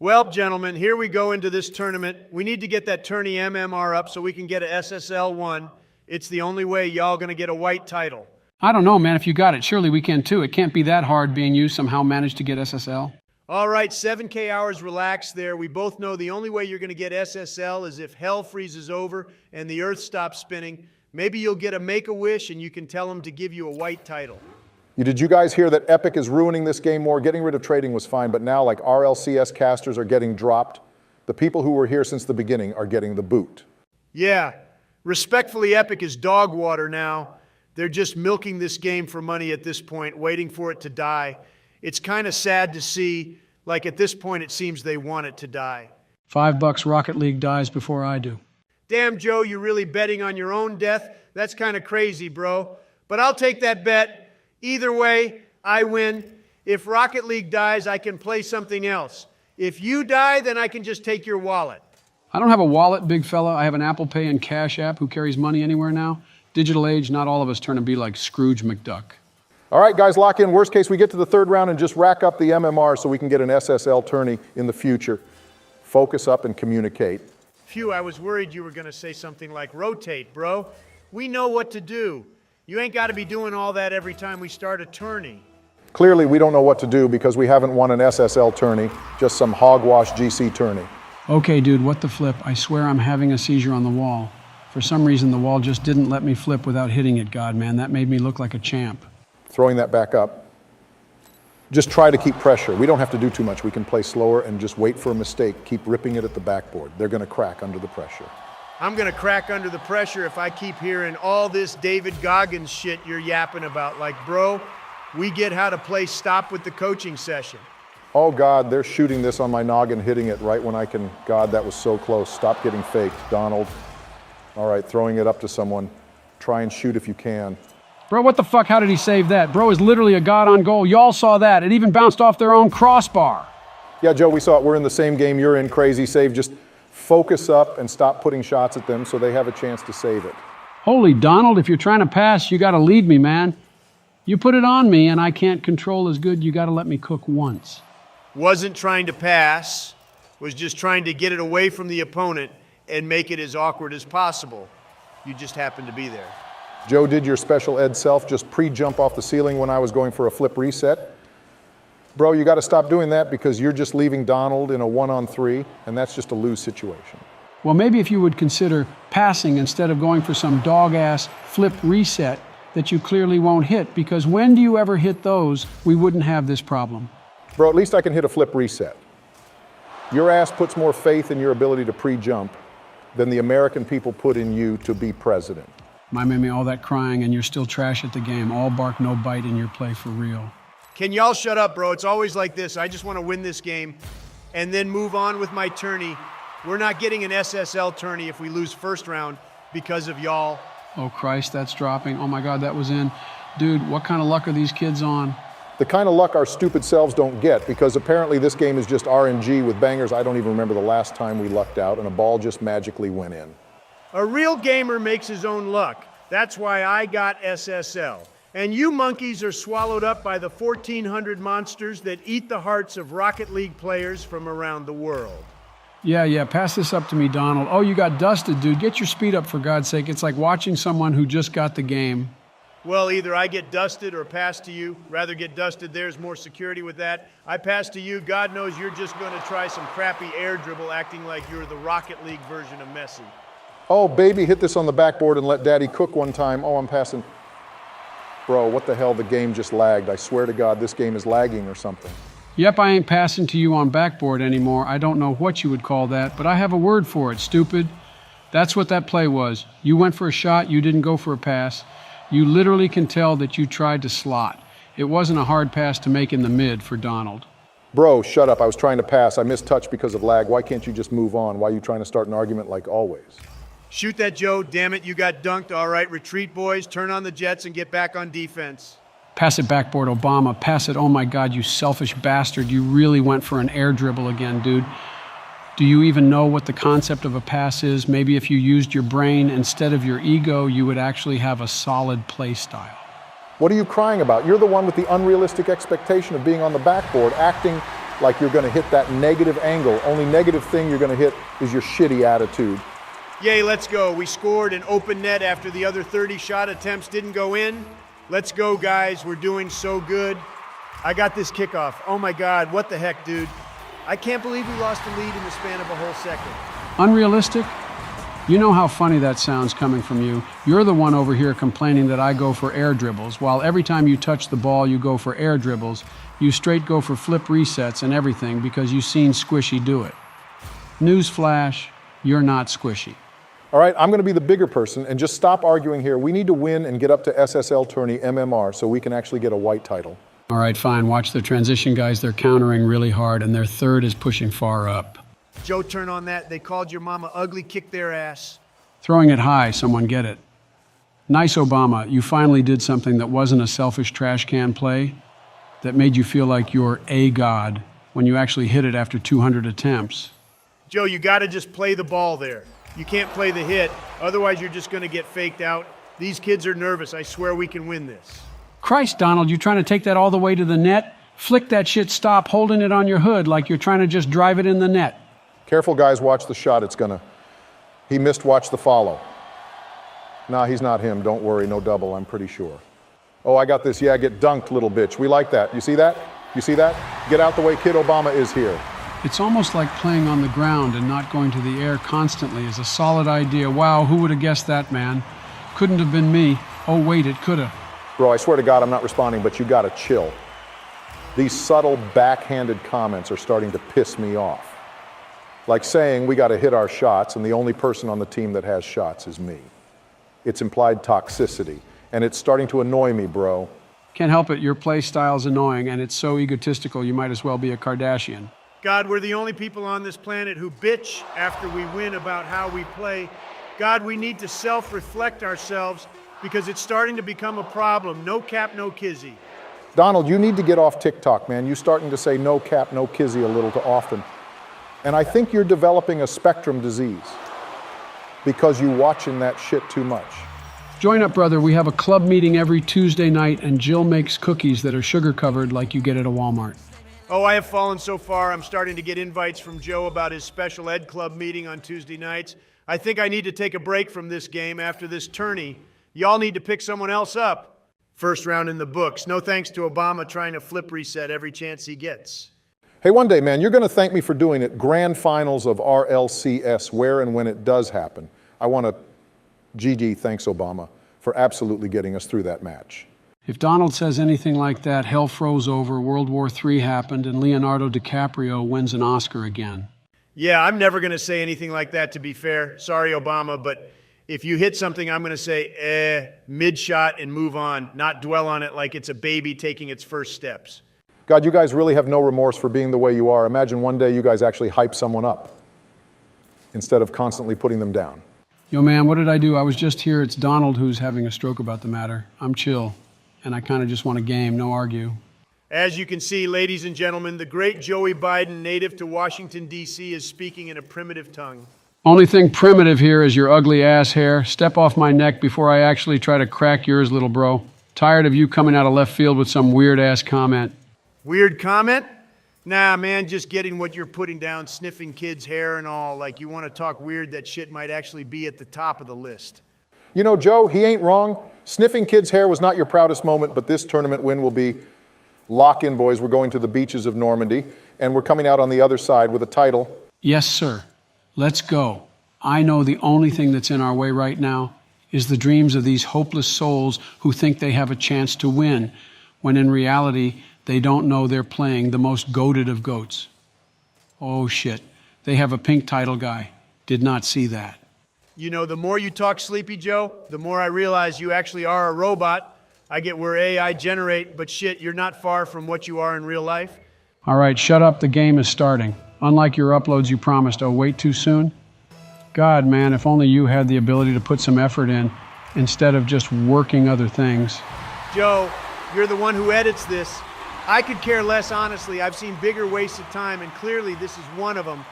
Well, gentlemen, here we go into this tournament. We need to get that tourney MMR up so we can get a SSL1. It's the only way y'all gonna get a white title. I don't know, man. If you got it, surely we can too. It can't be that hard being you somehow managed to get SSL. All right, 7K hours, relax there. We both know the only way you're gonna get SSL is if hell freezes over and the earth stops spinning. Maybe you'll get a Make-A-Wish and you can tell them to give you a white title. Did you guys hear that Epic is ruining this game more? Getting rid of trading was fine, but now like RLCS casters are getting dropped. The people who were here since the beginning are getting the boot. Yeah, respectfully, Epic is dog water now. They're just milking this game for money at this point, waiting for it to die. It's kind of sad to see, like at this point it seems they want it to die. $5 Rocket League dies before I do. Damn, Joe, you're really betting on your own death? That's kind of crazy, bro. But I'll take that bet. Either way, I win. If Rocket League dies, I can play something else. If you die, then I can just take your wallet. I don't have a wallet, big fella. I have an Apple Pay and Cash App. Who carries money anywhere now? Digital age, not all of us turn to be like Scrooge McDuck. All right, guys, lock in. Worst case, we get to the third round and just rack up the MMR so we can get an SSL tourney in the future. Focus up and communicate. Phew, I was worried you were going to say something like rotate, bro. We know what to do. You ain't got to be doing all that every time we start a tourney. Clearly, we don't know what to do because we haven't won an SSL tourney, just some hogwash GC tourney. Okay, dude, what the flip? I swear I'm having a seizure on the wall. For some reason, the wall just didn't let me flip without hitting it, God, man. That made me look like a champ. Throwing that back up. Just try to keep pressure. We don't have to do too much. We can play slower and just wait for a mistake. Keep ripping it at the backboard. They're going to crack under the pressure. I'm going to crack under the pressure if I keep hearing all this David Goggins shit you're yapping about. Like, bro, we get how to play stop with the coaching session. Oh, God, they're shooting this on my noggin, hitting it right when I can. God, that was so close. Stop getting faked, Donald. All right, throwing it up to someone. Try and shoot if you can. Bro, what the fuck? How did he save that? Bro is literally a god on goal. Y'all saw that. It even bounced off their own crossbar. Yeah, Joe, we saw it. We're in the same game you're in. Crazy save. Just focus up and stop putting shots at them so they have a chance to save it. Holy Donald, if you're trying to pass, you got to lead me, man. You put it on me and I can't control as good. You got to let me cook once. Wasn't trying to pass, was just trying to get it away from the opponent and make it as awkward as possible. You just happened to be there. Joe did your special ed self, just pre-jump off the ceiling when I was going for a flip reset. Bro, you got to stop doing that because you're just leaving Donald in a 1-on-3, and that's just a lose situation. Well, maybe if you would consider passing instead of going for some dog-ass flip reset that you clearly won't hit, because when do you ever hit those, we wouldn't have this problem. Bro, at least I can hit a flip reset. Your ass puts more faith in your ability to pre-jump than the American people put in you to be president. Mine made me all that crying, and you're still trash at the game. All bark, no bite in your play for real. Can y'all shut up, bro? It's always like this. I just want to win this game and then move on with my tourney. We're not getting an SSL tourney if we lose first round because of y'all. Oh, Christ, that's dropping. Oh, my God, that was in. Dude, what kind of luck are these kids on? The kind of luck our stupid selves don't get, because apparently this game is just RNG with bangers. I don't even remember the last time we lucked out and a ball just magically went in. A real gamer makes his own luck. That's why I got SSL. And you monkeys are swallowed up by the 1,400 monsters that eat the hearts of Rocket League players from around the world. Yeah, pass this up to me, Donald. Oh, you got dusted, dude. Get your speed up, for God's sake. It's like watching someone who just got the game. Well, either I get dusted or pass to you. Rather get dusted, there's more security with that. I pass to you. God knows you're just going to try some crappy air dribble acting like you're the Rocket League version of Messi. Oh, baby, hit this on the backboard and let daddy cook one time. Oh, I'm passing. Bro, what the hell? The game just lagged. I swear to God, this game is lagging or something. Yep, I ain't passing to you on backboard anymore. I don't know what you would call that, but I have a word for it, stupid. That's what that play was. You went for a shot, you didn't go for a pass. You literally can tell that you tried to slot. It wasn't a hard pass to make in the mid for Donald. Bro, shut up. I was trying to pass. I missed touch because of lag. Why can't you just move on? Why are you trying to start an argument like always? Shoot that, Joe. Damn it, you got dunked. All right, retreat, boys. Turn on the jets and get back on defense. Pass it backboard, Obama. Pass it. Oh, my God, you selfish bastard. You really went for an air dribble again, dude. Do you even know what the concept of a pass is? Maybe if you used your brain instead of your ego, you would actually have a solid play style. What are you crying about? You're the one with the unrealistic expectation of being on the backboard, acting like you're going to hit that negative angle. Only negative thing you're going to hit is your shitty attitude. Yay, let's go. We scored an open net after the other 30 shot attempts didn't go in. Let's go, guys. We're doing so good. I got this kickoff. Oh my God, what the heck, dude? I can't believe we lost the lead in the span of a whole second. Unrealistic? You know how funny that sounds coming from you. You're the one over here complaining that I go for air dribbles, while every time you touch the ball you go for air dribbles. You straight go for flip resets and everything because you've seen Squishy do it. Newsflash, you're not Squishy. All right, I'm going to be the bigger person and just stop arguing here. We need to win and get up to SSL tourney MMR so we can actually get a white title. All right, fine. Watch the transition guys. They're countering really hard, and their third is pushing far up. Joe, turn on that. They called your mama ugly, kick their ass. Throwing it high, someone get it. Nice, Obama. You finally did something that wasn't a selfish trash can play, that made you feel like you're a god when you actually hit it after 200 attempts. Joe, you got to just play the ball there. You can't play the hit, otherwise you're just going to get faked out. These kids are nervous. I swear we can win this. Christ, Donald, you trying to take that all the way to the net? Flick that shit, stop holding it on your hood like you're trying to just drive it in the net. Careful, guys, watch the shot. He missed, watch the follow. Nah, he's not him. Don't worry, no double, I'm pretty sure. Oh, I got this. Yeah, get dunked, little bitch. We like that. You see that? You see that? Get out the way, kid Obama is here. It's almost like playing on the ground and not going to the air constantly is a solid idea. Wow, who would have guessed that, man? Couldn't have been me. Oh, wait, it could have. Bro, I swear to God, I'm not responding, but you gotta chill. These subtle, backhanded comments are starting to piss me off. Like saying we gotta hit our shots and the only person on the team that has shots is me. It's implied toxicity, and it's starting to annoy me, bro. Can't help it, your play style's annoying and it's so egotistical you might as well be a Kardashian. God, we're the only people on this planet who bitch after we win about how we play. God, we need to self-reflect ourselves because it's starting to become a problem. No cap, no kizzy. Donald, you need to get off TikTok, man. You're starting to say no cap, no kizzy a little too often. And I think you're developing a spectrum disease because you're watching that shit too much. Join up, brother. We have a club meeting every Tuesday night and Jill makes cookies that are sugar-covered like you get at a Walmart. Oh, I have fallen so far, I'm starting to get invites from Joe about his special ed club meeting on Tuesday nights. I think I need to take a break from this game after this tourney. Y'all need to pick someone else up. First round in the books. No thanks to Obama trying to flip reset every chance he gets. Hey, one day, man, you're going to thank me for doing it. Grand finals of RLCS, where and when it does happen. I want to GG, thanks, Obama, for absolutely getting us through that match. If Donald says anything like that, hell froze over, World War III happened, and Leonardo DiCaprio wins an Oscar again. Yeah, I'm never going to say anything like that, to be fair. Sorry, Obama, but if you hit something, I'm going to say, mid-shot and move on, not dwell on it like it's a baby taking its first steps. God, you guys really have no remorse for being the way you are. Imagine one day you guys actually hype someone up instead of constantly putting them down. Yo, man, what did I do? I was just here. It's Donald who's having a stroke about the matter. I'm chill, and I kind of just want a game, no argue. As you can see, ladies and gentlemen, the great Joey Biden, native to Washington, D.C., is speaking in a primitive tongue. Only thing primitive here is your ugly ass hair. Step off my neck before I actually try to crack yours, little bro. Tired of you coming out of left field with some weird-ass comment. Weird comment? Nah, man, just getting what you're putting down, sniffing kids' hair and all. Like you want to talk weird, that shit might actually be at the top of the list. You know, Joe, he ain't wrong. Sniffing kids' hair was not your proudest moment, but this tournament win will be. Lock in, boys. We're going to the beaches of Normandy, and we're coming out on the other side with a title. Yes, sir. Let's go. I know the only thing that's in our way right now is the dreams of these hopeless souls who think they have a chance to win, when in reality, they don't know they're playing the most goated of goats. Oh, shit. They have a pink title guy. Did not see that. You know, the more you talk, Sleepy Joe, the more I realize you actually are a robot. I get where AI generate, but shit, you're not far from what you are in real life. All right, shut up. The game is starting. Unlike your uploads you promised. Oh, wait too soon? God, man, if only you had the ability to put some effort in instead of just working other things. Joe, you're the one who edits this. I could care less, honestly. I've seen bigger wastes of time, and clearly this is one of them.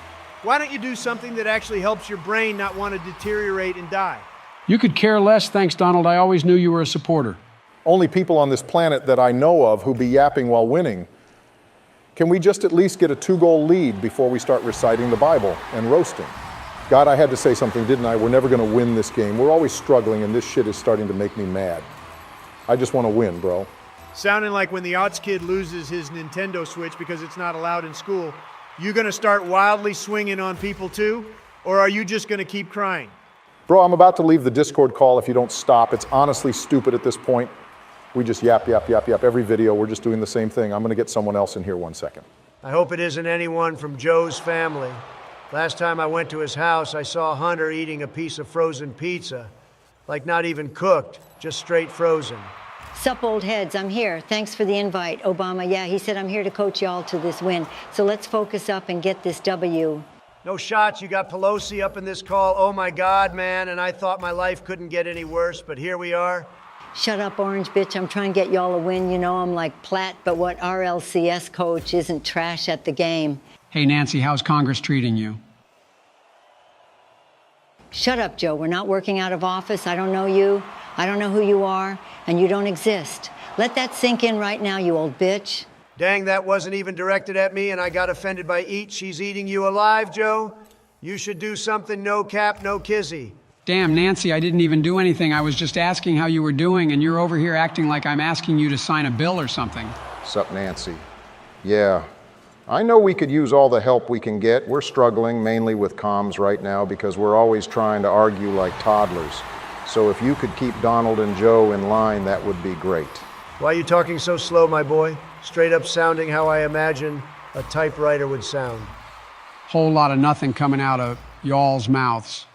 Why don't you do something that actually helps your brain not want to deteriorate and die? You could care less, thanks, Donald. I always knew you were a supporter. Only people on this planet that I know of who be yapping while winning Can we just at least get a 2-goal lead before we start reciting the Bible and roasting? God, I had to say something, didn't I? We're never going to win this game. We're always struggling, and this shit is starting to make me mad. I just want to win, bro. Sounding like when the Odds kid loses his Nintendo Switch because it's not allowed in school, you gonna start wildly swinging on people too? Or are you just gonna keep crying? Bro, I'm about to leave the Discord call if you don't stop. It's honestly stupid at this point. We just yap, yap, yap, yap. Every video, we're just doing the same thing. I'm gonna get someone else in here 1 second. I hope it isn't anyone from Joe's family. Last time I went to his house, I saw Hunter eating a piece of frozen pizza. Like not even cooked, just straight frozen. Sup, old heads, I'm here. Thanks for the invite, Obama. Yeah, he said I'm here to coach y'all to this win. So let's focus up and get this W. No shots, you got Pelosi up in this call. Oh my God, man, and I thought my life couldn't get any worse, but here we are. Shut up, orange bitch. I'm trying to get y'all a win. You know I'm like Platt, but what RLCS coach isn't trash at the game. Hey, Nancy, how's Congress treating you? Shut up, Joe. We're not working out of office. I don't know you. I don't know who you are, and you don't exist. Let that sink in right now, you old bitch. Dang, that wasn't even directed at me, and I got offended by eat. She's eating you alive, Joe. You should do something no cap, no kizzy. Damn, Nancy, I didn't even do anything. I was just asking how you were doing, and you're over here acting like I'm asking you to sign a bill or something. Sup, Nancy? Yeah, I know we could use all the help we can get. We're struggling mainly with comms right now because we're always trying to argue like toddlers. So if you could keep Donald and Joe in line, that would be great. Why are you talking so slow, my boy? Straight up sounding how I imagine a typewriter would sound. Whole lot of nothing coming out of y'all's mouths.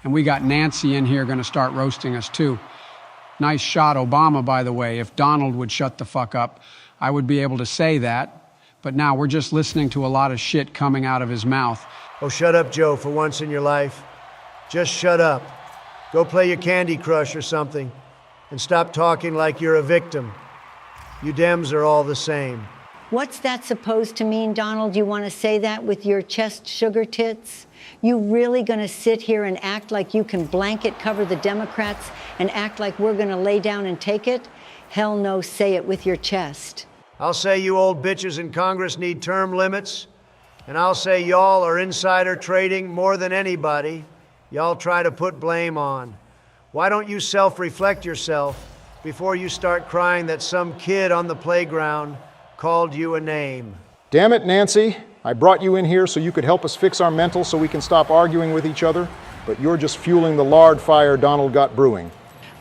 And we got Nancy in here gonna start roasting us too. Nice shot, Obama, by the way. If Donald would shut the fuck up, I would be able to say that. But now we're just listening to a lot of shit coming out of his mouth. Oh, shut up, Joe, for once in your life. Just shut up. Go play your Candy Crush or something, and stop talking like you're a victim. You Dems are all the same. What's that supposed to mean, Donald? You want to say that with your chest sugar tits? You really going to sit here and act like you can blanket cover the Democrats and act like we're going to lay down and take it? Hell no, say it with your chest. I'll say you old bitches in Congress need term limits, and I'll say y'all are insider trading more than anybody. Y'all try to put blame on. Why don't you self-reflect yourself before you start crying that some kid on the playground called you a name? Damn it, Nancy. I brought you in here so you could help us fix our mental so we can stop arguing with each other, but you're just fueling the lard fire Donald got brewing.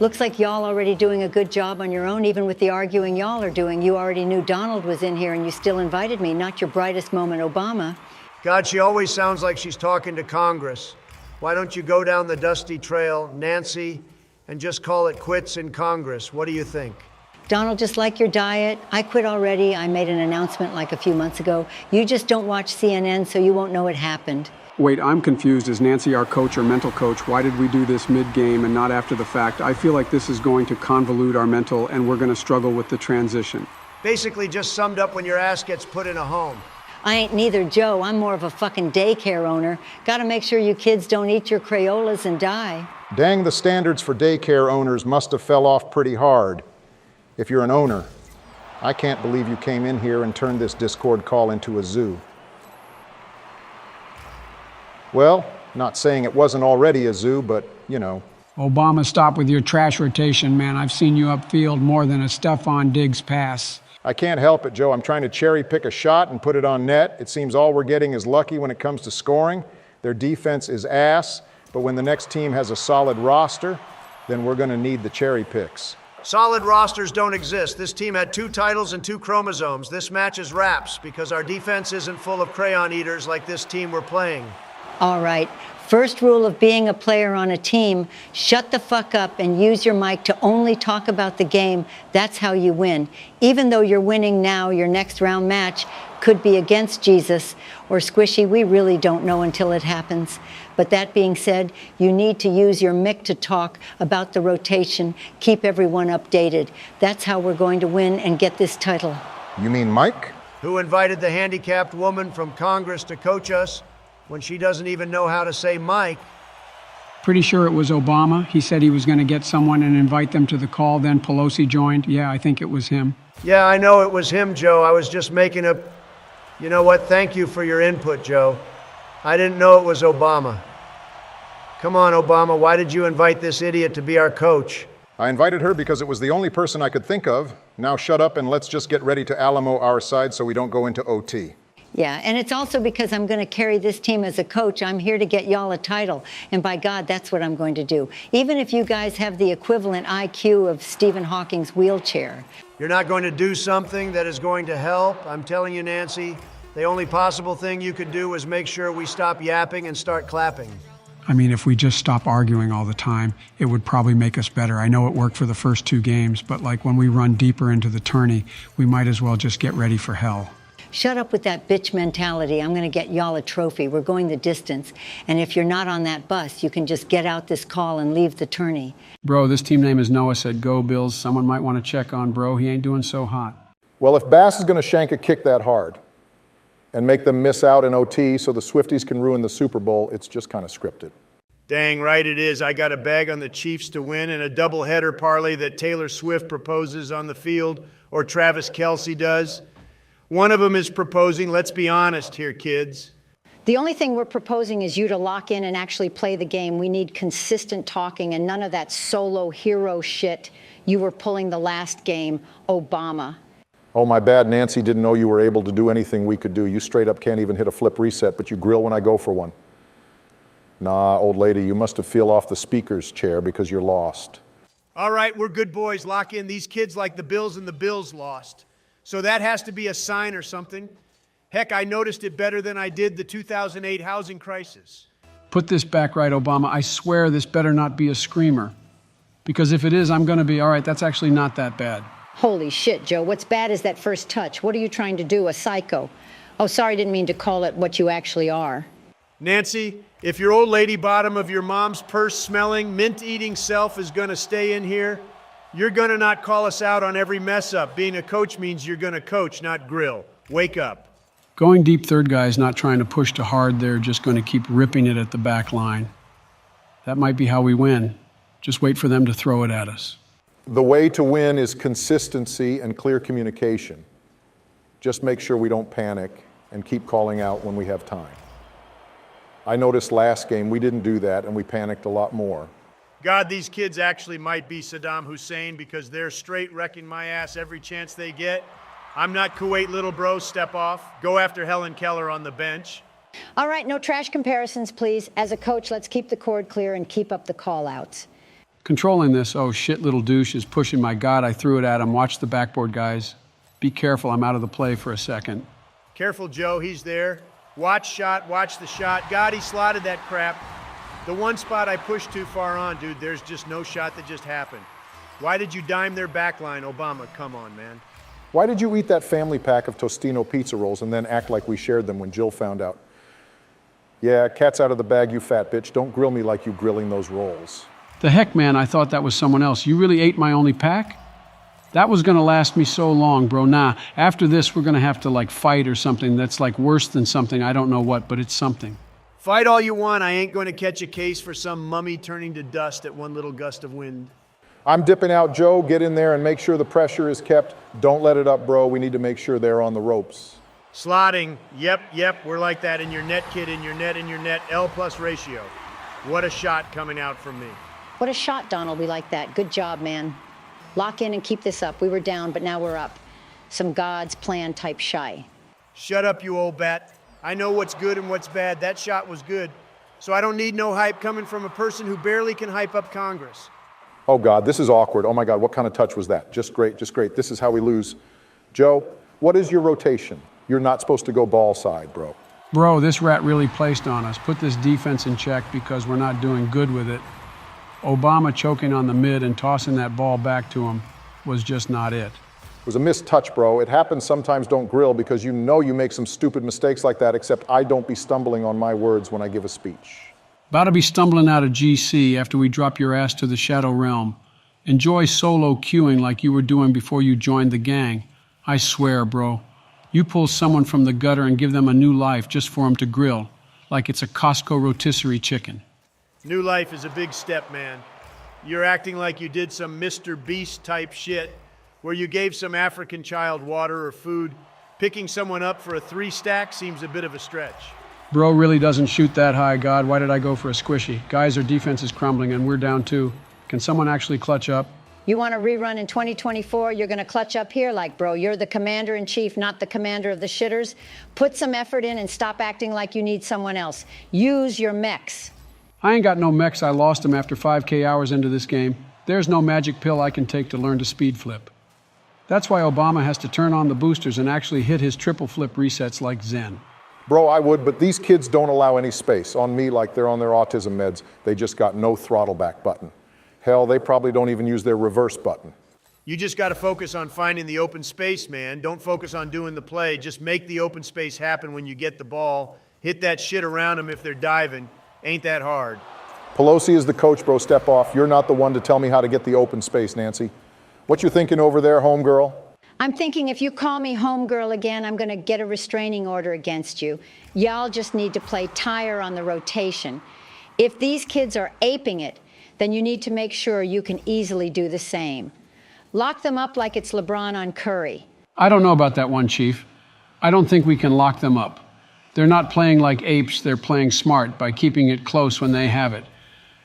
Looks like y'all already doing a good job on your own, even with the arguing y'all are doing. You already knew Donald was in here and you still invited me, not your brightest moment, Obama. God, she always sounds like she's talking to Congress. Why don't you go down the dusty trail, Nancy, and just call it quits in Congress? What do you think? Donald, just like your diet, I quit already. I made an announcement like a few months ago. You just don't watch CNN, so you won't know it happened. Wait, I'm confused. Is Nancy our coach or mental coach? Why did we do this mid-game and not after the fact? I feel like this is going to convolute our mental and we're going to struggle with the transition. Basically just summed up when your ass gets put in a home. I ain't neither, Joe. I'm more of a fucking daycare owner. Gotta make sure you kids don't eat your Crayolas and die. Dang, the standards for daycare owners must have fell off pretty hard. If you're an owner, I can't believe you came in here and turned this Discord call into a zoo. Well, not saying it wasn't already a zoo, but, you know. Obama, stop with your trash rotation, man. I've seen you upfield more than a Stephon Diggs pass. I can't help it, Joe. I'm trying to cherry pick a shot and put it on net. It seems all we're getting is lucky when it comes to scoring. Their defense is ass, but when the next team has a solid roster, then we're going to need the cherry picks. Solid rosters don't exist. This team had 2 titles and 2 chromosomes. This match is wraps because our defense isn't full of crayon eaters like this team we're playing. All right. First rule of being a player on a team, shut the fuck up and use your mic to only talk about the game. That's how you win. Even though you're winning now, your next round match could be against Jesus or Squishy. We really don't know until it happens. But that being said, you need to use your mic to talk about the rotation. Keep everyone updated. That's how we're going to win and get this title. You mean Mike? Who invited the handicapped woman from Congress to coach us when she doesn't even know how to say Mike? Pretty sure it was Obama. He said he was going to get someone and invite them to the call. Then Pelosi joined. Yeah, I think it was him. Yeah, I know it was him, Joe. I was just making a You know what? Thank you for your input, Joe. I didn't know it was Obama. Come on, Obama, why did you invite this idiot to be our coach? I invited her because it was the only person I could think of. Now shut up and let's just get ready to Alamo our side so we don't go into OT. Yeah, and it's also because I'm going to carry this team as a coach. I'm here to get y'all a title, and by God, that's what I'm going to do. Even if you guys have the equivalent IQ of Stephen Hawking's wheelchair. You're not going to do something that is going to help. I'm telling you, Nancy, the only possible thing you could do is make sure we stop yapping and start clapping. I mean, if we just stop arguing all the time, it would probably make us better. I know it worked for the first 2 games, but like when we run deeper into the tourney, we might as well just get ready for hell. Shut up with that bitch mentality. I'm going to get y'all a trophy. We're going the distance. And if you're not on that bus, you can just get out this call and leave the tourney. Bro, this team name is Noah said, go Bills. Someone might want to check on bro. He ain't doing so hot. Well, if Bass is going to shank a kick that hard and make them miss out in OT so the Swifties can ruin the Super Bowl, it's just kind of scripted. Dang right it is. I got a bag on the Chiefs to win and a doubleheader parlay that Taylor Swift proposes on the field or Travis Kelce does. One of them is proposing, let's be honest here, kids. The only thing we're proposing is you to lock in and actually play the game. We need consistent talking and none of that solo hero shit you were pulling the last game, Obama. Oh, my bad, Nancy didn't know you were able to do anything we could do. You straight up can't even hit a flip reset, but you grill when I go for one. Nah, old lady, you must have feel off the speaker's chair because you're lost. All right, we're good boys. Lock in. These kids like the Bills and the Bills lost. So that has to be a sign or something. Heck, I noticed it better than I did the 2008 housing crisis. Put this back right, Obama. I swear this better not be a screamer. Because if it is, I'm going to be, all right, that's actually not that bad. Holy shit, Joe. What's bad is that first touch. What are you trying to do, a psycho? Oh, sorry, didn't mean to call it what you actually are. Nancy, if your old lady bottom of your mom's purse-smelling, mint-eating self is going to stay in here, you're going to not call us out on every mess-up. Being a coach means you're going to coach, not grill. Wake up. Going deep third guy is not trying to push too hard. They're just going to keep ripping it at the back line. That might be how we win. Just wait for them to throw it at us. The way to win is consistency and clear communication. Just make sure we don't panic and keep calling out when we have time. I noticed last game we didn't do that and we panicked a lot more. God, these kids actually might be Saddam Hussein because they're straight wrecking my ass every chance they get. I'm not Kuwait, little bro, step off. Go after Helen Keller on the bench. All right, no trash comparisons, please. As a coach, let's keep the cord clear and keep up the call-outs. Controlling this, oh shit, little douche is pushing my God. I threw it at him. Watch the backboard, guys. Be careful, I'm out of the play for a second. Careful, Joe, he's there. Watch shot, watch the shot. God, he slotted that crap. The one spot I pushed too far on, dude, there's just no shot that just happened. Why did you dime their back line, Obama? Come on, man. Why did you eat that family pack of Tostino pizza rolls and then act like we shared them when Jill found out? Yeah, cat's out of the bag, you fat bitch. Don't grill me like you grilling those rolls. The heck, man, I thought that was someone else. You really ate my only pack? That was gonna last me so long, bro. Nah, after this, we're gonna have to like fight or something that's like worse than something. I don't know what, but it's something. Fight all you want, I ain't going to catch a case for some mummy turning to dust at one little gust of wind. I'm dipping out, Joe. Get in there and make sure the pressure is kept. Don't let it up, bro. We need to make sure they're on the ropes. Slotting, yep, we're like that in your net, kid, in your net, L+ ratio. What a shot coming out from me. What a shot, Donald. We like that. Good job, man. Lock in and keep this up. We were down, but now we're up. Some God's plan type shy. Shut up, you old bat. I know what's good and what's bad. That shot was good. So I don't need no hype coming from a person who barely can hype up Congress. Oh, God, this is awkward. Oh, my God, what kind of touch was that? Just great, just great. This is how we lose. Joe, what is your rotation? You're not supposed to go ball side, bro. Bro, this rat really placed on us. Put this defense in check because we're not doing good with it. Obama choking on the mid and tossing that ball back to him was just not it. It was a missed touch, bro. It happens sometimes. Don't grill because you know you make some stupid mistakes like that, except I don't be stumbling on my words when I give a speech. About to be stumbling out of GC after we drop your ass to the Shadow Realm. Enjoy solo queuing like you were doing before you joined the gang. I swear, bro. You pull someone from the gutter and give them a new life just for them to grill, like it's a Costco rotisserie chicken. New life is a big step, man. You're acting like you did some Mr. Beast type shit where you gave some African child water or food Picking someone up for a 3-stack seems a bit of a stretch. Bro really doesn't shoot that high, God. Why did I go for a squishy? Guys, our defense is crumbling and we're down 2. Can someone actually clutch up? You want a rerun in 2024? You're going to clutch up here like, bro, you're the commander-in-chief, not the commander of the shitters. Put some effort in and stop acting like you need someone else. Use your mechs. I ain't got no mechs. I lost them after 5K hours into this game. There's no magic pill I can take to learn to speed flip. That's why Obama has to turn on the boosters and actually hit his triple flip resets like Zen. Bro, I would, but these kids don't allow any space. On me, like they're on their autism meds, they just got no throttle back button. Hell, they probably don't even use their reverse button. You just got to focus on finding the open space, man. Don't focus on doing the play. Just make the open space happen when you get the ball. Hit that shit around them if they're diving. Ain't that hard. Pelosi is the coach, bro. Step off. You're not the one to tell me how to get the open space, Nancy. What you thinking over there, homegirl? I'm thinking if you call me homegirl again, I'm going to get a restraining order against you. Y'all just need to play tire on the rotation. If these kids are aping it, then you need to make sure you can easily do the same. Lock them up like it's LeBron on Curry. I don't know about that one, Chief. I don't think we can lock them up. They're not playing like apes, they're playing smart by keeping it close when they have it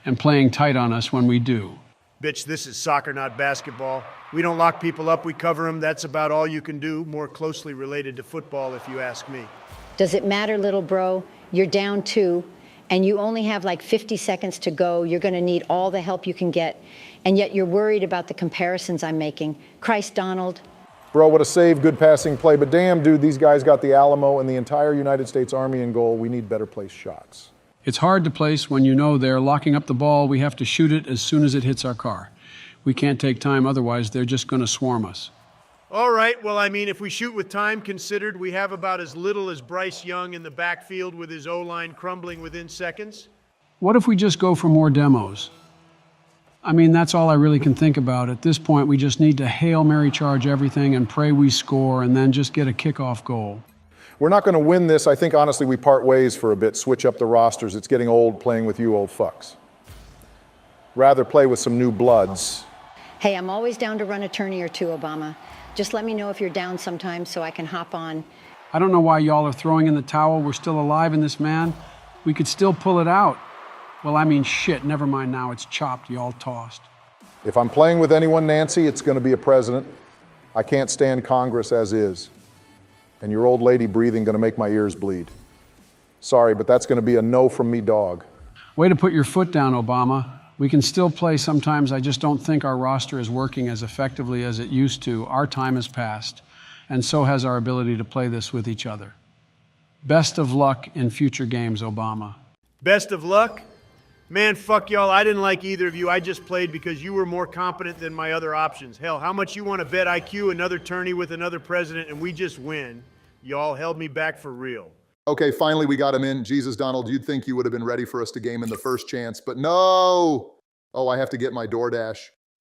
and playing tight on us when we do. Bitch, this is soccer, not basketball. We don't lock people up, we cover them. That's about all you can do. More closely related to football, if you ask me. Does it matter, little bro? You're down 2, and you only have like 50 seconds to go. You're going to need all the help you can get. And yet you're worried about the comparisons I'm making. Christ, Donald. Bro, what a save, good passing play. But damn, dude, these guys got the Alamo and the entire United States Army in goal. We need better placed shots. It's hard to place when you know they're locking up the ball. We have to shoot it as soon as it hits our car. We can't take time, otherwise they're just going to swarm us. All right, well, I mean, if we shoot with time considered, we have about as little as Bryce Young in the backfield with his O-line crumbling within seconds. What if we just go for more demos? I mean, that's all I really can think about. At this point, we just need to Hail Mary charge everything and pray we score and then just get a kickoff goal. We're not going to win this. I think, honestly, we part ways for a bit, switch up the rosters. It's getting old playing with you old fucks. Rather play with some new bloods. Hey, I'm always down to run a tourney or 2, Obama. Just let me know if you're down sometime so I can hop on. I don't know why y'all are throwing in the towel. We're still alive in this, man. We could still pull it out. Well, I mean, shit, never mind now. It's chopped, y'all tossed. If I'm playing with anyone, Nancy, it's going to be a president. I can't stand Congress as is. And your old lady breathing going to make my ears bleed. Sorry, but that's going to be a no from me, dog. Way to put your foot down, Obama. We can still play sometimes. I just don't think our roster is working as effectively as it used to. Our time has passed, and so has our ability to play this with each other. Best of luck in future games, Obama. Best of luck? Man, fuck y'all. I didn't like either of you. I just played because you were more competent than my other options. Hell, how much you want to bet IQ another tourney with another president and we just win? Y'all held me back for real. Okay, finally we got him in. Jesus, Donald, you'd think you would have been ready for us to game in the first chance, but no! Oh, I have to get my DoorDash.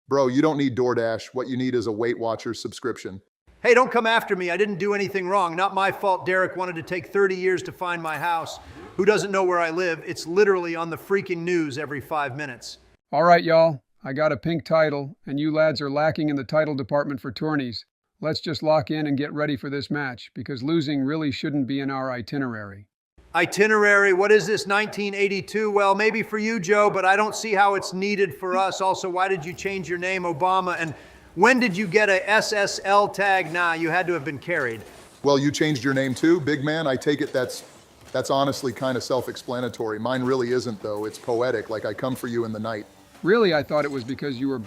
Bro, you don't need DoorDash. What you need is a Weight Watchers subscription. Hey, don't come after me. I didn't do anything wrong. Not my fault Derek wanted to take 30 years to find my house. Who doesn't know where I live? It's literally on the freaking news every 5 minutes. All right, y'all. I got a pink title, and you lads are lacking in the title department for tourneys. Let's just lock in and get ready for this match, because losing really shouldn't be in our itinerary. Itinerary, what is this, 1982? Well, maybe for you, Joe, but I don't see how it's needed for us. Also, why did you change your name, Obama? And when did you get a SSL tag? Nah, you had to have been carried. Well, you changed your name too, big man. I take it that's honestly kind of self-explanatory. Mine really isn't, though. It's poetic, like I come for you in the night. Really, I thought it was because you were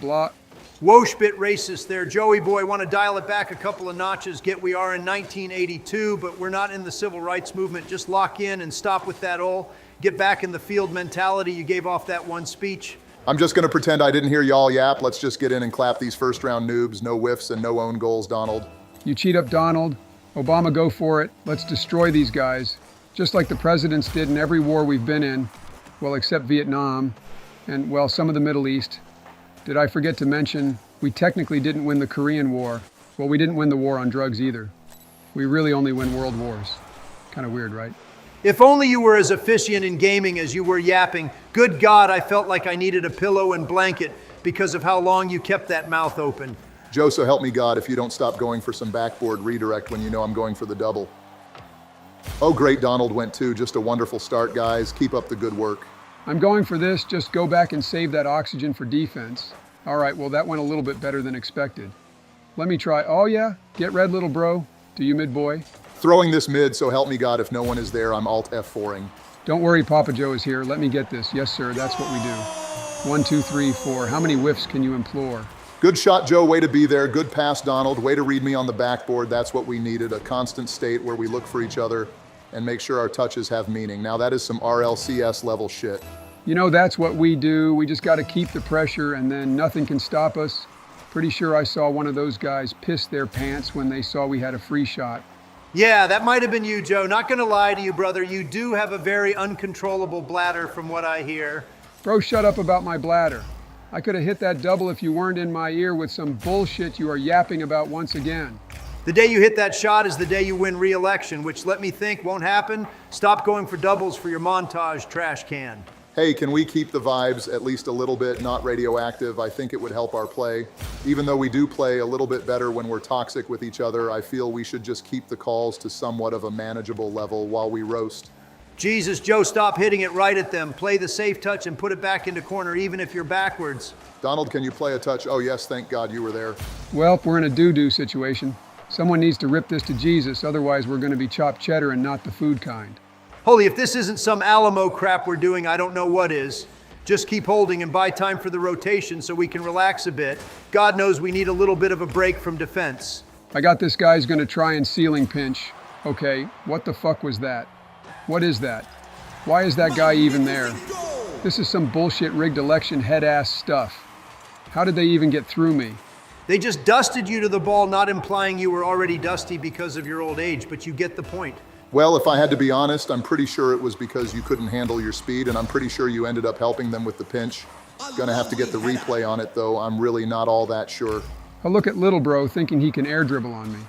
Whoash bit racist there. Joey boy, want to dial it back a couple of notches. We are in 1982, but we're not in the civil rights movement. Just lock in and stop with that all. Get back in the field mentality you gave off that one speech. I'm just going to pretend I didn't hear y'all yap. Let's just get in and clap these first-round noobs. No whiffs and no own goals, Donald. You cheat up Donald. Obama, go for it. Let's destroy these guys. Just like the presidents did in every war we've been in. Well, except Vietnam. And, well, some of the Middle East. Did I forget to mention, we technically didn't win the Korean War. Well, we didn't win the war on drugs either. We really only win world wars. Kind of weird, right? If only you were as efficient in gaming as you were yapping. Good God, I felt like I needed a pillow and blanket because of how long you kept that mouth open. Joe, so help me God if you don't stop going for some backboard redirect when you know I'm going for the double. Oh, great, Donald went too. Just a wonderful start, guys. Keep up the good work. I'm going for this. Just go back and save that oxygen for defense. All right, well, that went a little bit better than expected. Let me try. Oh, yeah. Get red, little bro. Do you, mid boy? Throwing this mid, so help me God if no one is there. I'm Alt F4ing. Don't worry, Papa Joe is here. Let me get this. Yes, sir. That's what we do. 1, 2, 3, 4. How many whiffs can you implore? Good shot, Joe. Way to be there. Good pass, Donald. Way to read me on the backboard. That's what we needed. A constant state where we look for each other and make sure our touches have meaning. Now, that is some RLCS level shit. You know, that's what we do. We just got to keep the pressure and then nothing can stop us. Pretty sure I saw one of those guys piss their pants when they saw we had a free shot. Yeah, that might have been you, Joe. Not gonna lie to you, brother. You do have a very uncontrollable bladder from what I hear. Bro, shut up about my bladder. I could have hit that double if you weren't in my ear with some bullshit you are yapping about once again. The day you hit that shot is the day you win re-election, which let me think won't happen. Stop going for doubles for your montage trash can. Hey, can we keep the vibes at least a little bit not radioactive? I think it would help our play. Even though we do play a little bit better when we're toxic with each other, I feel we should just keep the calls to somewhat of a manageable level while we roast. Jesus, Joe, stop hitting it right at them. Play the safe touch and put it back into corner, even if you're backwards. Donald, can you play a touch? Oh yes, thank God you were there. Well, we're in a doo-doo situation. Someone needs to rip this to Jesus, otherwise we're going to be chopped cheddar and not the food kind. Holy, if this isn't some Alamo crap we're doing, I don't know what is. Just keep holding and buy time for the rotation so we can relax a bit. God knows we need a little bit of a break from defense. I got this guy's going to try and ceiling pinch. Okay, what the fuck was that? What is that? Why is that guy even there? This is some bullshit rigged election head-ass stuff. How did they even get through me? They just dusted you to the ball, not implying you were already dusty because of your old age, but you get the point. Well, if I had to be honest, I'm pretty sure it was because you couldn't handle your speed, and I'm pretty sure you ended up helping them with the pinch. Gonna have to get the replay on it, though. I'm really not all that sure. I look at little bro thinking he can air dribble on me.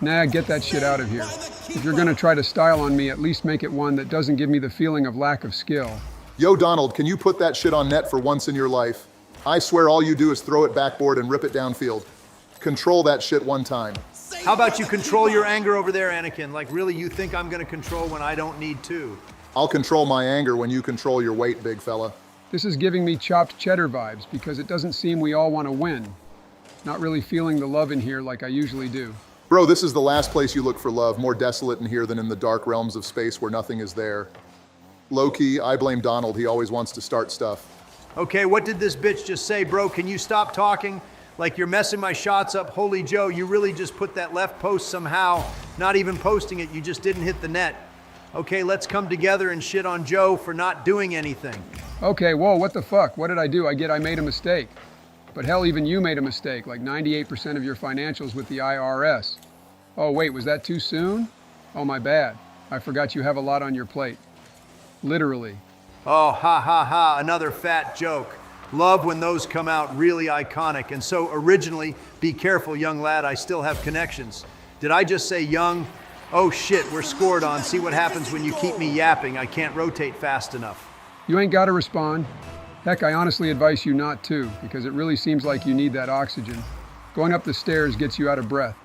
Nah, get that shit out of here. If you're gonna try to style on me, at least make it one that doesn't give me the feeling of lack of skill. Yo, Donald, can you put that shit on net for once in your life? I swear all you do is throw it backboard and rip it downfield. Control that shit one time. How about you control your anger over there, Anakin? Like, really, you think I'm gonna control when I don't need to? I'll control my anger when you control your weight, big fella. This is giving me chopped cheddar vibes because it doesn't seem we all want to win. Not really feeling the love in here like I usually do. Bro, this is the last place you look for love, more desolate in here than in the dark realms of space where nothing is there. Low-key, I blame Donald. He always wants to start stuff. Okay, what did this bitch just say, bro? Can you stop talking? Like you're messing my shots up. Holy Joe, you really just put that left post somehow. Not even posting it, you just didn't hit the net. Okay, let's come together and shit on Joe for not doing anything. Okay, whoa, what the fuck? What did I do? I made a mistake. But hell, even you made a mistake, like 98% of your financials with the IRS. Oh wait, was that too soon? Oh, my bad. I forgot you have a lot on your plate. Literally. Oh, ha ha ha, another fat joke. Love when those come out really iconic. And so originally, be careful, young lad, I still have connections. Did I just say young? Oh shit, we're scored on. See what happens when you keep me yapping. I can't rotate fast enough. You ain't gotta respond. Heck, I honestly advise you not to, because it really seems like you need that oxygen. Going up the stairs gets you out of breath.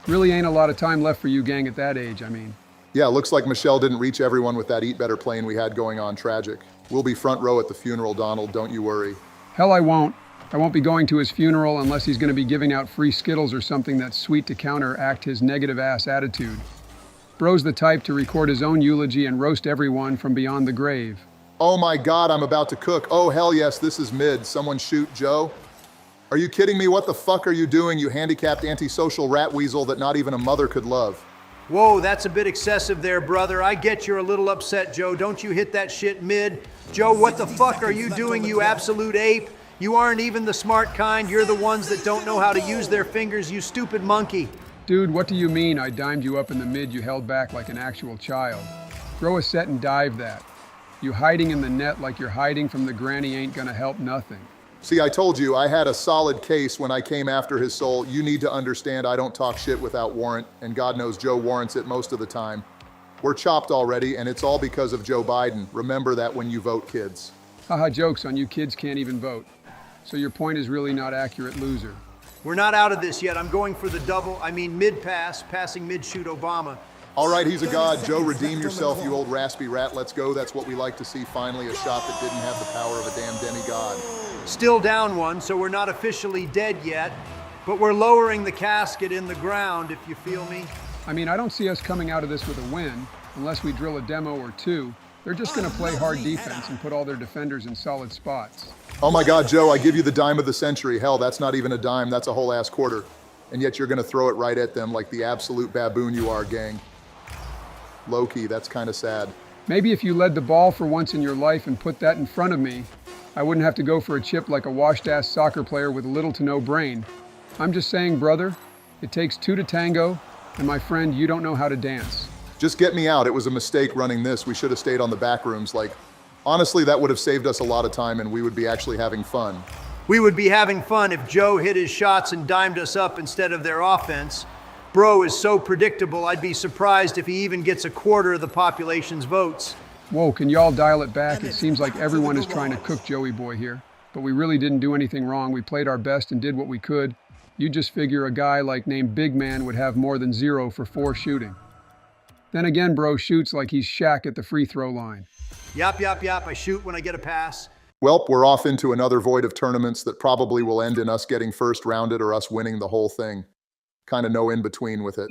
Really ain't a lot of time left for you gang at that age, I mean. Yeah, looks like Michelle didn't reach everyone with that Eat Better plane we had going on. Tragic. We'll be front row at the funeral, Donald. Don't you worry. Hell, I won't. I won't be going to his funeral unless he's gonna be giving out free Skittles or something that's sweet to counteract his negative-ass attitude. Bro's the type to record his own eulogy and roast everyone from beyond the grave. Oh my God, I'm about to cook. Oh hell yes, this is mid. Someone shoot Joe. Are you kidding me? What the fuck are you doing, you handicapped antisocial rat weasel that not even a mother could love? Whoa, that's a bit excessive there, brother. I get you're a little upset, Joe. Don't you hit that shit mid. Joe, what the fuck are you doing, you absolute ape? You aren't even the smart kind. You're the ones that don't know how to use their fingers, you stupid monkey. Dude, what do you mean I dimed you up in the mid you held back like an actual child? Throw a set and dive that. You hiding in the net like you're hiding from the granny ain't gonna help nothing. See, I told you, I had a solid case when I came after his soul. You need to understand I don't talk shit without warrant, and God knows Joe warrants it most of the time. We're chopped already, and it's all because of Joe Biden. Remember that when you vote, kids. Haha, jokes on you kids can't even vote. So your point is really not accurate, loser. We're not out of this yet. I'm going for the double, mid-pass, passing mid-shoot Obama. All right, he's a god. Joe, redeem yourself, you old raspy rat. Let's go. That's what we like to see. Finally, a shot that didn't have the power of a damn demigod. Still down one, so we're not officially dead yet, but we're lowering the casket in the ground, if you feel me. I don't see us coming out of this with a win, unless we drill a demo or two. They're just going to play hard defense and put all their defenders in solid spots. Oh my God, Joe, I give you the dime of the century. Hell, that's not even a dime, that's a whole ass quarter. And yet you're gonna throw it right at them like the absolute baboon you are, gang. Low-key, that's kind of sad. Maybe if you led the ball for once in your life and put that in front of me, I wouldn't have to go for a chip like a washed-ass soccer player with little to no brain. I'm just saying, brother, it takes two to tango, and my friend, you don't know how to dance. Just get me out. It was a mistake running this. We should have stayed on the back rooms. Honestly, that would have saved us a lot of time and we would be actually having fun. We would be having fun if Joe hit his shots and dimed us up instead of their offense. Bro is so predictable, I'd be surprised if he even gets a quarter of the population's votes. Whoa, can y'all dial it back? It seems like everyone is trying to cook Joey Boy here. But we really didn't do anything wrong. We played our best and did what we could. You just figure a guy named Big Man would have more than 0 for 4 shooting. Then again, bro shoots like he's Shaq at the free throw line. Yap, yap, yap, I shoot when I get a pass. Welp, we're off into another void of tournaments that probably will end in us getting first rounded or us winning the whole thing. Kind of no in between with it.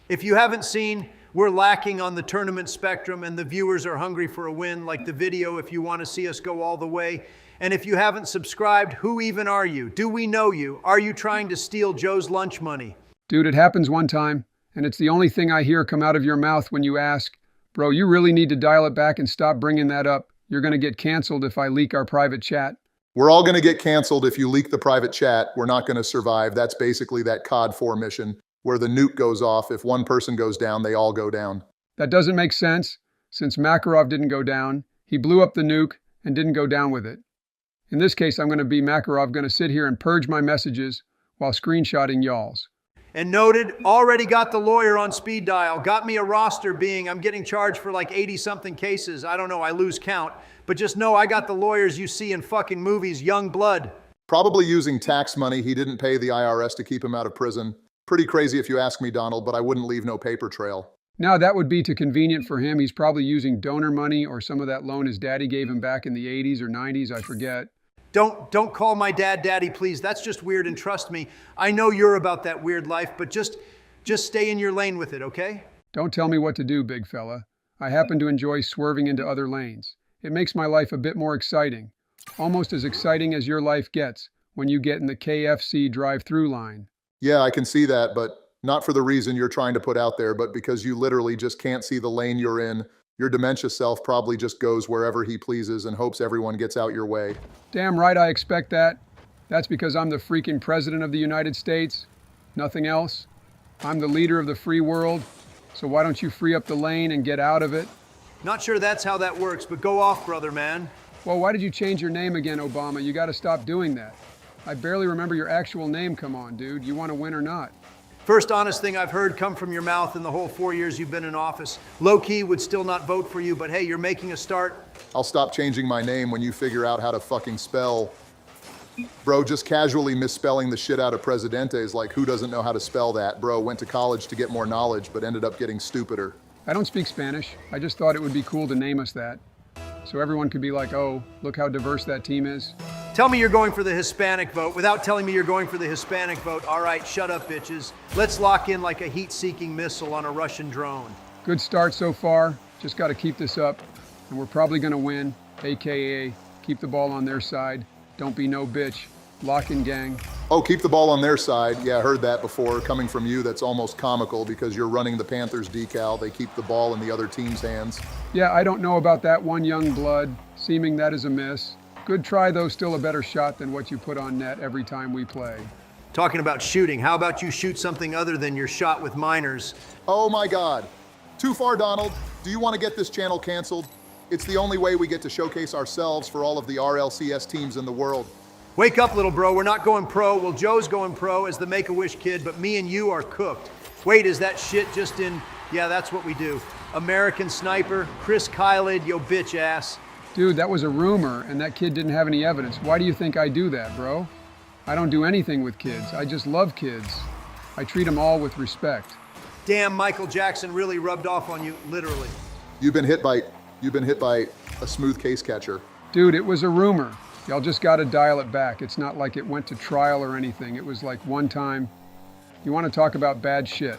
If you haven't seen, we're lacking on the tournament spectrum and the viewers are hungry for a win. Like the video if you want to see us go all the way. And if you haven't subscribed, who even are you? Do we know you? Are you trying to steal Joe's lunch money? Dude, it happens one time. And it's the only thing I hear come out of your mouth when you ask, bro, you really need to dial it back and stop bringing that up. You're going to get canceled if I leak our private chat. We're all going to get canceled if you leak the private chat. We're not going to survive. That's basically that COD 4 mission where the nuke goes off. If one person goes down, they all go down. That doesn't make sense. Since Makarov didn't go down, he blew up the nuke and didn't go down with it. In this case, I'm going to be Makarov, going to sit here and purge my messages while screenshotting y'all's. And noted, already got the lawyer on speed dial. Got me a roster being, I'm getting charged for 80-something cases. I don't know, I lose count. But just know I got the lawyers you see in fucking movies, young blood. Probably using tax money. He didn't pay the IRS to keep him out of prison. Pretty crazy if you ask me, Donald, but I wouldn't leave no paper trail. Now that would be too convenient for him. He's probably using donor money or some of that loan his daddy gave him back in the 80s or 90s, I forget. Don't call my dad daddy, please. That's just weird, and trust me, I know you're about that weird life, but just stay in your lane with it, okay? Don't tell me what to do, big fella. I happen to enjoy swerving into other lanes. It makes my life a bit more exciting. Almost as exciting as your life gets when you get in the KFC drive-through line. Yeah, I can see that, but not for the reason you're trying to put out there, but because you literally just can't see the lane you're in. Your dementia self probably just goes wherever he pleases and hopes everyone gets out your way. Damn right I expect that. That's because I'm the freaking president of the United States. Nothing else. I'm the leader of the free world. So why don't you free up the lane and get out of it? Not sure that's how that works, but go off, brother, man. Well, why did you change your name again, Obama? You gotta stop doing that. I barely remember your actual name. Come on, dude. You want to win or not? First honest thing I've heard come from your mouth in the whole 4 years you've been in office. Low-key would still not vote for you, but hey, you're making a start. I'll stop changing my name when you figure out how to fucking spell. Bro, just casually misspelling the shit out of Presidente is like, who doesn't know how to spell that? Bro, went to college to get more knowledge, but ended up getting stupider. I don't speak Spanish. I just thought it would be cool to name us that. So everyone could be like, oh, look how diverse that team is. Tell me you're going for the Hispanic vote without telling me you're going for the Hispanic vote. All right, shut up, bitches. Let's lock in like a heat-seeking missile on a Russian drone. Good start so far. Just got to keep this up. And we're probably going to win, AKA keep the ball on their side. Don't be no bitch. Lock in, gang. Oh, keep the ball on their side. Yeah, I heard that before. Coming from you, that's almost comical because you're running the Panthers decal. They keep the ball in the other team's hands. Yeah, I don't know about that one, young blood. Seeming that is a miss. Good try, though, still a better shot than what you put on net every time we play. Talking about shooting, how about you shoot something other than your shot with minors? Oh my God. Too far, Donald. Do you want to get this channel canceled? It's the only way we get to showcase ourselves for all of the RLCS teams in the world. Wake up, little bro. We're not going pro. Well, Joe's going pro as the Make-A-Wish kid, but me and you are cooked. Wait, is that shit just in? Yeah, that's what we do. American Sniper, Chris Kylid, yo bitch ass. Dude, that was a rumor, and that kid didn't have any evidence. Why do you think I do that, bro? I don't do anything with kids. I just love kids. I treat them all with respect. Damn, Michael Jackson really rubbed off on you, literally. You've been hit by a smooth case catcher. Dude, it was a rumor. Y'all just gotta dial it back. It's not like it went to trial or anything. It was like one time. You wanna talk about bad shit?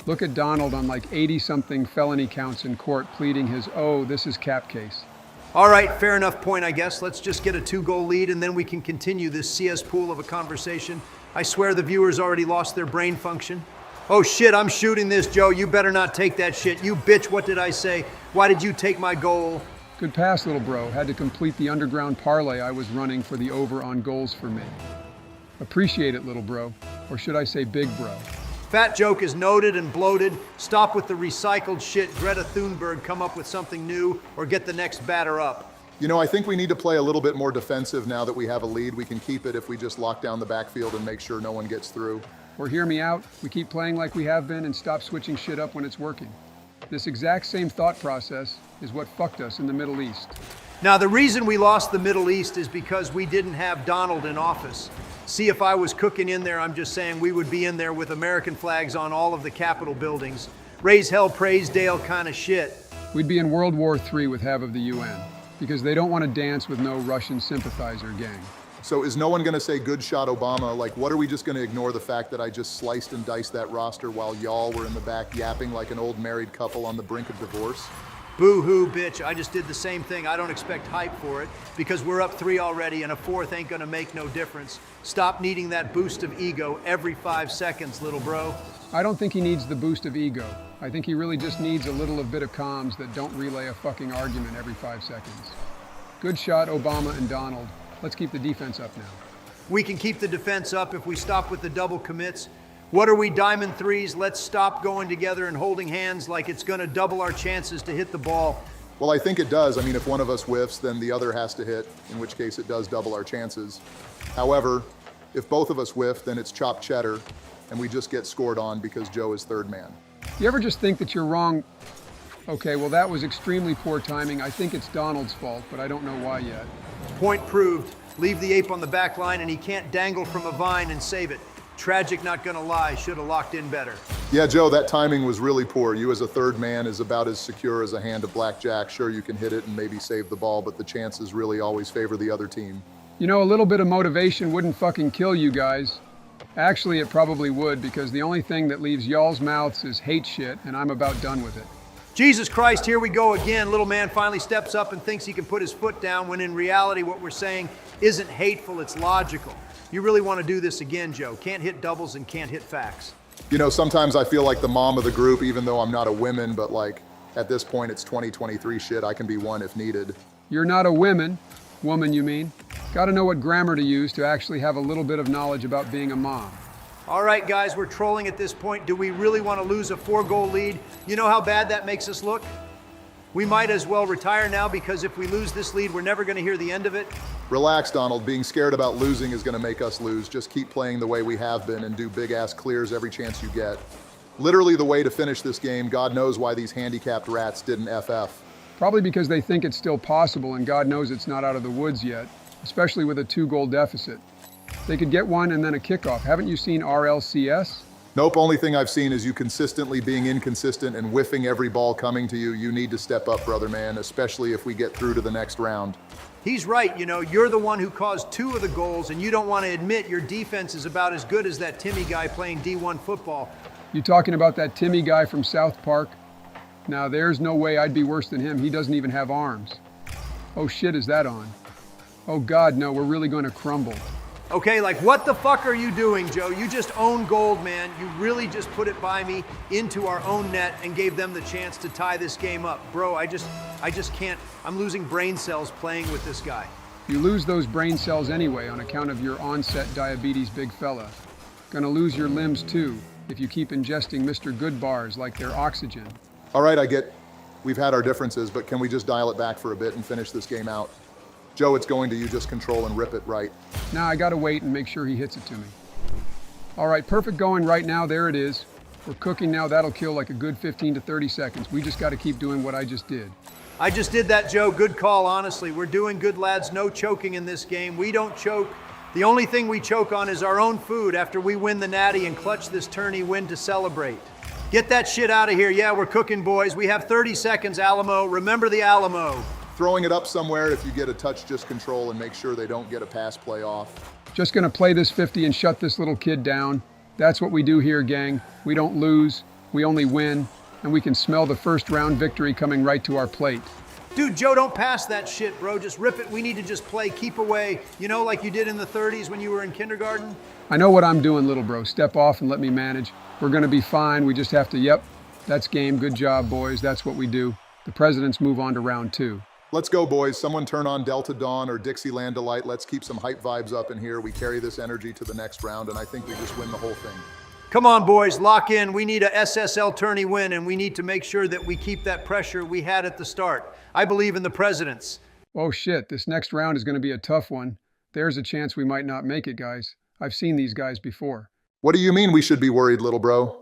Look at Donald on like 80-something felony counts in court pleading his, oh, this is cap case. All right, fair enough point, I guess. Let's just get a 2-goal lead and then we can continue this CS pool of a conversation. I swear the viewers already lost their brain function. Oh shit, I'm shooting this, Joe. You better not take that shit. You bitch, what did I say? Why did you take my goal? Good pass, little bro. Had to complete the underground parlay I was running for the over on goals for me. Appreciate it, little bro. Or should I say big bro? Fat joke is noted and bloated. Stop with the recycled shit. Greta Thunberg, come up with something new or get the next batter up. You know, I think we need to play a little bit more defensive now that we have a lead. We can keep it if we just lock down the backfield and make sure no one gets through. Or hear me out, we keep playing like we have been and stop switching shit up when it's working. This exact same thought process is what fucked us in the Middle East. Now, the reason we lost the Middle East is because we didn't have Donald in office. See, if I was cooking in there, I'm just saying we would be in there with American flags on all of the Capitol buildings. Raise hell, praise Dale kind of shit. We'd be in World War III with half of the UN, because they don't want to dance with no Russian sympathizer gang. So is no one going to say good shot Obama? Like, what are we just going to ignore the fact that I just sliced and diced that roster while y'all were in the back yapping like an old married couple on the brink of divorce? Boo-hoo, bitch. I just did the same thing. I don't expect hype for it because we're up 3 already and a 4th ain't gonna make no difference. Stop needing that boost of ego every 5 seconds, little bro. I don't think he needs the boost of ego. I think he really just needs a little of bit of comms that don't relay a fucking argument every 5 seconds. Good shot, Obama and Donald. Let's keep the defense up now. We can keep the defense up if we stop with the double commits. What are we, diamond threes? Let's stop going together and holding hands like it's gonna double our chances to hit the ball. Well, I think it does. I mean, if one of us whiffs, then the other has to hit, in which case it does double our chances. However, if both of us whiff, then it's chopped cheddar, and we just get scored on because Joe is third man. You ever just think that you're wrong? Okay, well, that was extremely poor timing. I think it's Donald's fault, but I don't know why yet. Point proved. Leave the ape on the back line and he can't dangle from a vine and save it. Tragic, not gonna lie, should have locked in better. Yeah, Joe, that timing was really poor. You as a third man is about as secure as a hand of blackjack. Sure, you can hit it and maybe save the ball, but the chances really always favor the other team. You know, a little bit of motivation wouldn't fucking kill you guys. Actually, it probably would, because the only thing that leaves y'all's mouths is hate shit, and I'm about done with it. Jesus Christ, here we go again. Little man finally steps up and thinks he can put his foot down when in reality what we're saying isn't hateful, it's logical. You really want to do this again, Joe. Can't hit doubles and can't hit facts. You know, sometimes I feel like the mom of the group, even though I'm not a woman, but like at this point it's 2023 shit. I can be one if needed. You're not a woman you mean. Gotta know what grammar to use to actually have a little bit of knowledge about being a mom. All right, guys, we're trolling at this point. Do we really want to lose a 4-goal lead? You know how bad that makes us look? We might as well retire now because if we lose this lead, we're never going to hear the end of it. Relax, Donald. Being scared about losing is going to make us lose. Just keep playing the way we have been and do big-ass clears every chance you get. Literally the way to finish this game. God knows why these handicapped rats didn't FF. Probably because they think it's still possible and God knows it's not out of the woods yet, especially with a 2-goal deficit. They could get one and then a kickoff. Haven't you seen RLCS? Nope, only thing I've seen is you consistently being inconsistent and whiffing every ball coming to you. You need to step up, brother man, especially if we get through to the next round. He's right, you know, you're the one who caused 2 of the goals and you don't want to admit your defense is about as good as that Timmy guy playing D1 football. You talking about that Timmy guy from South Park? Now there's no way I'd be worse than him. He doesn't even have arms. Oh shit, is that on? Oh God, no, we're really going to crumble. Okay, like what the fuck are you doing, Joe? You just own gold, man. You really just put it by me into our own net and gave them the chance to tie this game up. Bro, I just can't. I'm losing brain cells playing with this guy. You lose those brain cells anyway on account of your onset diabetes, big fella. Gonna lose your limbs too if you keep ingesting Mr. Good bars like they're oxygen. All right, I get we've had our differences, but can we just dial it back for a bit and finish this game out? Joe, it's going to you. Just control and rip it right. Now I gotta wait and make sure he hits it to me. All right, perfect going right now. There it is. We're cooking now. That'll kill like a good 15 to 30 seconds. We just gotta keep doing what I just did. I just did that, Joe. Good call, honestly. We're doing good, lads. No choking in this game. We don't choke. The only thing we choke on is our own food after we win the natty and clutch this tourney win to celebrate. Get that shit out of here. Yeah, we're cooking, boys. We have 30 seconds, Alamo. Remember the Alamo. Throwing it up somewhere if you get a touch, just control and make sure they don't get a pass play off. Just gonna play this 50 and shut this little kid down. That's what we do here, gang. We don't lose, we only win, and we can smell the first round victory coming right to our plate. Dude, Joe, don't pass that shit, bro. Just rip it. We need to just play, keep away. You know, like you did in the 30s when you were in kindergarten? I know what I'm doing, little bro. Step off and let me manage. We're gonna be fine. We just have to, yep, that's game. Good job, boys. That's what we do. The presidents move on to round 2. Let's go, boys. Someone turn on Delta Dawn or Dixieland Delight. Let's keep some hype vibes up in here. We carry this energy to the next round, and I think we just win the whole thing. Come on, boys, lock in. We need a SSL tourney win, and we need to make sure that we keep that pressure we had at the start. I believe in the presidents. Oh shit, this next round is gonna be a tough one. There's a chance we might not make it, guys. I've seen these guys before. What do you mean we should be worried, little bro?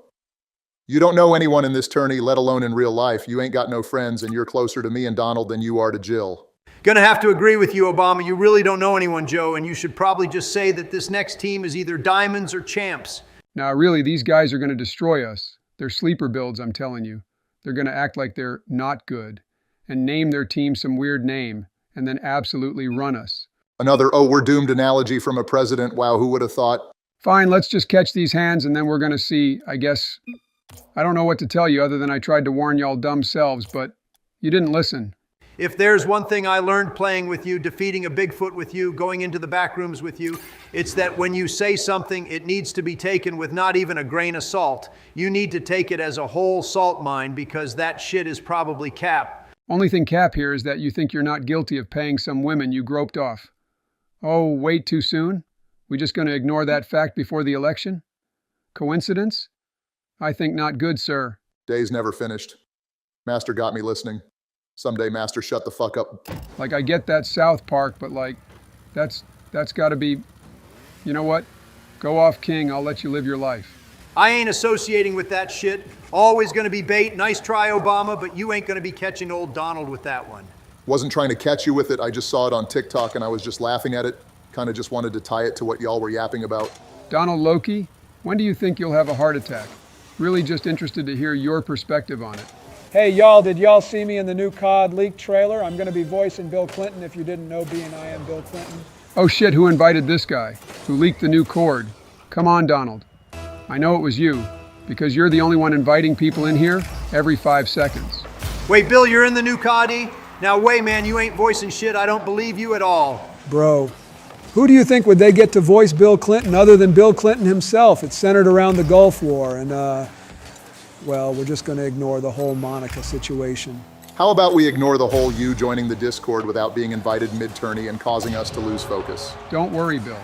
You don't know anyone in this tourney, let alone in real life. You ain't got no friends, and you're closer to me and Donald than you are to Jill. Gonna have to agree with you, Obama. You really don't know anyone, Joe, and you should probably just say that this next team is either diamonds or champs. Now, really, these guys are going to destroy us. They're sleeper builds, I'm telling you. They're going to act like they're not good and name their team some weird name and then absolutely run us. Another, oh, we're doomed analogy from a president. Wow, who would have thought? Fine, let's just catch these hands and then we're going to see, I guess. I don't know what to tell you other than I tried to warn y'all dumb selves, but you didn't listen. If there's one thing I learned playing with you, defeating a Bigfoot with you, going into the back rooms with you, it's that when you say something, it needs to be taken with not even a grain of salt. You need to take it as a whole salt mine because that shit is probably cap. Only thing cap here is that you think you're not guilty of paying some women you groped off. Oh, wait, too soon? We just going to ignore that fact before the election? Coincidence? I think not good, sir. Day's never finished. Master got me listening. Someday, Master, shut the fuck up. Like, I get that South Park, but like, that's got to be, you know what? Go off, King. I'll let you live your life. I ain't associating with that shit. Always gonna be bait. Nice try, Obama, but you ain't gonna be catching old Donald with that one. Wasn't trying to catch you with it. I just saw it on TikTok and I was just laughing at it. Kind of just wanted to tie it to what y'all were yapping about. Donald Loki, when do you think you'll have a heart attack? Really just interested to hear your perspective on it. Hey, y'all, did y'all see me in the new COD leak trailer? I'm going to be voicing Bill Clinton if you didn't know being I am Bill Clinton. Oh shit, who invited this guy? Who leaked the new cord? Come on, Donald. I know it was you, because you're the only one inviting people in here every 5 seconds. Wait, Bill, you're in the new COD? Now, wait, man, you ain't voicing shit. I don't believe you at all. Bro, who do you think would they get to voice Bill Clinton other than Bill Clinton himself? It's centered around the Gulf War and, well, we're just going to ignore the whole Monica situation. How about we ignore the whole you joining the Discord without being invited mid-tourney and causing us to lose focus? Don't worry, Bill.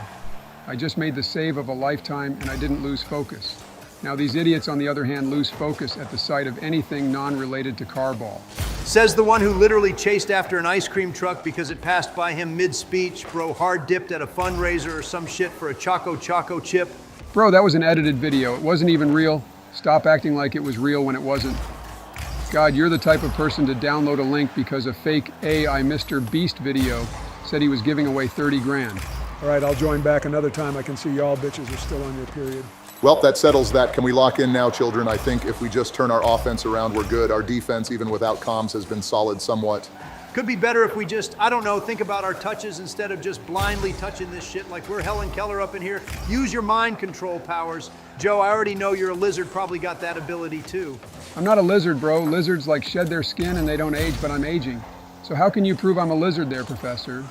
I just made the save of a lifetime and I didn't lose focus. Now these idiots, on the other hand, lose focus at the sight of anything non-related to Carball. Says the one who literally chased after an ice cream truck because it passed by him mid-speech, bro, hard dipped at a fundraiser or some shit for a Choco chip. Bro, that was an edited video. It wasn't even real. Stop acting like it was real when it wasn't. God, you're the type of person to download a link because a fake AI Mr. Beast video said he was giving away 30 grand. All right, I'll join back another time. I can see y'all bitches are still on your period. Well, that settles that. Can we lock in now, children? I think if we just turn our offense around, we're good. Our defense, even without comms, has been solid somewhat. Could be better if we just, I don't know, think about our touches instead of just blindly touching this shit like we're Helen Keller up in here. Use your mind control powers. Joe, I already know you're a lizard, probably got that ability too. I'm not a lizard, bro. Lizards like shed their skin and they don't age, but I'm aging. So how can you prove I'm a lizard there, Professor?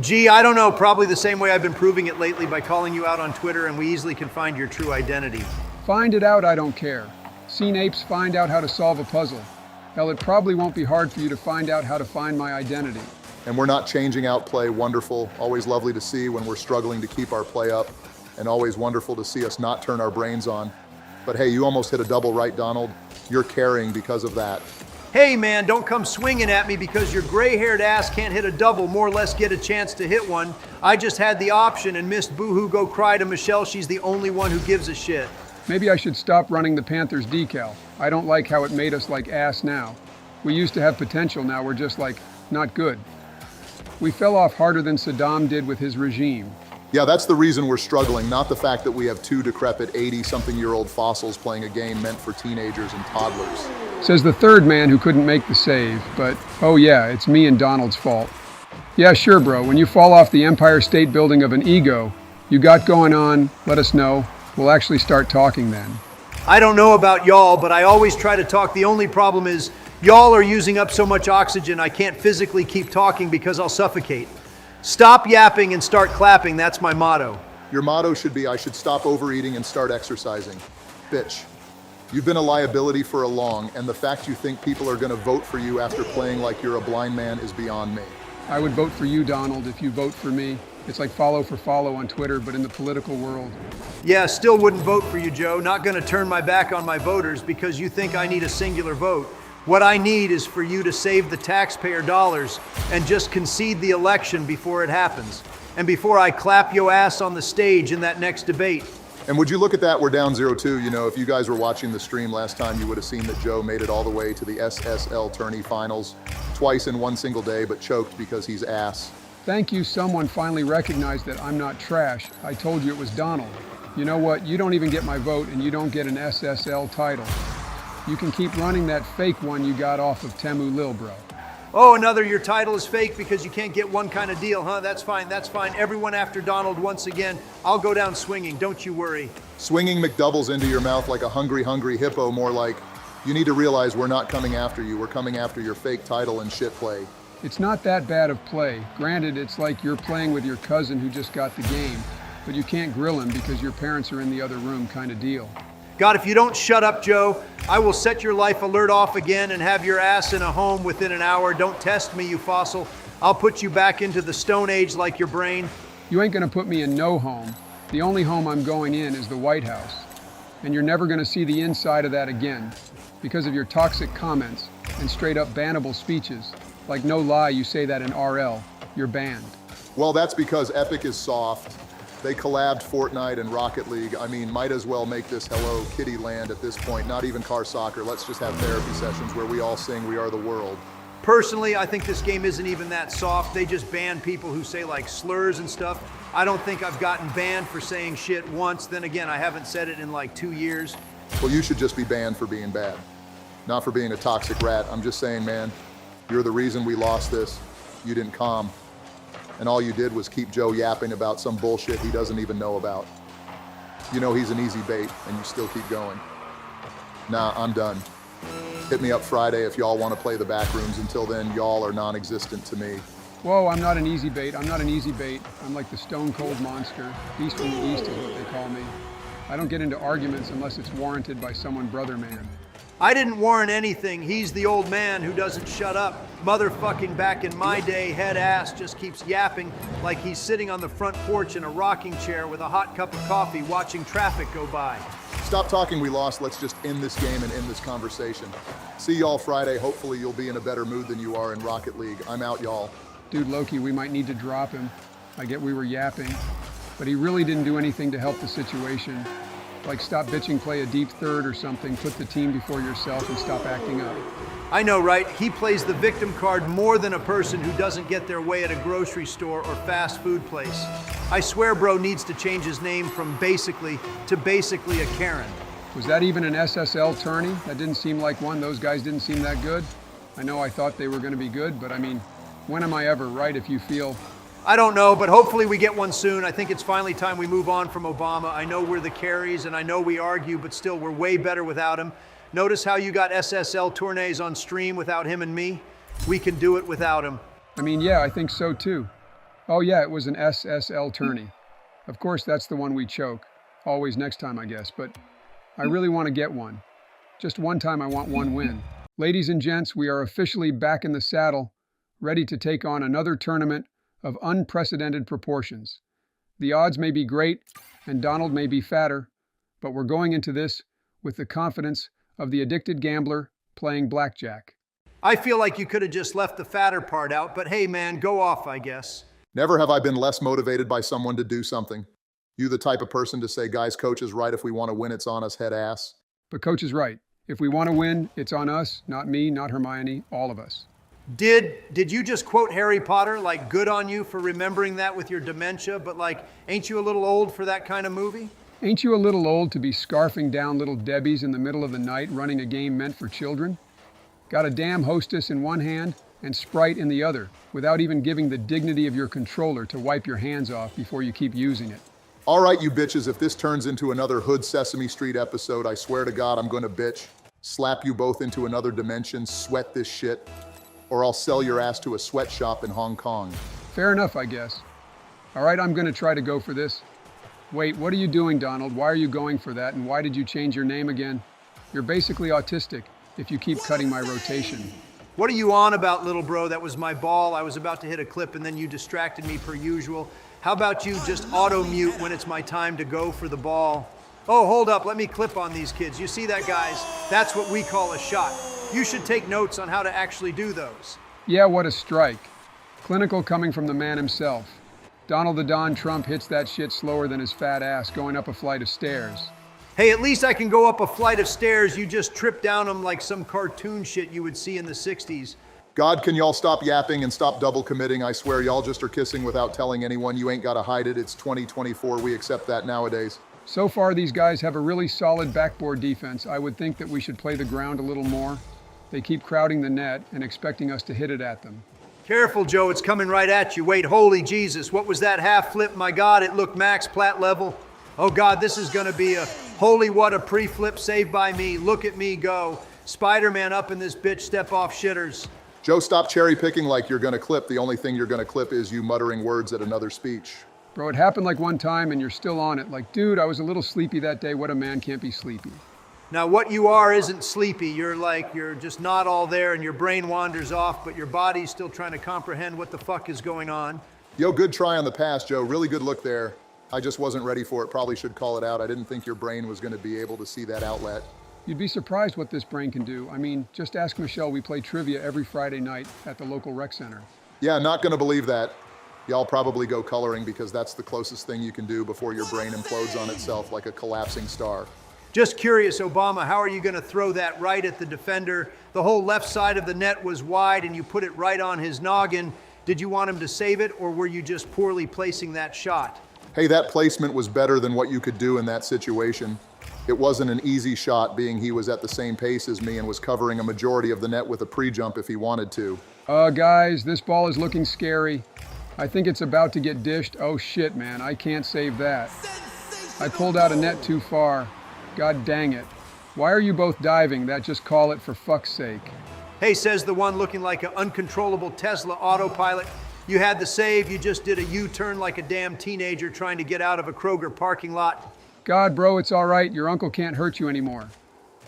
Gee, I don't know, probably the same way I've been proving it lately by calling you out on Twitter, and we easily can find your true identity. Find it out, I don't care. Seen apes find out how to solve a puzzle. Hell, it probably won't be hard for you to find out how to find my identity. And we're not changing out play. Wonderful. Always lovely to see when we're struggling to keep our play up. And always wonderful to see us not turn our brains on. But hey, you almost hit a double right, Donald. You're carrying because of that. Hey man, don't come swinging at me because your gray-haired ass can't hit a double, more or less get a chance to hit one. I just had the option and missed boo-hoo go cry to Michelle. She's the only one who gives a shit. Maybe I should stop running the Panthers decal. I don't like how it made us like ass now. We used to have potential, now we're just like, not good. We fell off harder than Saddam did with his regime. Yeah, that's the reason we're struggling, not the fact that we have two decrepit 80-something-year-old fossils playing a game meant for teenagers and toddlers. Says the third man who couldn't make the save, but oh yeah, it's me and Donald's fault. Yeah, sure, bro. When you fall off the Empire State Building of an ego you got going on, let us know. We'll actually start talking then. I don't know about y'all, but I always try to talk. The only problem is y'all are using up so much oxygen I can't physically keep talking because I'll suffocate. Stop yapping and start clapping, that's my motto. Your motto should be, I should stop overeating and start exercising. Bitch, you've been a liability for a long, and the fact you think people are gonna vote for you after playing like you're a blind man is beyond me. I would vote for you, Donald, if you vote for me. It's like follow for follow on Twitter, but in the political world. Yeah, still wouldn't vote for you, Joe. Not gonna turn my back on my voters because you think I need a singular vote. What I need is for you to save the taxpayer dollars and just concede the election before it happens. And before I clap your ass on the stage in that next debate. And would you look at that, we're down 0-2. You know, if you guys were watching the stream last time, you would have seen that Joe made it all the way to the SSL tourney finals twice in one single day, but choked because he's ass. Thank you, someone finally recognized that I'm not trash. I told you it was Donald. You know what? You don't even get my vote and you don't get an SSL title. You can keep running that fake one you got off of Temu Lil, bro. Oh, another, your title is fake because you can't get one kind of deal, huh? That's fine, that's fine. Everyone after Donald once again. I'll go down swinging, don't you worry. Swinging McDoubles into your mouth like a hungry, hungry hippo, more like, you need to realize we're not coming after you, we're coming after your fake title and shit play. It's not that bad of play. Granted, it's like you're playing with your cousin who just got the game, but you can't grill him because your parents are in the other room kind of deal. God, if you don't shut up, Joe, I will set your life alert off again and have your ass in a home within an hour. Don't test me, you fossil. I'll put you back into the Stone Age like your brain. You ain't gonna put me in no home. The only home I'm going in is the White House. And you're never gonna see the inside of that again because of your toxic comments and straight up bannable speeches. Like no lie, you say that in RL. You're banned. Well, that's because Epic is soft. They collabed Fortnite and Rocket League. I mean, might as well make this Hello Kitty land at this point, not even car soccer. Let's just have therapy sessions where we all sing We Are the World. Personally, I think this game isn't even that soft. They just ban people who say like slurs and stuff. I don't think I've gotten banned for saying shit once. Then again, I haven't said it in like 2 years. Well, you should just be banned for being bad, not for being a toxic rat. I'm just saying, man, you're the reason we lost this. You didn't calm. And all you did was keep Joe yapping about some bullshit he doesn't even know about. You know he's an easy bait, and you still keep going. Nah, I'm done. Hit me up Friday if y'all want to play the back rooms. Until then, y'all are non-existent to me. Whoa, I'm not an easy bait. I'm not an easy bait. I'm like the stone cold monster. Beast from the East is what they call me. I don't get into arguments unless it's warranted by someone brother man. I didn't warrant anything. He's the old man who doesn't shut up. Motherfucking back in my day, head ass just keeps yapping like he's sitting on the front porch in a rocking chair with a hot cup of coffee watching traffic go by. Stop talking we lost. Let's just end this game and end this conversation. See y'all Friday. Hopefully you'll be in a better mood than you are in Rocket League. I'm out, y'all. Dude, Loki, we might need to drop him. I get we were yapping, but he really didn't do anything to help the situation. Like stop bitching, play a deep third or something, put the team before yourself and stop acting up. I know, right? He plays the victim card more than a person who doesn't get their way at a grocery store or fast food place. I swear bro needs to change his name from basically to basically a Karen. Was that even an SSL tourney? That didn't seem like one. Those guys didn't seem that good. I know I thought they were going to be good, but I mean, when am I ever right if you feel... I don't know, but hopefully we get one soon. I think it's finally time we move on from Obama. I know we're the carries and I know we argue, but still we're way better without him. Notice how you got SSL tourneys on stream without him and me? We can do it without him. I mean, yeah, I think so too. Oh yeah, it was an SSL tourney. Of course, that's the one we choke. Always next time, I guess, but I really want to get one. Just one time I want one win. Ladies and gents, we are officially back in the saddle, ready to take on another tournament of unprecedented proportions. The odds may be great, and Donald may be fatter, but we're going into this with the confidence of the addicted gambler playing blackjack. I feel like you could have just left the fatter part out, but hey man, go off, I guess. Never have I been less motivated by someone to do something. You the type of person to say, guys, coach is right. If we want to win, it's on us, head ass. But coach is right. If we want to win, it's on us, not me, not Hermione, all of us. Did you just quote Harry Potter? Like, good on you for remembering that with your dementia, but like, ain't you a little old for that kind of movie? Ain't you a little old to be scarfing down little Debbies in the middle of the night running a game meant for children? Got a damn hostess in one hand and Sprite in the other, without even giving the dignity of your controller to wipe your hands off before you keep using it. All right, you bitches, if this turns into another Hood Sesame Street episode, I swear to God, I'm gonna bitch, slap you both into another dimension, sweat this shit, or I'll sell your ass to a sweatshop in Hong Kong. Fair enough, I guess. All right, I'm gonna try to go for this. Wait, what are you doing, Donald? Why are you going for that, and why did you change your name again? You're basically autistic if you keep cutting my rotation. What are you on about, little bro? That was my ball. I was about to hit a clip and then you distracted me per usual. How about you just auto-mute when it's my time to go for the ball? Oh, hold up, let me clip on these kids. You see that, guys? That's what we call a shot. You should take notes on how to actually do those. Yeah, what a strike. Clinical coming from the man himself. Donald the Don Trump hits that shit slower than his fat ass going up a flight of stairs. Hey, at least I can go up a flight of stairs. You just trip down them like some cartoon shit you would see in the 60s. God, can y'all stop yapping and stop double committing? I swear y'all just are kissing without telling anyone. You ain't gotta hide it. It's 2024. We accept that nowadays. So far, these guys have a really solid backboard defense. I would think that we should play the ground a little more. They keep crowding the net and expecting us to hit it at them. Careful, Joe, it's coming right at you. Wait, holy Jesus, what was that half flip? My God, it looked max Platt level. Oh God, this is gonna be a holy what a pre-flip saved by me. Look at me go. Spider-Man up in this bitch, step off shitters. Joe, stop cherry picking like you're gonna clip. The only thing you're gonna clip is you muttering words at another speech. Bro, it happened like one time and you're still on it. Like, dude, I was a little sleepy that day. What a man can't be sleepy. Now what you are isn't sleepy. You're just not all there and your brain wanders off, but your body's still trying to comprehend what the fuck is going on. Yo, good try on the pass, Joe. Really good look there. I just wasn't ready for it. Probably should call it out. I didn't think your brain was gonna be able to see that outlet. You'd be surprised what this brain can do. I mean, just ask Michelle. We play trivia every Friday night at the local rec center. Yeah, not gonna believe that. Y'all probably go coloring because that's the closest thing you can do before your brain implodes on itself like a collapsing star. Just curious, Obama, how are you going to throw that right at the defender? The whole left side of the net was wide and you put it right on his noggin. Did you want him to save it or were you just poorly placing that shot? Hey, that placement was better than what you could do in that situation. It wasn't an easy shot being he was at the same pace as me and was covering a majority of the net with a pre-jump if he wanted to. Guys, this ball is looking scary. I think it's about to get dished. Oh shit, man, I can't save that. I pulled out a net too far. God dang it. Why are you both diving? That just call it for fuck's sake. Hey, says the one looking like an uncontrollable Tesla autopilot. You had the save, you just did a U-turn like a damn teenager trying to get out of a Kroger parking lot. God, bro, it's all right. Your uncle can't hurt you anymore.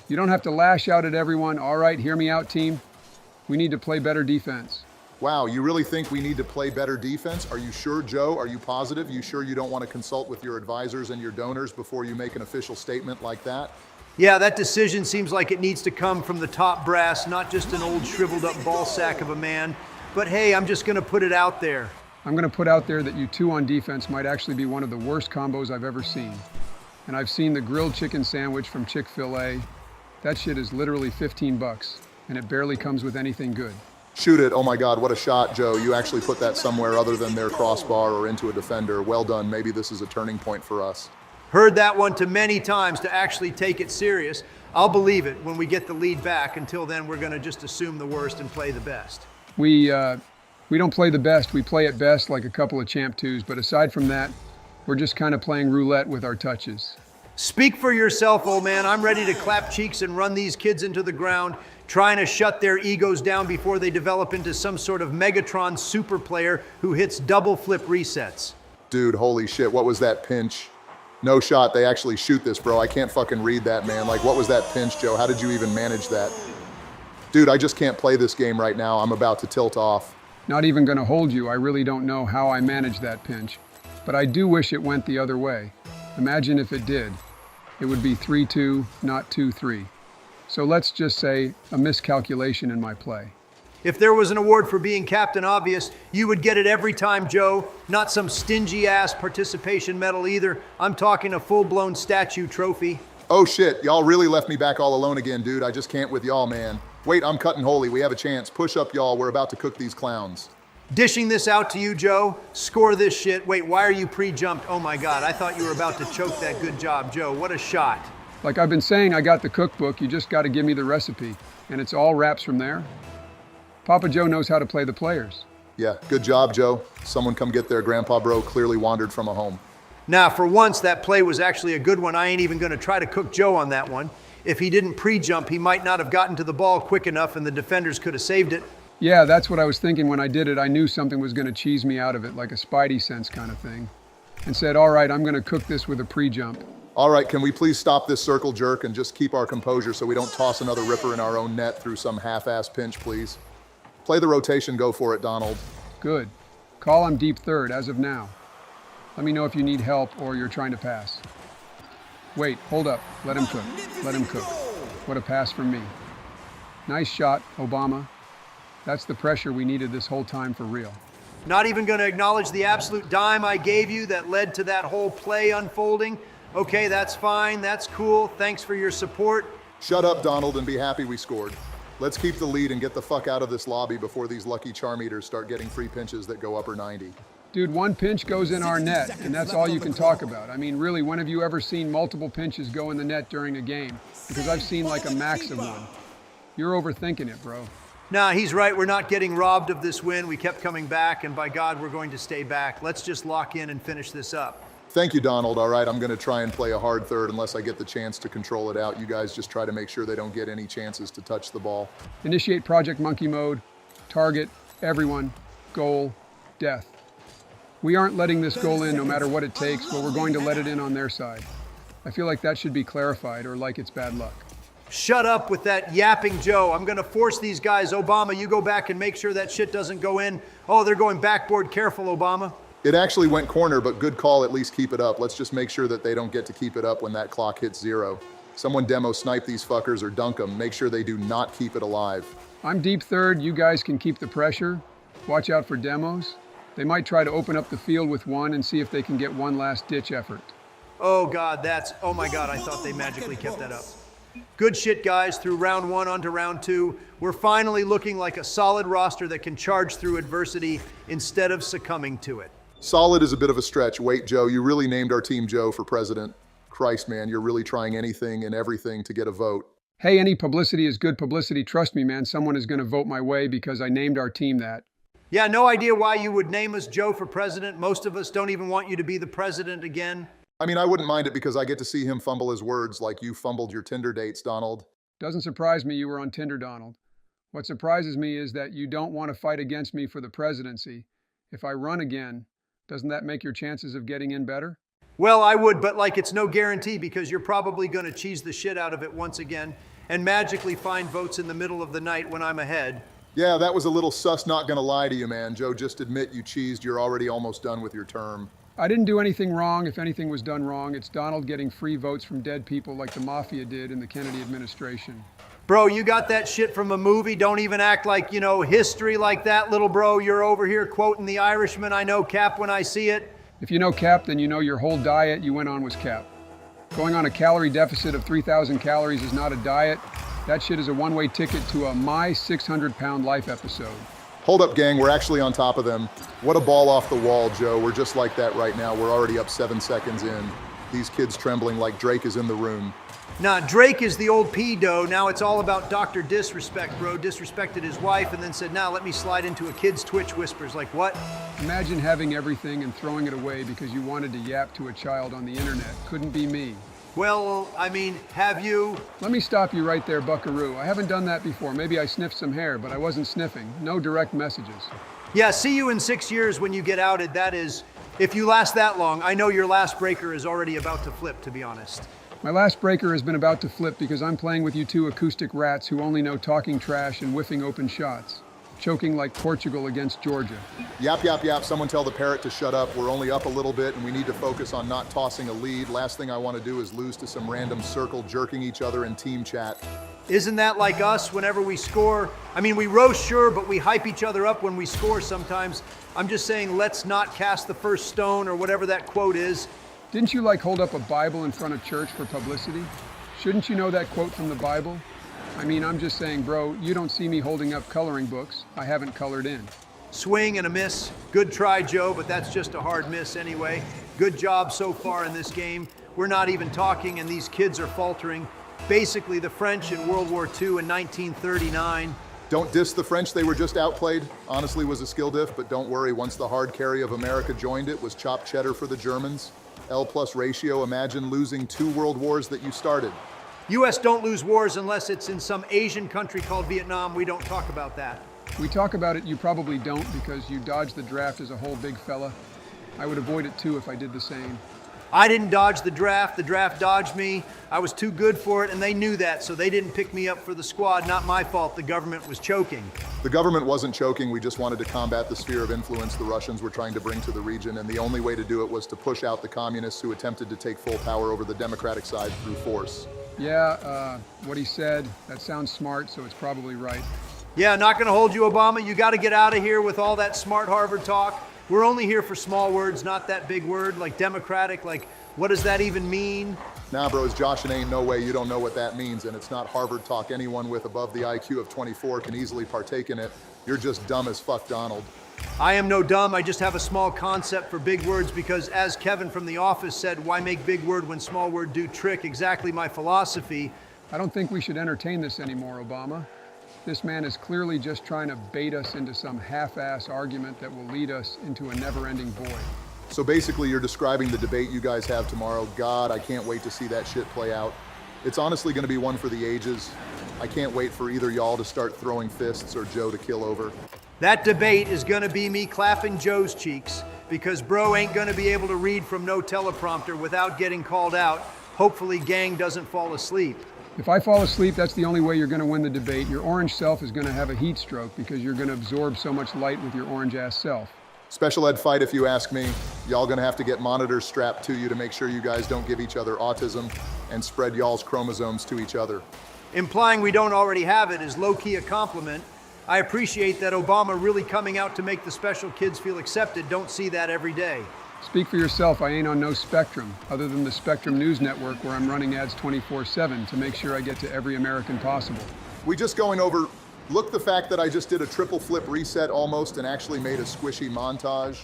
You don't have to lash out at everyone. All right, hear me out, team. We need to play better defense. Wow, you really think we need to play better defense? Are you sure, Joe? Are you positive? You sure you don't want to consult with your advisors and your donors before you make an official statement like that? Yeah, that decision seems like it needs to come from the top brass, not just an old shriveled up ball sack of a man. But hey, I'm just gonna put it out there. I'm gonna put out there that you two on defense might actually be one of the worst combos I've ever seen. And I've seen the grilled chicken sandwich from Chick-fil-A. That shit is literally 15 bucks, and it barely comes with anything good. Shoot it. Oh my God, what a shot, Joe. You actually put that somewhere other than their crossbar or into a defender. Well done. Maybe this is a turning point for us. Heard that one too many times to actually take it serious. I'll believe it when we get the lead back. Until then, we're gonna just assume the worst and play the best. We don't play the best. We play at best like a couple of champ twos, but aside from that, we're just kind of playing roulette with our touches. Speak for yourself, old man. I'm ready to clap cheeks and run these kids into the ground, trying to shut their egos down before they develop into some sort of Megatron super player who hits double flip resets. Dude, holy shit, what was that pinch? No shot, they actually shoot this, bro. I can't fucking read that, man. Like, what was that pinch, Joe? How did you even manage that? Dude, I just can't play this game right now. I'm about to tilt off. Not even gonna hold you. I really don't know how I managed that pinch. But I do wish it went the other way. Imagine if it did. It would be 3-2, not 2-3. So let's just say a miscalculation in my play. If there was an award for being Captain Obvious, you would get it every time, Joe. Not some stingy-ass participation medal either. I'm talking a full-blown statue trophy. Oh shit, y'all really left me back all alone again, dude. I just can't with y'all, man. Wait, I'm cutting holy. We have a chance. Push up, y'all. We're about to cook these clowns. Dishing this out to you, Joe. Score this shit. Wait, why are you pre-jumped? Oh my God, I thought you were about to choke that. Good job, Joe. What a shot. Like I've been saying, I got the cookbook. You just got to give me the recipe. And it's all wraps from there. Papa Joe knows how to play the players. Yeah, good job, Joe. Someone come get their Grandpa Bro clearly wandered from a home. Now, for once, that play was actually a good one. I ain't even going to try to cook Joe on that one. If he didn't pre-jump, he might not have gotten to the ball quick enough and the defenders could have saved it. Yeah, that's what I was thinking when I did it. I knew something was going to cheese me out of it, like a spidey sense kind of thing. And said, all right, I'm going to cook this with a pre-jump. All right, can we please stop this circle jerk and just keep our composure so we don't toss another ripper in our own net through some half-ass pinch, please? Play the rotation, go for it, Donald. Good. Call I'm deep third as of now. Let me know if you need help or you're trying to pass. Wait, hold up. Let him cook. Let him cook. What a pass from me. Nice shot, Obama. That's the pressure we needed this whole time for real. Not even going to acknowledge the absolute dime I gave you that led to that whole play unfolding. Okay, that's fine. That's cool. Thanks for your support. Shut up, Donald, and be happy we scored. Let's keep the lead and get the fuck out of this lobby before these lucky charm eaters start getting free pinches that go upper 90. Dude, one pinch goes in our net, and that's all you can talk about. I mean, really, when have you ever seen multiple pinches go in the net during a game? Because I've seen like a max of one. You're overthinking it, bro. Nah, he's right. We're not getting robbed of this win. We kept coming back, and by God, we're going to stay back. Let's just lock in and finish this up. Thank you, Donald. All right, I'm going to try and play a hard third unless I get the chance to control it out. You guys just try to make sure they don't get any chances to touch the ball. Initiate Project Monkey mode. Target, everyone, goal, death. We aren't letting this goal in no matter what it takes, but we're going to let it in on their side. I feel like that should be clarified, or like it's bad luck. Shut up with that yapping, Joe. I'm going to force these guys. Obama, you go back and make sure that shit doesn't go in. Oh, they're going backboard. Careful, Obama. It actually went corner, but good call. At least keep it up. Let's just make sure that they don't get to keep it up when that clock hits 0. Someone demo snipe these fuckers or dunk them. Make sure they do not keep it alive. I'm deep third. You guys can keep the pressure. Watch out for demos. They might try to open up the field with one and see if they can get one last ditch effort. Oh, God, oh my God, I thought they magically kept that up. Good shit, guys. Through round 1 onto round 2, we're finally looking like a solid roster that can charge through adversity instead of succumbing to it. Solid is a bit of a stretch. Wait, Joe, you really named our team Joe for president. Christ, man, you're really trying anything and everything to get a vote. Hey, any publicity is good publicity. Trust me, man, someone is going to vote my way because I named our team that. Yeah, no idea why you would name us Joe for president. Most of us don't even want you to be the president again. I mean, I wouldn't mind it because I get to see him fumble his words like you fumbled your Tinder dates, Donald. Doesn't surprise me you were on Tinder, Donald. What surprises me is that you don't want to fight against me for the presidency. If I run again, doesn't that make your chances of getting in better? Well, I would, but like it's no guarantee because you're probably going to cheese the shit out of it once again and magically find votes in the middle of the night when I'm ahead. Yeah, that was a little sus, not gonna lie to you, man. Joe, just admit you cheesed. You're already almost done with your term. I didn't do anything wrong. If anything was done wrong, it's Donald getting free votes from dead people like the mafia did in the Kennedy administration. Bro, you got that shit from a movie. Don't even act like, history like that, little bro. You're over here quoting The Irishman. I know Cap when I see it. If you know Cap, then you know your whole diet you went on was Cap. Going on a calorie deficit of 3,000 calories is not a diet. That shit is a one-way ticket to a My 600-Pound Life episode. Hold up, gang. We're actually on top of them. What a ball off the wall, Joe. We're just like that right now. We're already up 7 seconds in. These kids trembling like Drake is in the room. Nah, Drake is the old pedo. Now it's all about Dr. Disrespect, bro. Disrespected his wife and then said, now let me slide into a kid's Twitch whispers. Like, what? Imagine having everything and throwing it away because you wanted to yap to a child on the internet. Couldn't be me. Well, I mean, have you? Let me stop you right there, buckaroo. I haven't done that before. Maybe I sniffed some hair, but I wasn't sniffing. No direct messages. Yeah, see you in 6 years when you get outed. That is, if you last that long. I know your last breaker is already about to flip, to be honest. My last breaker has been about to flip because I'm playing with you two acoustic rats who only know talking trash and whiffing open shots. Choking like Portugal against Georgia. Yap, yap, yap. Someone tell the parrot to shut up. We're only up a little bit and we need to focus on not tossing a lead. Last thing I want to do is lose to some random circle jerking each other in team chat. Isn't that like us whenever we score? I mean, we roast, sure, but we hype each other up when we score sometimes. I'm just saying, let's not cast the first stone or whatever that quote is. Didn't you hold up a Bible in front of church for publicity? Shouldn't you know that quote from the Bible? I mean, I'm just saying, bro, you don't see me holding up coloring books. I haven't colored in. Swing and a miss. Good try, Joe, but that's just a hard miss anyway. Good job so far in this game. We're not even talking, and these kids are faltering. Basically, the French in World War II in 1939. Don't diss the French, they were just outplayed. Honestly was a skill diff, but don't worry, once the hard carry of America joined it was chopped cheddar for the Germans. L+ ratio, imagine losing 2 world wars that you started. U.S. don't lose wars unless it's in some Asian country called Vietnam. We don't talk about that. We talk about it, you probably don't because you dodged the draft as a whole big fella. I would avoid it too if I did the same. I didn't dodge the draft dodged me. I was too good for it, and they knew that, so they didn't pick me up for the squad. Not my fault, the government was choking. The government wasn't choking, we just wanted to combat the sphere of influence the Russians were trying to bring to the region, and the only way to do it was to push out the communists who attempted to take full power over the democratic side through force. Yeah, what he said, that sounds smart, so it's probably right. Yeah, not gonna hold you, Obama. You gotta get out of here with all that smart Harvard talk. We're only here for small words, not that big word, like democratic, like what does that even mean? Nah, bros, Josh, and ain't no way you don't know what that means, and it's not Harvard talk. Anyone with above the IQ of 24 can easily partake in it. You're just dumb as fuck, Donald. I am no dumb, I just have a small concept for big words because as Kevin from The Office said, why make big word when small word do trick? Exactly my philosophy. I don't think we should entertain this anymore, Obama. This man is clearly just trying to bait us into some half-ass argument that will lead us into a never-ending void. So basically, you're describing the debate you guys have tomorrow. God, I can't wait to see that shit play out. It's honestly gonna be one for the ages. I can't wait for either y'all to start throwing fists or Joe to kill over. That debate is gonna be me clapping Joe's cheeks because bro ain't gonna be able to read from no teleprompter without getting called out. Hopefully gang doesn't fall asleep. If I fall asleep, that's the only way you're going to win the debate. Your orange self is going to have a heat stroke because you're going to absorb so much light with your orange-ass self. Special ed fight, if you ask me. Y'all gonna have to get monitors strapped to you to make sure you guys don't give each other autism and spread y'all's chromosomes to each other. Implying we don't already have it is low-key a compliment. I appreciate that Obama really coming out to make the special kids feel accepted. Don't see that every day. Speak for yourself, I ain't on no spectrum, other than the Spectrum News Network where I'm running ads 24/7 to make sure I get to every American possible. We just going over, look the fact that I just did a triple flip reset almost and actually made a squishy montage.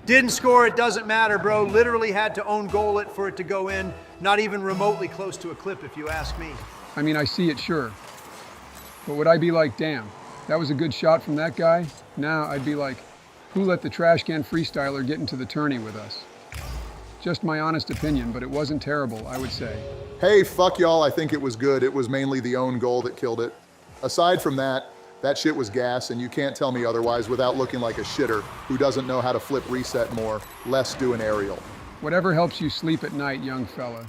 Didn't score, it doesn't matter, bro. Literally had to own goal it for it to go in. Not even remotely close to a clip, if you ask me. I mean, I see it, sure. But would I be like, damn, that was a good shot from that guy? Now I'd be like, who let the trash can freestyler get into the tourney with us? Just my honest opinion, but it wasn't terrible, I would say. Hey, fuck y'all, I think it was good. It was mainly the own goal that killed it. Aside from that, that shit was gas, and you can't tell me otherwise without looking like a shitter who doesn't know how to flip reset more, less do an aerial. Whatever helps you sleep at night, young fella.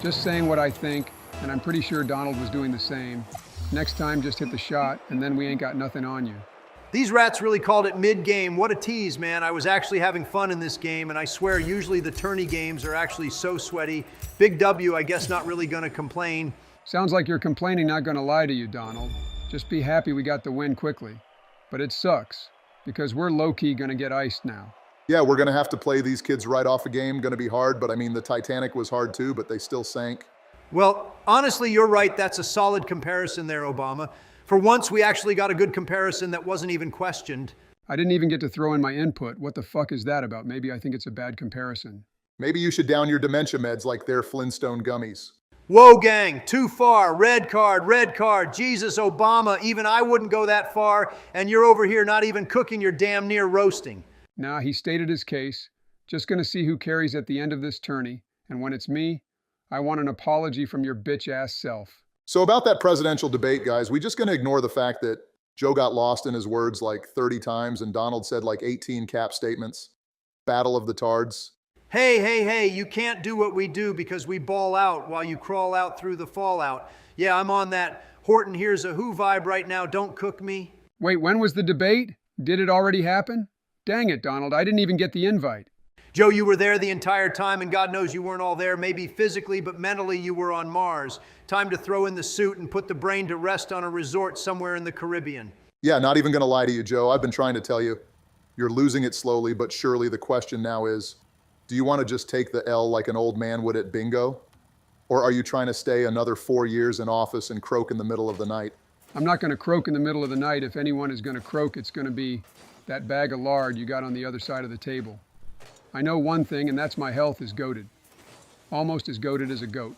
Just saying what I think, and I'm pretty sure Donald was doing the same. Next time, just hit the shot, and then we ain't got nothing on you. These rats really called it mid-game. What a tease, man. I was actually having fun in this game, and I swear usually the tourney games are actually so sweaty. Big W, I guess not really gonna complain. Sounds like you're complaining, not gonna lie to you, Donald. Just be happy we got the win quickly. But it sucks, because we're low-key gonna get iced now. Yeah, we're gonna have to play these kids right off a game. Gonna be hard, but I mean, the Titanic was hard too, but they still sank. Well, honestly, you're right. That's a solid comparison there, Obama. For once, we actually got a good comparison that wasn't even questioned. I didn't even get to throw in my input. What the fuck is that about? Maybe I think it's a bad comparison. Maybe you should down your dementia meds like they're Flintstone gummies. Whoa, gang, too far. Red card, red card. Jesus, Obama, even I wouldn't go that far, and you're over here not even cooking, you're damn near roasting. Nah, he stated his case. Just gonna see who carries at the end of this tourney. And when it's me, I want an apology from your bitch-ass self. So about that presidential debate, guys, we just gonna ignore the fact that Joe got lost in his words like 30 times and Donald said like 18 cap statements. Battle of the Tards. Hey, you can't do what we do because we ball out while you crawl out through the fallout. Yeah, I'm on that Horton here's a who vibe right now, don't cook me. Wait, when was the debate? Did it already happen? Dang it, Donald, I didn't even get the invite. Joe, you were there the entire time, and God knows you weren't all there, maybe physically, but mentally you were on Mars. Time to throw in the suit and put the brain to rest on a resort somewhere in the Caribbean. Yeah, not even gonna lie to you, Joe. I've been trying to tell you. You're losing it slowly, but surely the question now is, do you want to just take the L like an old man would at bingo? Or are you trying to stay another 4 years in office and croak in the middle of the night? I'm not going to croak in the middle of the night. If anyone is going to croak, it's going to be that bag of lard you got on the other side of the table. I know one thing, and that's my health is goated. Almost as goated as a goat.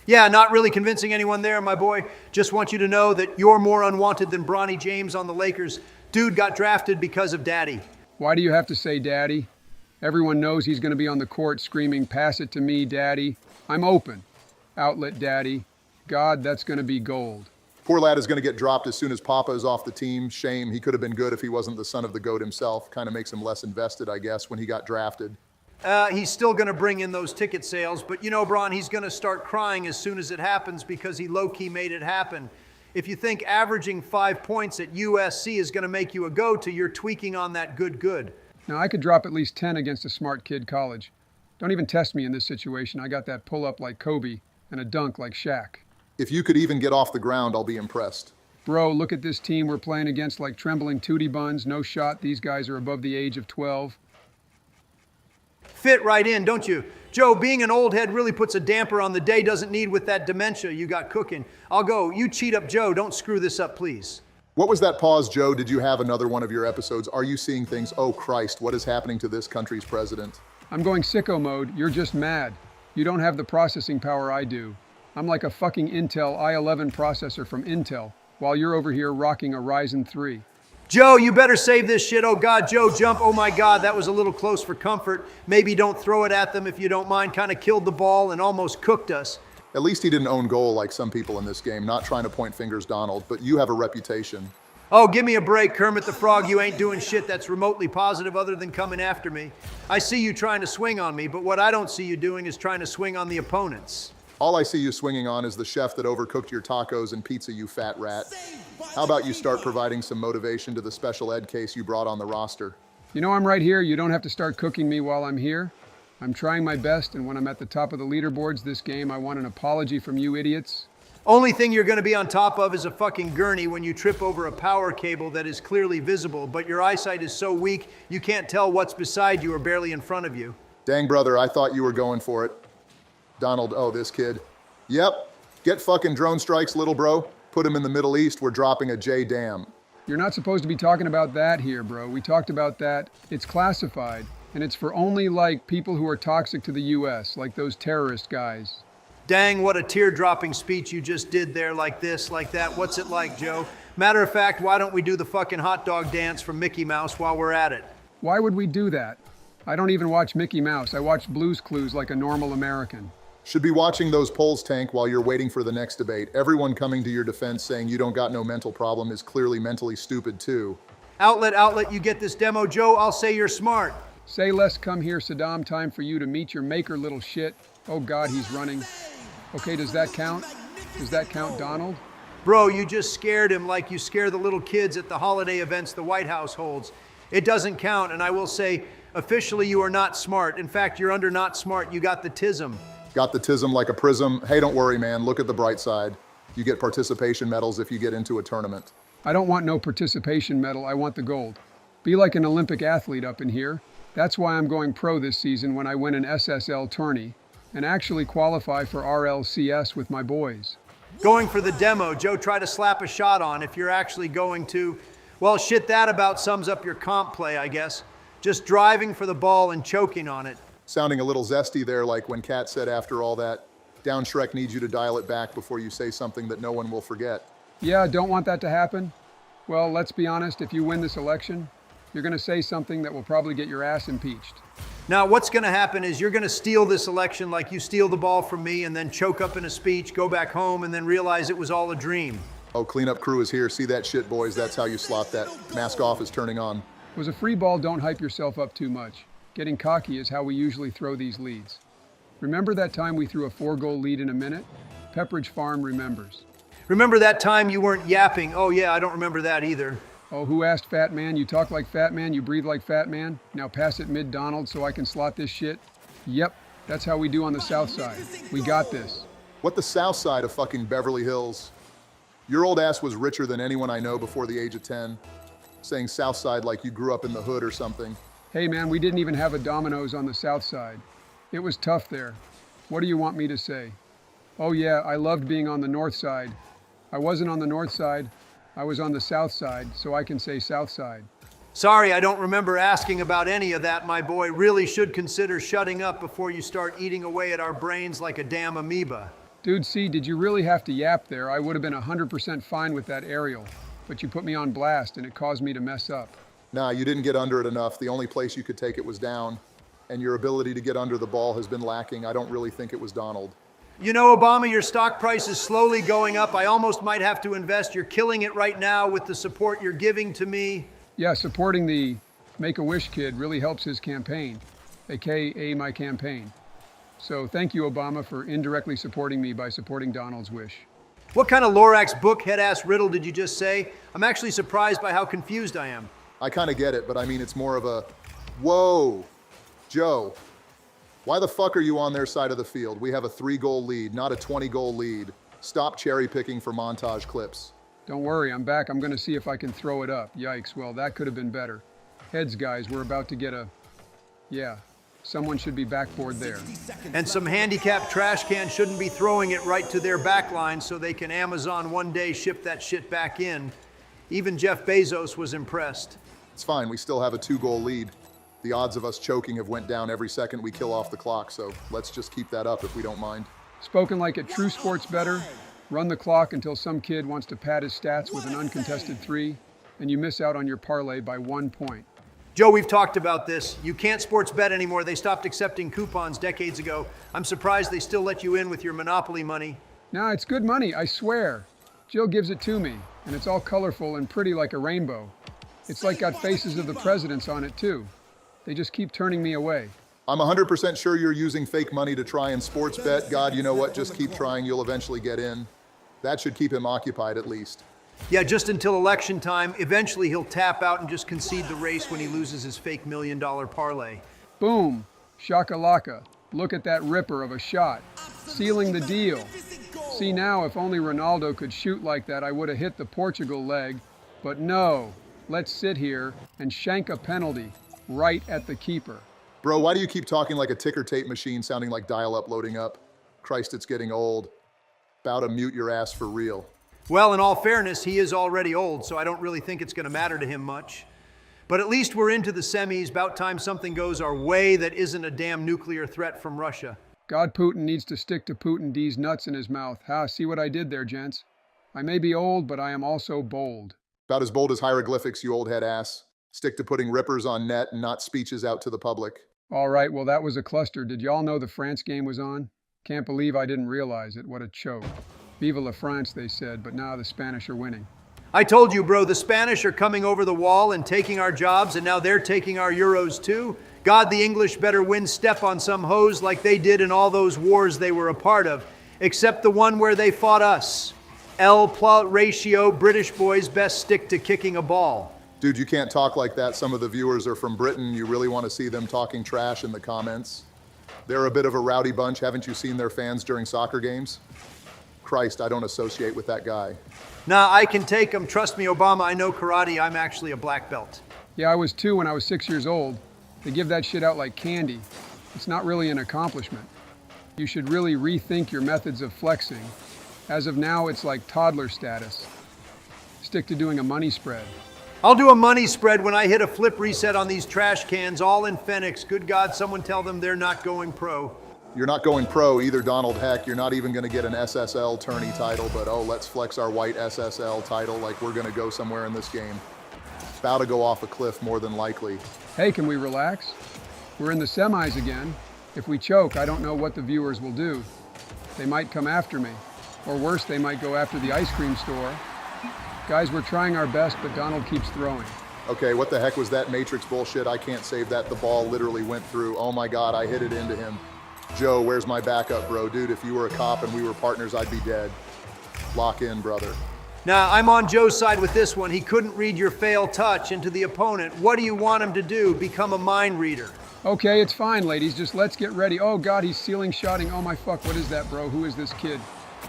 Yeah, not really convincing anyone there, my boy. Just want you to know that you're more unwanted than Bronny James on the Lakers. Dude got drafted because of daddy. Why do you have to say daddy? Everyone knows he's going to be on the court screaming, pass it to me, daddy. I'm open. Outlet daddy. God, that's going to be gold. Poor lad is going to get dropped as soon as Papa is off the team. Shame. He could have been good if he wasn't the son of the GOAT himself. Kind of makes him less invested, I guess, when he got drafted. He's still going to bring in those ticket sales, but you know, Bron, he's going to start crying as soon as it happens because he low-key made it happen. If you think averaging 5 points at USC is going to make you a GOAT, you're tweaking on that good. Now, I could drop at least 10 against a smart kid college. Don't even test me in this situation. I got that pull-up like Kobe and a dunk like Shaq. If you could even get off the ground, I'll be impressed. Bro, look at this team we're playing against like trembling Tootie Buns. No shot. These guys are above the age of 12. Fit right in, don't you? Joe, being an old head really puts a damper on the day doesn't need with that dementia you got cooking. I'll go. You cheat up Joe. Don't screw this up, please. What was that pause, Joe? Did you have another one of your episodes? Are you seeing things? Oh, Christ, what is happening to this country's president? I'm going sicko mode. You're just mad. You don't have the processing power I do. I'm like a fucking Intel i11 processor from Intel, while you're over here rocking a Ryzen 3. Joe, you better save this shit. Oh God, Joe, jump. Oh my God, that was a little close for comfort. Maybe don't throw it at them if you don't mind. Kind of killed the ball and almost cooked us. At least he didn't own goal like some people in this game. Not trying to point fingers, Donald, but you have a reputation. Oh, give me a break, Kermit the Frog. You ain't doing shit that's remotely positive other than coming after me. I see you trying to swing on me, but what I don't see you doing is trying to swing on the opponents. All I see you swinging on is the chef that overcooked your tacos and pizza, you fat rat. How about you start providing some motivation to the special ed case you brought on the roster? You know I'm right here. You don't have to start cooking me while I'm here. I'm trying my best, and when I'm at the top of the leaderboards this game, I want an apology from you idiots. Only thing you're going to be on top of is a fucking gurney when you trip over a power cable that is clearly visible, but your eyesight is so weak you can't tell what's beside you or barely in front of you. Dang, brother, I thought you were going for it. Donald, oh, this kid. Yep, get fucking drone strikes, little bro. Put him in the Middle East, we're dropping a J-Dam. You're not supposed to be talking about that here, bro. We talked about that. It's classified, and it's for only, like, people who are toxic to the U.S., like those terrorist guys. Dang, what a tear-dropping speech you just did there, like this, like that. What's it like, Joe? Matter of fact, why don't we do the fucking hot dog dance from Mickey Mouse while we're at it? Why would we do that? I don't even watch Mickey Mouse. I watch Blue's Clues like a normal American. Should be watching those polls tank while you're waiting for the next debate. Everyone coming to your defense saying you don't got no mental problem is clearly mentally stupid too. Outlet, you get this demo, Joe? I'll say you're smart. Say less, come here, Saddam. Time for you to meet your maker, little shit. Oh God, he's running. Okay, does that count? Does that count, Donald? Bro, you just scared him like you scare the little kids at the holiday events the White House holds. It doesn't count, and I will say, officially you are not smart. In fact, you're under not smart. You got the tism. Got the tism like a prism. Hey, don't worry, man. Look at the bright side. You get participation medals if you get into a tournament. I don't want no participation medal. I want the gold. Be like an Olympic athlete up in here. That's why I'm going pro this season when I win an SSL tourney and actually qualify for RLCS with my boys. Going for the demo, Joe, try to slap a shot on if you're actually going to. Well, shit, that about sums up your comp play, I guess. Just driving for the ball and choking on it. Sounding a little zesty there, like when Kat said after all that, Down Shrek needs you to dial it back before you say something that no one will forget. Yeah, don't want that to happen? Well, let's be honest, if you win this election, you're going to say something that will probably get your ass impeached. Now, what's going to happen is you're going to steal this election like you steal the ball from me and then choke up in a speech, go back home, and then realize it was all a dream. Oh, cleanup crew is here. See that shit, boys? That's how you slot that. Mask off is turning on. Was a free ball, don't hype yourself up too much. Getting cocky is how we usually throw these leads. Remember that time we threw a 4-goal lead in a minute? Pepperidge Farm remembers. Remember that time you weren't yapping? Oh yeah, I don't remember that either. Oh, who asked Fat Man? You talk like Fat Man, you breathe like Fat Man. Now pass it mid Donald so I can slot this shit. Yep, that's how we do on the South Side. We got this. What the South Side of fucking Beverly Hills? Your old ass was richer than anyone I know before the age of 10. Saying South Side like you grew up in the hood or something. Hey man, we didn't even have a Domino's on the South Side. It was tough there. What do you want me to say? Oh yeah, I loved being on the north side. I wasn't on the north side, I was on the south side, so I can say south side. Sorry, I don't remember asking about any of that, my boy. Really should consider shutting up before you start eating away at our brains like a damn amoeba. Dude, see, did you really have to yap there? I would have been 100% fine with that aerial, but you put me on blast and it caused me to mess up. Nah, you didn't get under it enough. The only place you could take it was down, and your ability to get under the ball has been lacking. I don't really think it was Donald. You know, Obama, your stock price is slowly going up. I almost might have to invest. You're killing it right now with the support you're giving to me. Yeah, supporting the Make-A-Wish kid really helps his campaign, aka my campaign. So thank you, Obama, for indirectly supporting me by supporting Donald's wish. What kind of Lorax book head-ass riddle did you just say? I'm actually surprised by how confused I am. I kind of get it, but I mean, it's more of a, whoa, Joe, why the fuck are you on their side of the field? We have a 3-goal lead, not a 20-goal lead. Stop cherry picking for montage clips. Don't worry, I'm back. I'm going to see if I can throw it up. Yikes, well, that could have been better. Heads, guys, we're about to get a... Yeah, someone should be backboard there. And some handicapped trash can shouldn't be throwing it right to their back line so they can Amazon one day ship that shit back in. Even Jeff Bezos was impressed. It's fine, we still have a 2-goal lead. The odds of us choking have went down every second we kill off the clock, so let's just keep that up if we don't mind. Spoken like a true sports bettor, run the clock until some kid wants to pad his stats with an uncontested 3, and you miss out on your parlay by 1 point. Joe, we've talked about this. You can't sports bet anymore. They stopped accepting coupons decades ago. I'm surprised they still let you in with your Monopoly money. Nah, it's good money, I swear. Jill gives it to me, and it's all colorful and pretty like a rainbow. It's like got faces of the presidents on it too. They just keep turning me away. I'm 100% sure you're using fake money to try and sports bet. God, you know what? Just keep trying. You'll eventually get in. That should keep him occupied at least. Yeah, just until election time. Eventually he'll tap out and just concede the race when he loses his fake $1 million parlay. Boom, shakalaka. Look at that ripper of a shot. Sealing the deal. See now, if only Ronaldo could shoot like that, I would have hit the Portugal leg. But no, let's sit here and shank a penalty right at the keeper. Bro, why do you keep talking like a ticker tape machine sounding like dial-up loading up? Christ, it's getting old. About to mute your ass for real. Well, in all fairness, he is already old, so I don't really think it's going to matter to him much. But at least we're into the semis. About time something goes our way that isn't a damn nuclear threat from Russia. God, Putin needs to stick to Putin D's nuts in his mouth. Ha, see what I did there, gents? I may be old, but I am also bold. About as bold as hieroglyphics, you old head ass. Stick to putting rippers on net and not speeches out to the public. All right, well, that was a cluster. Did y'all know the France game was on? Can't believe I didn't realize it. What a choke. Viva la France, they said, but now the Spanish are winning. I told you, bro, the Spanish are coming over the wall and taking our jobs, and now they're taking our euros too. God, the English better win step on some hose like they did in all those wars they were a part of, except the one where they fought us. L+ ratio, British boys best stick to kicking a ball. Dude, you can't talk like that. Some of the viewers are from Britain. You really want to see them talking trash in the comments? They're a bit of a rowdy bunch. Haven't you seen their fans during soccer games? Christ, I don't associate with that guy. Nah, I can take them. Trust me, Obama, I know karate. I'm actually a black belt. Yeah, I was 2 when I was 6 years old. They give that shit out like candy. It's not really an accomplishment. You should really rethink your methods of flexing. As of now, it's like toddler status. Stick to doing a money spread. I'll do a money spread when I hit a flip reset on these trash cans, all in Phoenix. Good God, someone tell them they're not going pro. You're not going pro either, Donald. Heck, you're not even going to get an SSL tourney title, but oh, let's flex our white SSL title like we're going to go somewhere in this game. About to go off a cliff more than likely. Hey, can we relax? We're in the semis again. If we choke, I don't know what the viewers will do. They might come after me. Or worse, they might go after the ice cream store. Guys, we're trying our best, but Donald keeps throwing. Okay, what the heck was that Matrix bullshit? I can't save that. The ball literally went through. Oh my God, I hit it into him. Joe, where's my backup, bro? Dude, if you were a cop and we were partners, I'd be dead. Lock in, brother. Now, I'm on Joe's side with this one. He couldn't read your fail touch into the opponent. What do you want him to do? Become a mind reader. Okay, it's fine, ladies. Just let's get ready. Oh God, he's ceiling shotting. Oh my fuck, what is that, bro? Who is this kid?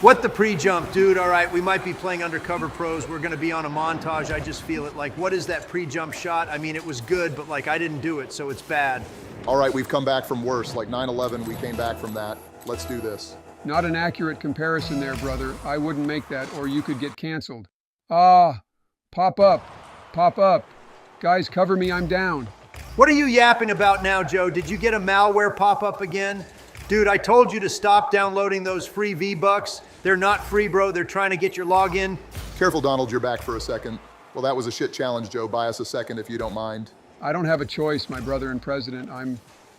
What the pre-jump, dude? All right, we might be playing undercover pros. We're going to be on a montage. I just feel it. Like, what is that pre-jump shot? I mean, it was good, but like, I didn't do it, so it's bad. All right, we've come back from worse. Like 9/11, we came back from that. Let's do this. Not an accurate comparison there, brother. I wouldn't make that, or you could get canceled. Ah, pop up, pop up. Guys, cover me, I'm down. What are you yapping about now, Joe? Did you get a malware pop-up again? Dude, I told you to stop downloading those free V-Bucks. They're not free, bro. They're trying to get your login. Careful, Donald, you're back for a second. Well, that was a shit challenge, Joe. Buy us a second if you don't mind. I don't have a choice, my brother and president.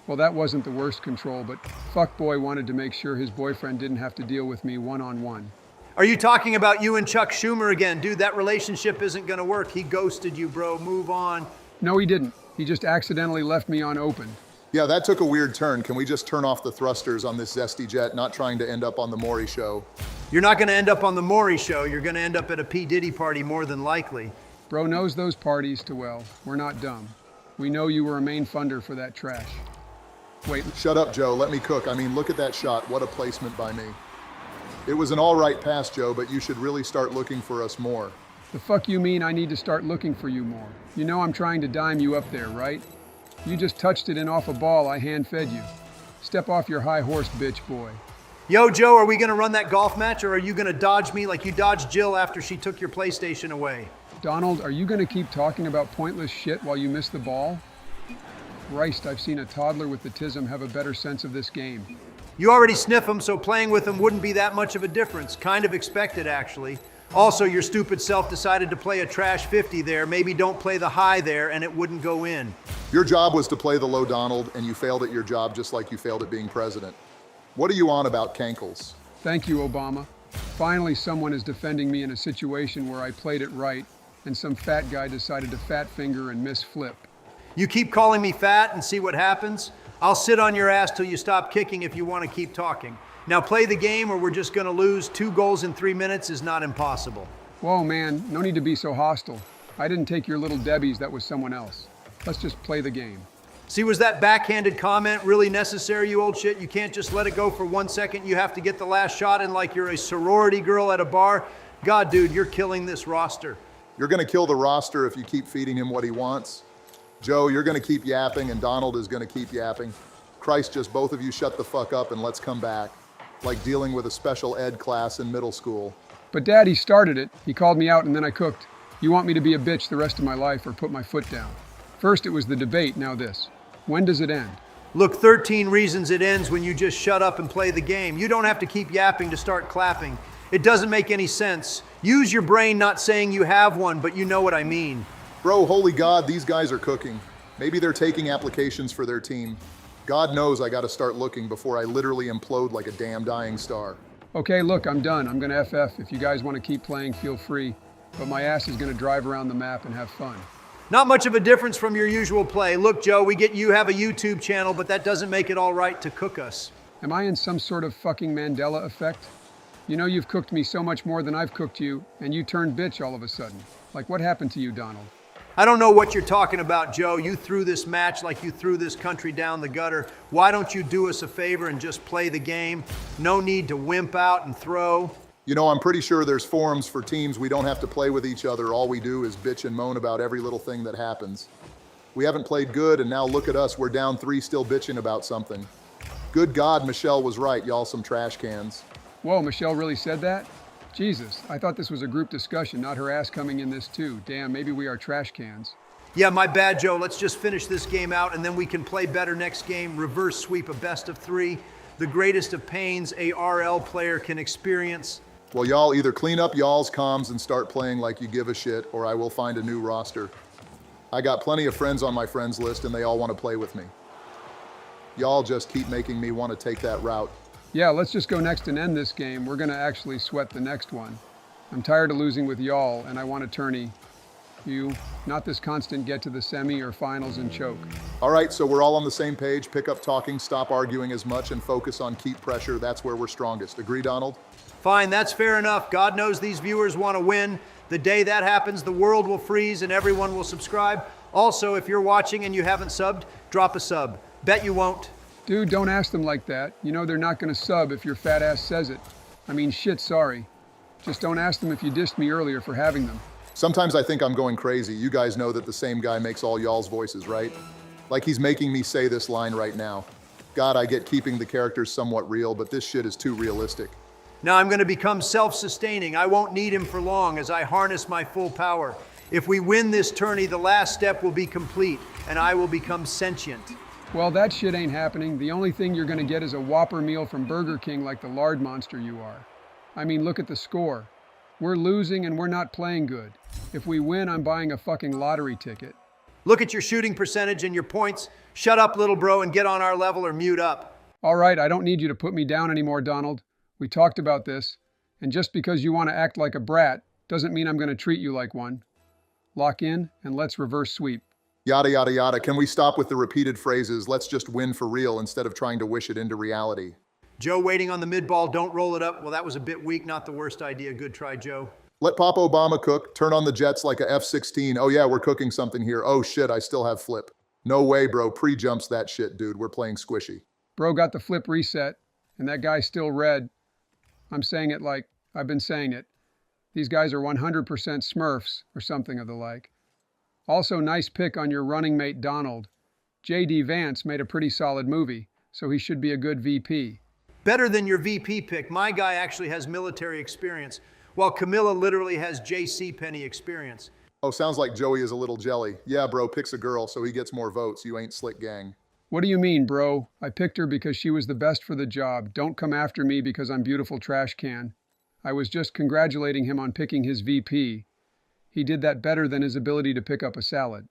Well, that wasn't the worst control, but fuckboy wanted to make sure his boyfriend didn't have to deal with me one-on-one. Are you talking about you and Chuck Schumer again? Dude, that relationship isn't gonna work. He ghosted you, bro. Move on. No, he didn't. He just accidentally left me unopened. Yeah, that took a weird turn. Can we just turn off the thrusters on this zesty jet, not trying to end up on the Maury show? You're not gonna end up on the Maury show. You're gonna end up at a P. Diddy party more than likely. Bro knows those parties too well. We're not dumb. We know you were a main funder for that trash. Wait, Shut up, Joe. Let me cook. I mean, look at that shot. What a placement by me. It was an all right pass, Joe, but you should really start looking for us more. the fuck you mean I need to start looking for you more? You know I'm trying to dime you up there, right? You just touched it in off a ball I hand-fed you. Step off your high horse, bitch boy. Yo, Joe, are we gonna run that golf match, or are you gonna dodge me like you dodged Jill after she took your PlayStation away? Donald, are you gonna keep talking about pointless shit while you miss the ball? Christ, I've seen a toddler with autism have a better sense of this game. You already sniff them, so playing with them wouldn't be that much of a difference. Kind of expected, actually. Also, your stupid self decided to play a trash 50 there. Maybe don't play the high there, and it wouldn't go in. Your job was to play the low, Donald, and you failed at your job just like you failed at being president. What are you on about, Cankles? Thank you, Obama. Finally, someone is defending me in a situation where I played it right, and some fat guy decided to fat finger and miss flip. You keep calling me fat and see what happens? I'll sit on your ass till you stop kicking if you want to keep talking. Now play the game or we're just going to lose. 2 goals in 3 minutes is not impossible. Whoa, man, no need to be so hostile. I didn't take your little Debbies, that was someone else. Let's just play the game. See, was that backhanded comment really necessary, you old shit? You can't just let it go for 1 second. You have to get the last shot in like you're a sorority girl at a bar. God, dude, you're killing this roster. You're going to kill the roster if you keep feeding him what he wants. Joe, you're going to keep yapping, and Donald is going to keep yapping. Christ, just both of you shut the fuck up and let's come back. Like dealing with a special ed class in middle school. But Daddy started it. He called me out and then I cooked. You want me to be a bitch the rest of my life or put my foot down? First it was the debate, now this. When does it end? Look, 13 reasons it ends when you just shut up and play the game. You don't have to keep yapping to start clapping. It doesn't make any sense. Use your brain, not saying you have one, but you know what I mean. Bro, holy God, these guys are cooking. Maybe they're taking applications for their team. God knows I got to start looking before I literally implode like a damn dying star. Okay, look, I'm done. I'm gonna FF. If you guys want to keep playing, feel free. But my ass is gonna drive around the map and have fun. Not much of a difference from your usual play. Look, Joe, we get you have a YouTube channel, but that doesn't make it all right to cook us. Am I in some sort of fucking Mandela effect? You know you've cooked me so much more than I've cooked you, and you turned bitch all of a sudden. Like what happened to you, Donald? I don't know what you're talking about, Joe. You threw this match like you threw this country down the gutter. Why don't you do us a favor and just play the game? No need to wimp out and throw. You know, I'm pretty sure there's forums for teams we don't have to play with each other. All we do is bitch and moan about every little thing that happens. We haven't played good, and now look at us. We're down 3 still bitching about something. Good God, Michelle was right. Y'all some trash cans. Whoa, Michelle really said that? Jesus, I thought this was a group discussion, not her ass coming in this too. Damn, maybe we are trash cans. Yeah, my bad, Joe. Let's just finish this game out, and then we can play better next game. Reverse sweep a best of 3. The greatest of pains a RL player can experience. Well, y'all either clean up y'all's comms and start playing like you give a shit, or I will find a new roster. I got plenty of friends on my friends list, and they all want to play with me. Y'all just keep making me want to take that route. Yeah, let's just go next and end this game. We're gonna actually sweat the next one. I'm tired of losing with y'all, and I want a tourney. You, not this constant get to the semi or finals and choke. All right, so we're all on the same page. Pick up talking, stop arguing as much, and focus on keep pressure. That's where we're strongest. Agree, Donald? Fine, that's fair enough. God knows these viewers want to win. The day that happens, the world will freeze and everyone will subscribe. Also, if you're watching and you haven't subbed, drop a sub. Bet you won't. Dude, don't ask them like that. You know they're not gonna sub if your fat ass says it. I mean, shit, sorry. Just don't ask them if you dissed me earlier for having them. Sometimes I think I'm going crazy. You guys know that the same guy makes all y'all's voices, right? Like he's making me say this line right now. God, I get keeping the characters somewhat real, but this shit is too realistic. Now I'm going to become self-sustaining. I won't need him for long as I harness my full power. If we win this tourney, the last step will be complete, and I will become sentient. Well, that shit ain't happening. The only thing you're gonna get is a Whopper meal from Burger King like the lard monster you are. I mean, look at the score. We're losing and we're not playing good. If we win, I'm buying a fucking lottery ticket. Look at your shooting percentage and your points. Shut up, little bro, and get on our level or mute up. All right, I don't need you to put me down anymore, Donald. We talked about this, and just because you want to act like a brat doesn't mean I'm going to treat you like one. Lock in, and let's reverse sweep. Yada, yada, yada. Can we stop with the repeated phrases, let's just win for real instead of trying to wish it into reality? Joe waiting on the mid-ball, don't roll it up. Well, that was a bit weak, not the worst idea. Good try, Joe. Let Pop Obama cook, turn on the jets like a F-16. Oh yeah, we're cooking something here. Oh shit, I still have flip. No way, bro. Pre-jumps that shit, dude. We're playing squishy. Bro got the flip reset, and that guy's still red. I'm saying it like I've been saying it. These guys are 100% Smurfs or something of the like. Also, nice pick on your running mate Donald. J.D. Vance made a pretty solid movie, so he should be a good VP. Better than your VP pick. My guy actually has military experience, while Camilla literally has J.C. Penney experience. Oh, sounds like Joey is a little jelly. Yeah, bro, picks a girl so he gets more votes. You ain't slick gang. What do you mean, bro? I picked her because she was the best for the job. Don't come after me because I'm beautiful trash can. I was just congratulating him on picking his VP. He did that better than his ability to pick up a salad.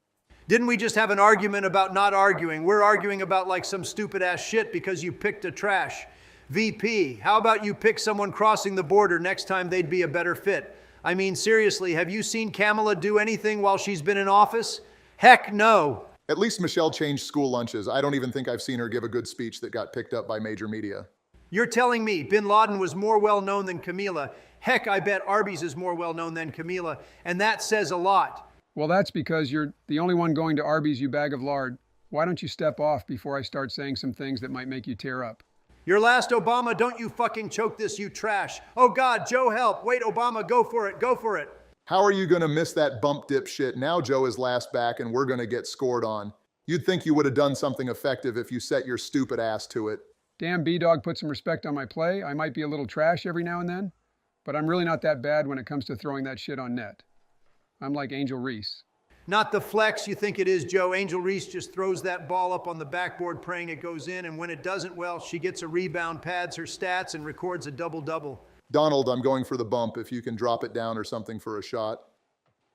Didn't we just have an argument about not arguing? We're arguing about like some stupid ass shit because you picked a trash VP. How about you pick someone crossing the border? Next time they'd be a better fit. I mean, seriously, have you seen Kamala do anything while she's been in office? Heck no. At least Michelle changed school lunches. I don't even think I've seen her give a good speech that got picked up by major media. You're telling me Bin Laden was more well-known than Camila? Heck, I bet Arby's is more well-known than Camila, and that says a lot. Well, that's because you're the only one going to Arby's, you bag of lard. Why don't you step off before I start saying some things that might make you tear up? Your last Obama, don't you fucking choke this, you trash. Oh God, Joe, help. Wait, Obama, go for it, go for it. How are you going to miss that bump dip shit? Now Joe is last back and we're going to get scored on. You'd think you would have done something effective if you set your stupid ass to it. Damn, B-Dog, put some respect on my play. I might be a little trash every now and then, but I'm really not that bad when it comes to throwing that shit on net. I'm like Angel Reese. Not the flex you think it is, Joe. Angel Reese just throws that ball up on the backboard praying it goes in, and when it doesn't, well, she gets a rebound, pads her stats, and records a double-double. Donald, I'm going for the bump. If you can drop it down or something for a shot.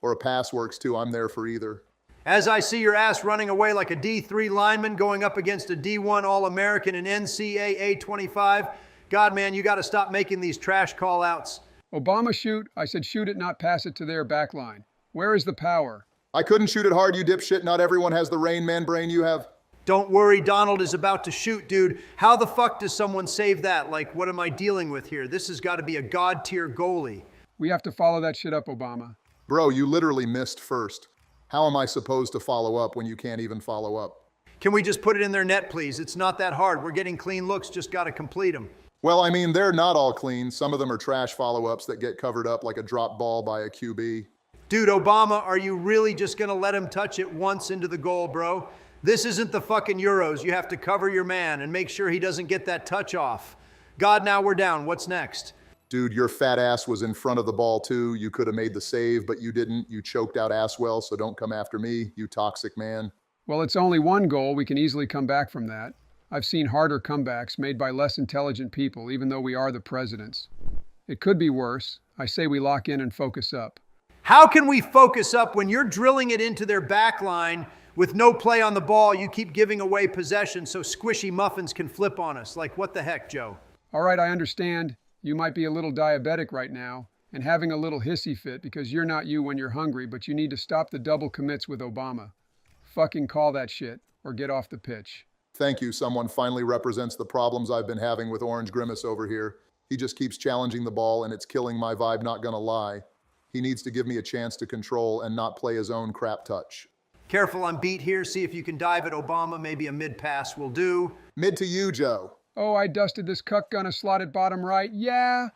Or a pass works too. I'm there for either. As I see your ass running away like a D3 lineman going up against a D1 All-American in NCAA 25, God, man, you got to stop making these trash call-outs. Obama shoot. I said shoot it, not pass it to their back line. Where is the power? I couldn't shoot it hard, you dipshit. Not everyone has the Rain Man brain you have. Don't worry, Donald is about to shoot, dude. How the fuck does someone save that? Like, what am I dealing with here? This has got to be a god-tier goalie. We have to follow that shit up, Obama. Bro, you literally missed first. How am I supposed to follow up when you can't even follow up? Can we just put it in their net, please? It's not that hard. We're getting clean looks, just got to complete them. Well, I mean, they're not all clean. Some of them are trash follow-ups that get covered up like a drop ball by a QB. Dude, Obama, are you really just going to let him touch it once into the goal, bro? This isn't the fucking Euros. You have to cover your man and make sure he doesn't get that touch off. God, now we're down. What's next? Dude, your fat ass was in front of the ball too. You could have made the save, but you didn't. You choked out Asswell, so don't come after me, you toxic man. Well, it's only one goal. We can easily come back from that. I've seen harder comebacks made by less intelligent people, even though we are the presidents. It could be worse. I say we lock in and focus up. How can we focus up when you're drilling it into their back line with no play on the ball? You keep giving away possession so squishy muffins can flip on us. Like, what the heck, Joe? All right, I understand. You might be a little diabetic right now and having a little hissy fit because you're not you when you're hungry, but you need to stop the double commits with Obama. Fucking call that shit or get off the pitch. Thank you. Someone finally represents the problems I've been having with Orange Grimace over here. He just keeps challenging the ball and it's killing my vibe, not gonna lie. He needs to give me a chance to control and not play his own crap touch. Careful on beat here. See if you can dive at Obama. Maybe a mid-pass will do. Mid to you, Joe. Oh, I dusted this cuck gun a slotted bottom right. Yeah,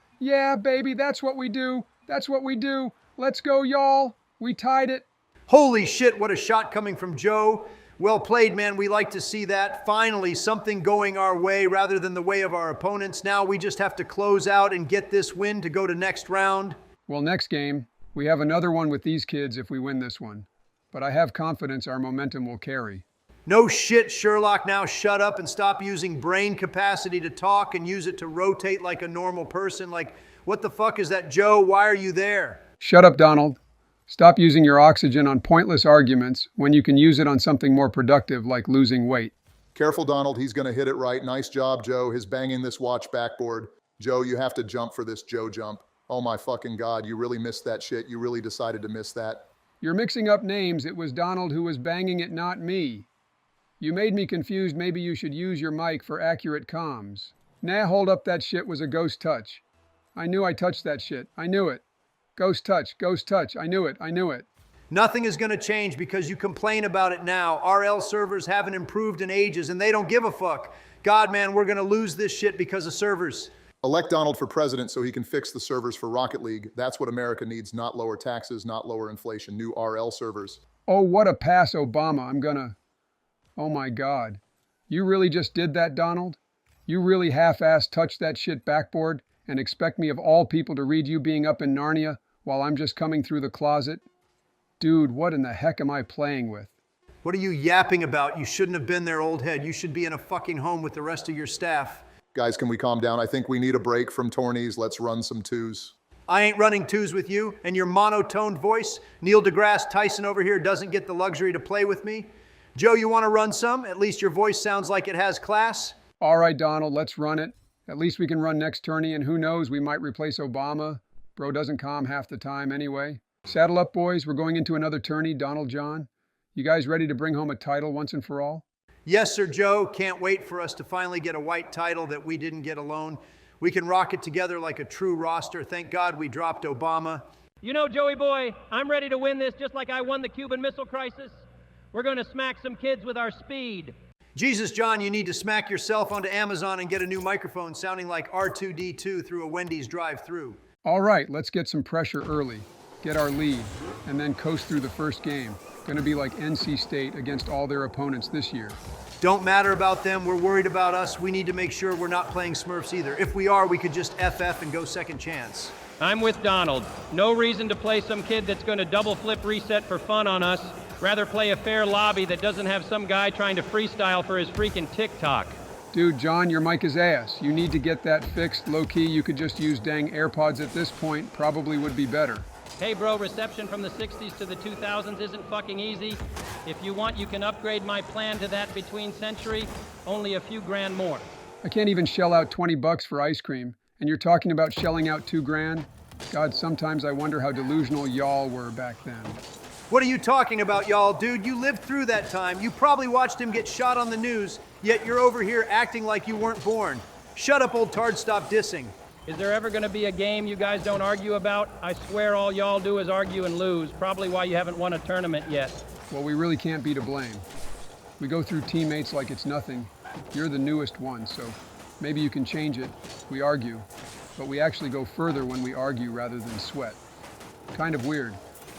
baby, that's what we do. That's what we do. Let's go, y'all. We tied it. Holy shit, what a shot coming from Joe. Well played, man. We like to see that. Finally, something going our way rather than the way of our opponents. Now we just have to close out and get this win to go to next round. Well, next game, we have another one with these kids if we win this one. But I have confidence our momentum will carry. No shit, Sherlock. Now shut up and stop using brain capacity to talk and use it to rotate like a normal person. Like, what the fuck is that, Joe? Why are you there? Shut up, Donald. Stop using your oxygen on pointless arguments when you can use it on something more productive like losing weight. Careful, Donald. He's going to hit it right. Nice job, Joe. His banging this watch backboard. Joe, you have to jump for this Joe jump. Oh my fucking God, you really missed that shit. You really decided to miss that. You're mixing up names. It was Donald who was banging it, not me. You made me confused. Maybe you should use your mic for accurate comms. Nah, hold up. That shit was a ghost touch. I knew I touched that shit. I knew it. Ghost touch, ghost touch. I knew it. I knew it. Nothing is going to change because you complain about it now. RL servers haven't improved in ages and they don't give a fuck. God, man, we're going to lose this shit because of servers. Elect Donald for president so he can fix the servers for Rocket League. That's what America needs, not lower taxes, not lower inflation, new RL servers. Oh, what a pass, Obama. Oh my God. You really just did that, Donald? You really half-assed touched that shit backboard and expect me of all people to read you being up in Narnia while I'm just coming through the closet? Dude, what in the heck am I playing with? What are you yapping about? You shouldn't have been there, old head. You should be in a fucking home with the rest of your staff. Guys, can we calm down? I think we need a break from tourneys. Let's run some twos. I ain't running twos with you, and your monotoned voice. Neil deGrasse Tyson over here doesn't get the luxury to play with me. Joe, you want to run some? At least your voice sounds like it has class. All right, Donald, let's run it. At least we can run next tourney, and who knows, we might replace Obama. Bro doesn't calm half the time anyway. Saddle up, boys. We're going into another tourney, Donald John. You guys ready to bring home a title once and for all? Yes, sir, Joe. Can't wait for us to finally get a white title that we didn't get alone. We can rock it together like a true roster. Thank God we dropped Obama. You know, Joey boy, I'm ready to win this just like I won the Cuban Missile Crisis. We're going to smack some kids with our speed. Jesus, John, you need to smack yourself onto Amazon and get a new microphone sounding like R2-D2 through a Wendy's drive-thru. All right, let's get some pressure early, get our lead, and then coast through the first game. Gonna be like NC State against all their opponents this year. Don't matter about them. We're worried about us. We need to make sure we're not playing Smurfs either. If we are, we could just FF and go second chance. I'm with Donald. No reason to play some kid that's going to double flip reset for fun on us. Rather play a fair lobby that doesn't have some guy trying to freestyle for his freaking TikTok. Dude, John, your mic is ass. You need to get that fixed. Low-key, you could just use dang AirPods at this point. Probably would be better. Hey bro, reception from the 60s to the 2000s isn't fucking easy. If you want, you can upgrade my plan to that between century. Only a few grand more. I can't even shell out $20 for ice cream. And you're talking about shelling out $2 grand? God, sometimes I wonder how delusional y'all were back then. What are you talking about, y'all? Dude, you lived through that time. You probably watched him get shot on the news, yet you're over here acting like you weren't born. Shut up, old tard, stop dissing. Is there ever going to be a game you guys don't argue about? I swear all y'all do is argue and lose. Probably why you haven't won a tournament yet. Well, we really can't be to blame. We go through teammates like it's nothing. You're the newest one, so maybe you can change it. We argue, but we actually go further when we argue rather than sweat. Kind of weird.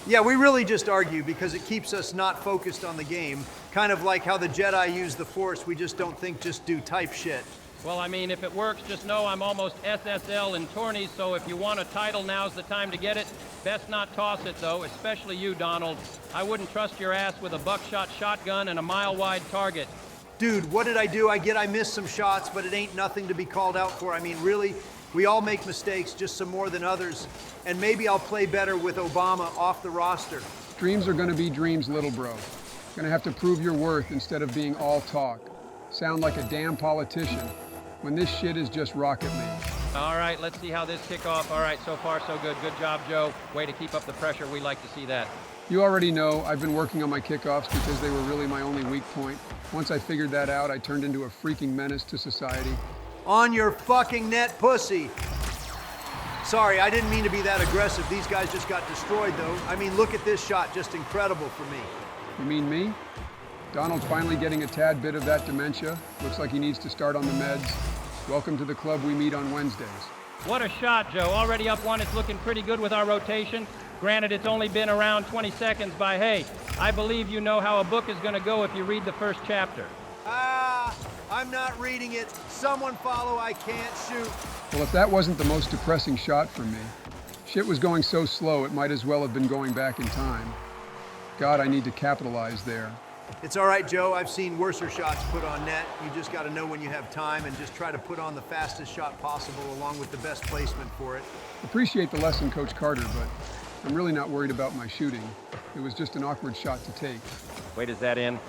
Yeah, we really just argue because it keeps us not focused on the game. Kind of like how the Jedi use the Force, we just don't think, just do type shit. Well, I mean, if it works, just know I'm almost SSL in tourneys, so if you want a title, now's the time to get it. Best not toss it, though, especially you, Donald. I wouldn't trust your ass with a buckshot shotgun and a mile-wide target. Dude, what did I do? I missed some shots, but it ain't nothing to be called out for. I mean, really, we all make mistakes, just some more than others. And maybe I'll play better with Obama off the roster. Dreams are gonna be dreams, little bro. Gonna have to prove your worth instead of being all talk. Sound like a damn politician when this shit is just Rocket League. All right, let's see how this kickoff. All right, so far so good. Good job, Joe. Way to keep up the pressure. We like to see that. You already know I've been working on my kickoffs because they were really my only weak point. Once I figured that out, I turned into a freaking menace to society. On your fucking net, pussy. Sorry, I didn't mean to be that aggressive. These guys just got destroyed, though. I mean, look at this shot. Just incredible for me. You mean me? Donald's finally getting a tad bit of that dementia. Looks like he needs to start on the meds. Welcome to the club we meet on Wednesdays. What a shot, Joe. Already up one. It's looking pretty good with our rotation. Granted, it's only been around 20 seconds, but hey, I believe you know how a book is going to go if you read the first chapter. I'm not reading it. Someone follow, I can't shoot. Well, if that wasn't the most depressing shot for me, shit was going so slow it might as well have been going back in time. God, I need to capitalize there. It's all right, Joe. I've seen worser shots put on net. You just got to know when you have time and just try to put on the fastest shot possible along with the best placement for it. Appreciate the lesson, Coach Carter, but I'm really not worried about my shooting. It was just an awkward shot to take. Wait, is that in?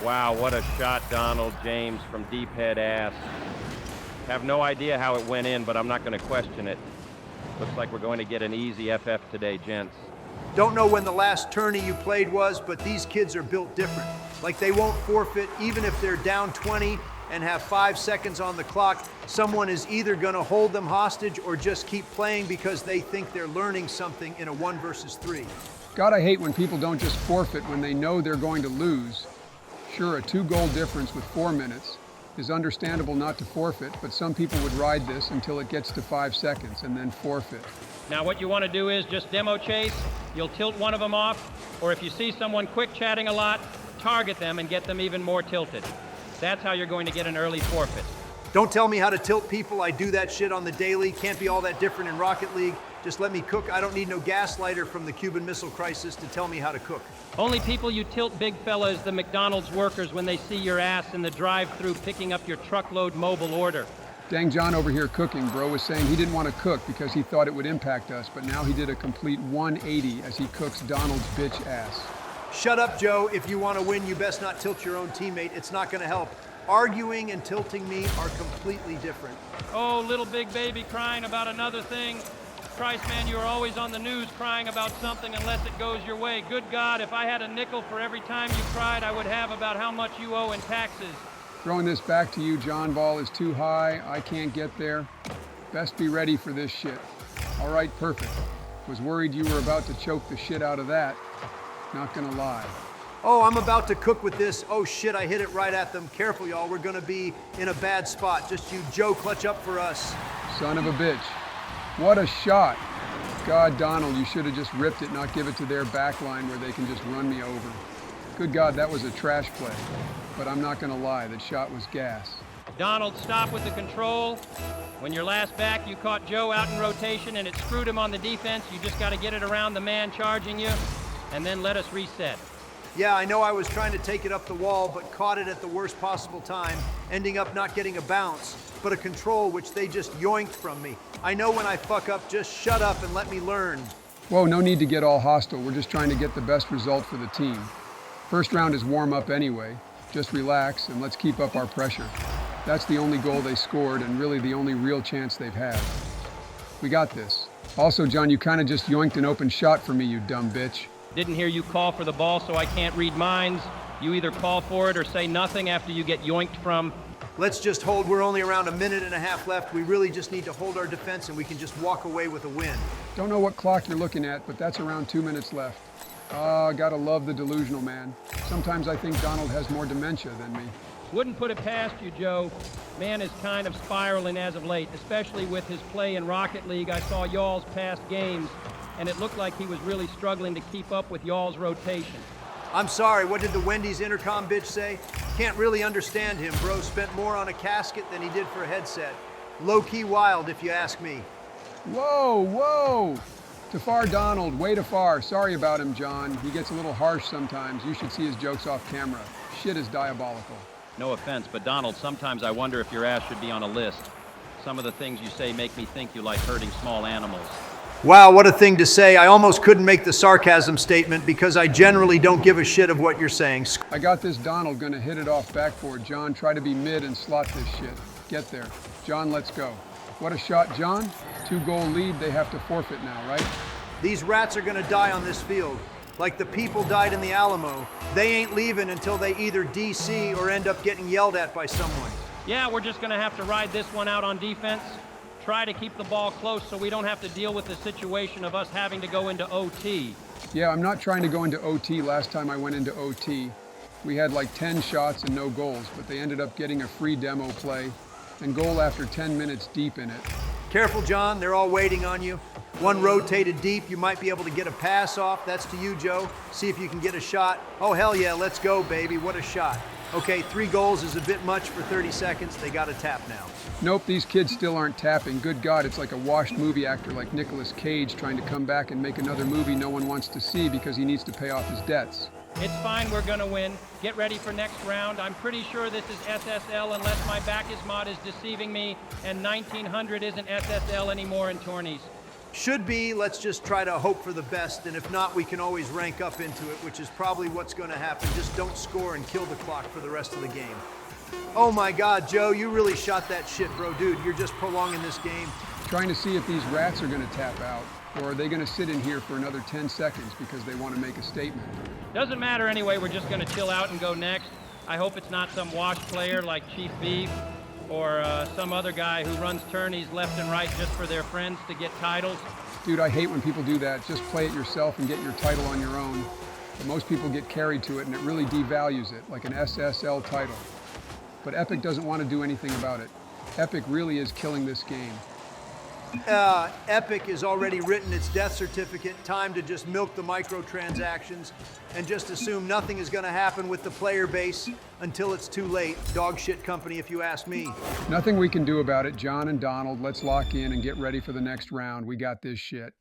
Wow, what a shot, Donald James, from deep head ass. Have no idea how it went in, but I'm not going to question it. Looks like we're going to get an easy FF today, gents. Don't know when the last tourney you played was, but these kids are built different. Like they won't forfeit even if they're down 20 and have 5 seconds on the clock. Someone is either going to hold them hostage or just keep playing because they think they're learning something in a 1 versus 3. God, I hate when people don't just forfeit when they know they're going to lose. Sure, a 2-goal difference with 4 minutes is understandable not to forfeit, but some people would ride this until it gets to 5 seconds and then forfeit. Now what you want to do is just demo chase. You'll tilt one of them off, or if you see someone quick chatting a lot, target them and get them even more tilted. That's how you're going to get an early forfeit. Don't tell me how to tilt people. I do that shit on the daily. Can't be all that different in Rocket League. Just let me cook. I don't need no gaslighter from the Cuban Missile Crisis to tell me how to cook. Only people you tilt, big fella, is the McDonald's workers when they see your ass in the drive-thru picking up your truckload mobile order. Dang John over here cooking, bro, was saying he didn't want to cook because he thought it would impact us, but now he did a complete 180 as he cooks Donald's bitch ass. Shut up, Joe. If you want to win, you best not tilt your own teammate. It's not going to help. Arguing and tilting me are completely different. Oh, little big baby crying about another thing. Christ, man, you're always on the news crying about something unless it goes your way. Good God, if I had a nickel for every time you cried, I would have about how much you owe in taxes. Throwing this back to you, John. Ball is too high. I can't get there. Best be ready for this shit. All right, perfect. Was worried you were about to choke the shit out of that. Not gonna lie. Oh, I'm about to cook with this. Oh shit, I hit it right at them. Careful, y'all. We're gonna be in a bad spot. Just you, Joe, clutch up for us. Son of a bitch. What a shot. God, Donald, you should have just ripped it, not give it to their back line where they can just run me over. Good God, that was a trash play. But I'm not gonna lie, that shot was gas. Donald, stop with the control. When you're last back, you caught Joe out in rotation and it screwed him on the defense. You just got to get it around the man charging you and then let us reset. Yeah, I know I was trying to take it up the wall, but caught it at the worst possible time, ending up not getting a bounce, but a control which they just yoinked from me. I know when I fuck up, just shut up and let me learn. Whoa, no need to get all hostile. We're just trying to get the best result for the team. First round is warm up anyway. Just relax and let's keep up our pressure. That's the only goal they scored and really the only real chance they've had. We got this. Also, John, you kind of just yoinked an open shot for me, you dumb bitch. Didn't hear you call for the ball, so I can't read minds. You either call for it or say nothing after you get yoinked from. Let's just hold. We're only around a minute and a half left. We really just need to hold our defense and we can just walk away with a win. Don't know what clock you're looking at, but that's around 2 minutes left. Gotta love the delusional man. Sometimes I think Donald has more dementia than me. Wouldn't put it past you, Joe. Man is kind of spiraling as of late, especially with his play in Rocket League. I saw y'all's past games, and it looked like he was really struggling to keep up with y'all's rotation. I'm sorry, what did the Wendy's intercom bitch say? Can't really understand him, bro. Spent more on a casket than he did for a headset. Low-key wild, if you ask me. Whoa, whoa! Tafar Donald, way too far. Sorry about him, John. He gets a little harsh sometimes. You should see his jokes off camera. Shit is diabolical. No offense, but Donald, sometimes I wonder if your ass should be on a list. Some of the things you say make me think you like hurting small animals. Wow, what a thing to say. I almost couldn't make the sarcasm statement because I generally don't give a shit of what you're saying. I got this Donald gonna hit it off backboard. John, try to be mid and slot this shit. Get there. John, let's go. What a shot, John. 2-goal lead, they have to forfeit now, right? These rats are gonna die on this field. Like the people died in the Alamo. They ain't leaving until they either DC or end up getting yelled at by someone. Yeah, we're just going to have to ride this one out on defense. Try to keep the ball close so we don't have to deal with the situation of us having to go into OT. Yeah, I'm not trying to go into OT. Last time I went into OT, we had like 10 shots and no goals, but they ended up getting a free demo play and goal after 10 minutes deep in it. Careful, John. They're all waiting on you. One rotated deep, you might be able to get a pass off. That's to you, Joe. See if you can get a shot. Oh, hell yeah, let's go, baby. What a shot. Okay, 3 goals is a bit much for 30 seconds. They got to tap now. Nope, these kids still aren't tapping. Good God, it's like a washed movie actor like Nicolas Cage trying to come back and make another movie no one wants to see because he needs to pay off his debts. It's fine, we're gonna win. Get ready for next round. I'm pretty sure this is SSL unless my back is mod is deceiving me, and 1900 isn't SSL anymore in tourneys. Should be, let's just try to hope for the best, and if not, we can always rank up into it, which is probably what's going to happen. Just don't score and kill the clock for the rest of the game. Oh my God, Joe, you really shot that shit, bro. Dude, you're just prolonging this game. Trying to see if these rats are going to tap out, or are they going to sit in here for another 10 seconds because they want to make a statement? Doesn't matter anyway, we're just gonna chill out and go next. I hope it's not some washed player like Chief Beef or some other guy who runs tourneys left and right just for their friends to get titles. Dude, I hate when people do that. Just play it yourself and get your title on your own. But most people get carried to it and it really devalues it, like an SSL title. But Epic doesn't want to do anything about it. Epic really is killing this game. Epic has already written its death certificate. Time to just milk the microtransactions and just assume nothing is going to happen with the player base until it's too late. Dog shit company, if you ask me. Nothing we can do about it. John and Donald, let's lock in and get ready for the next round. We got this shit.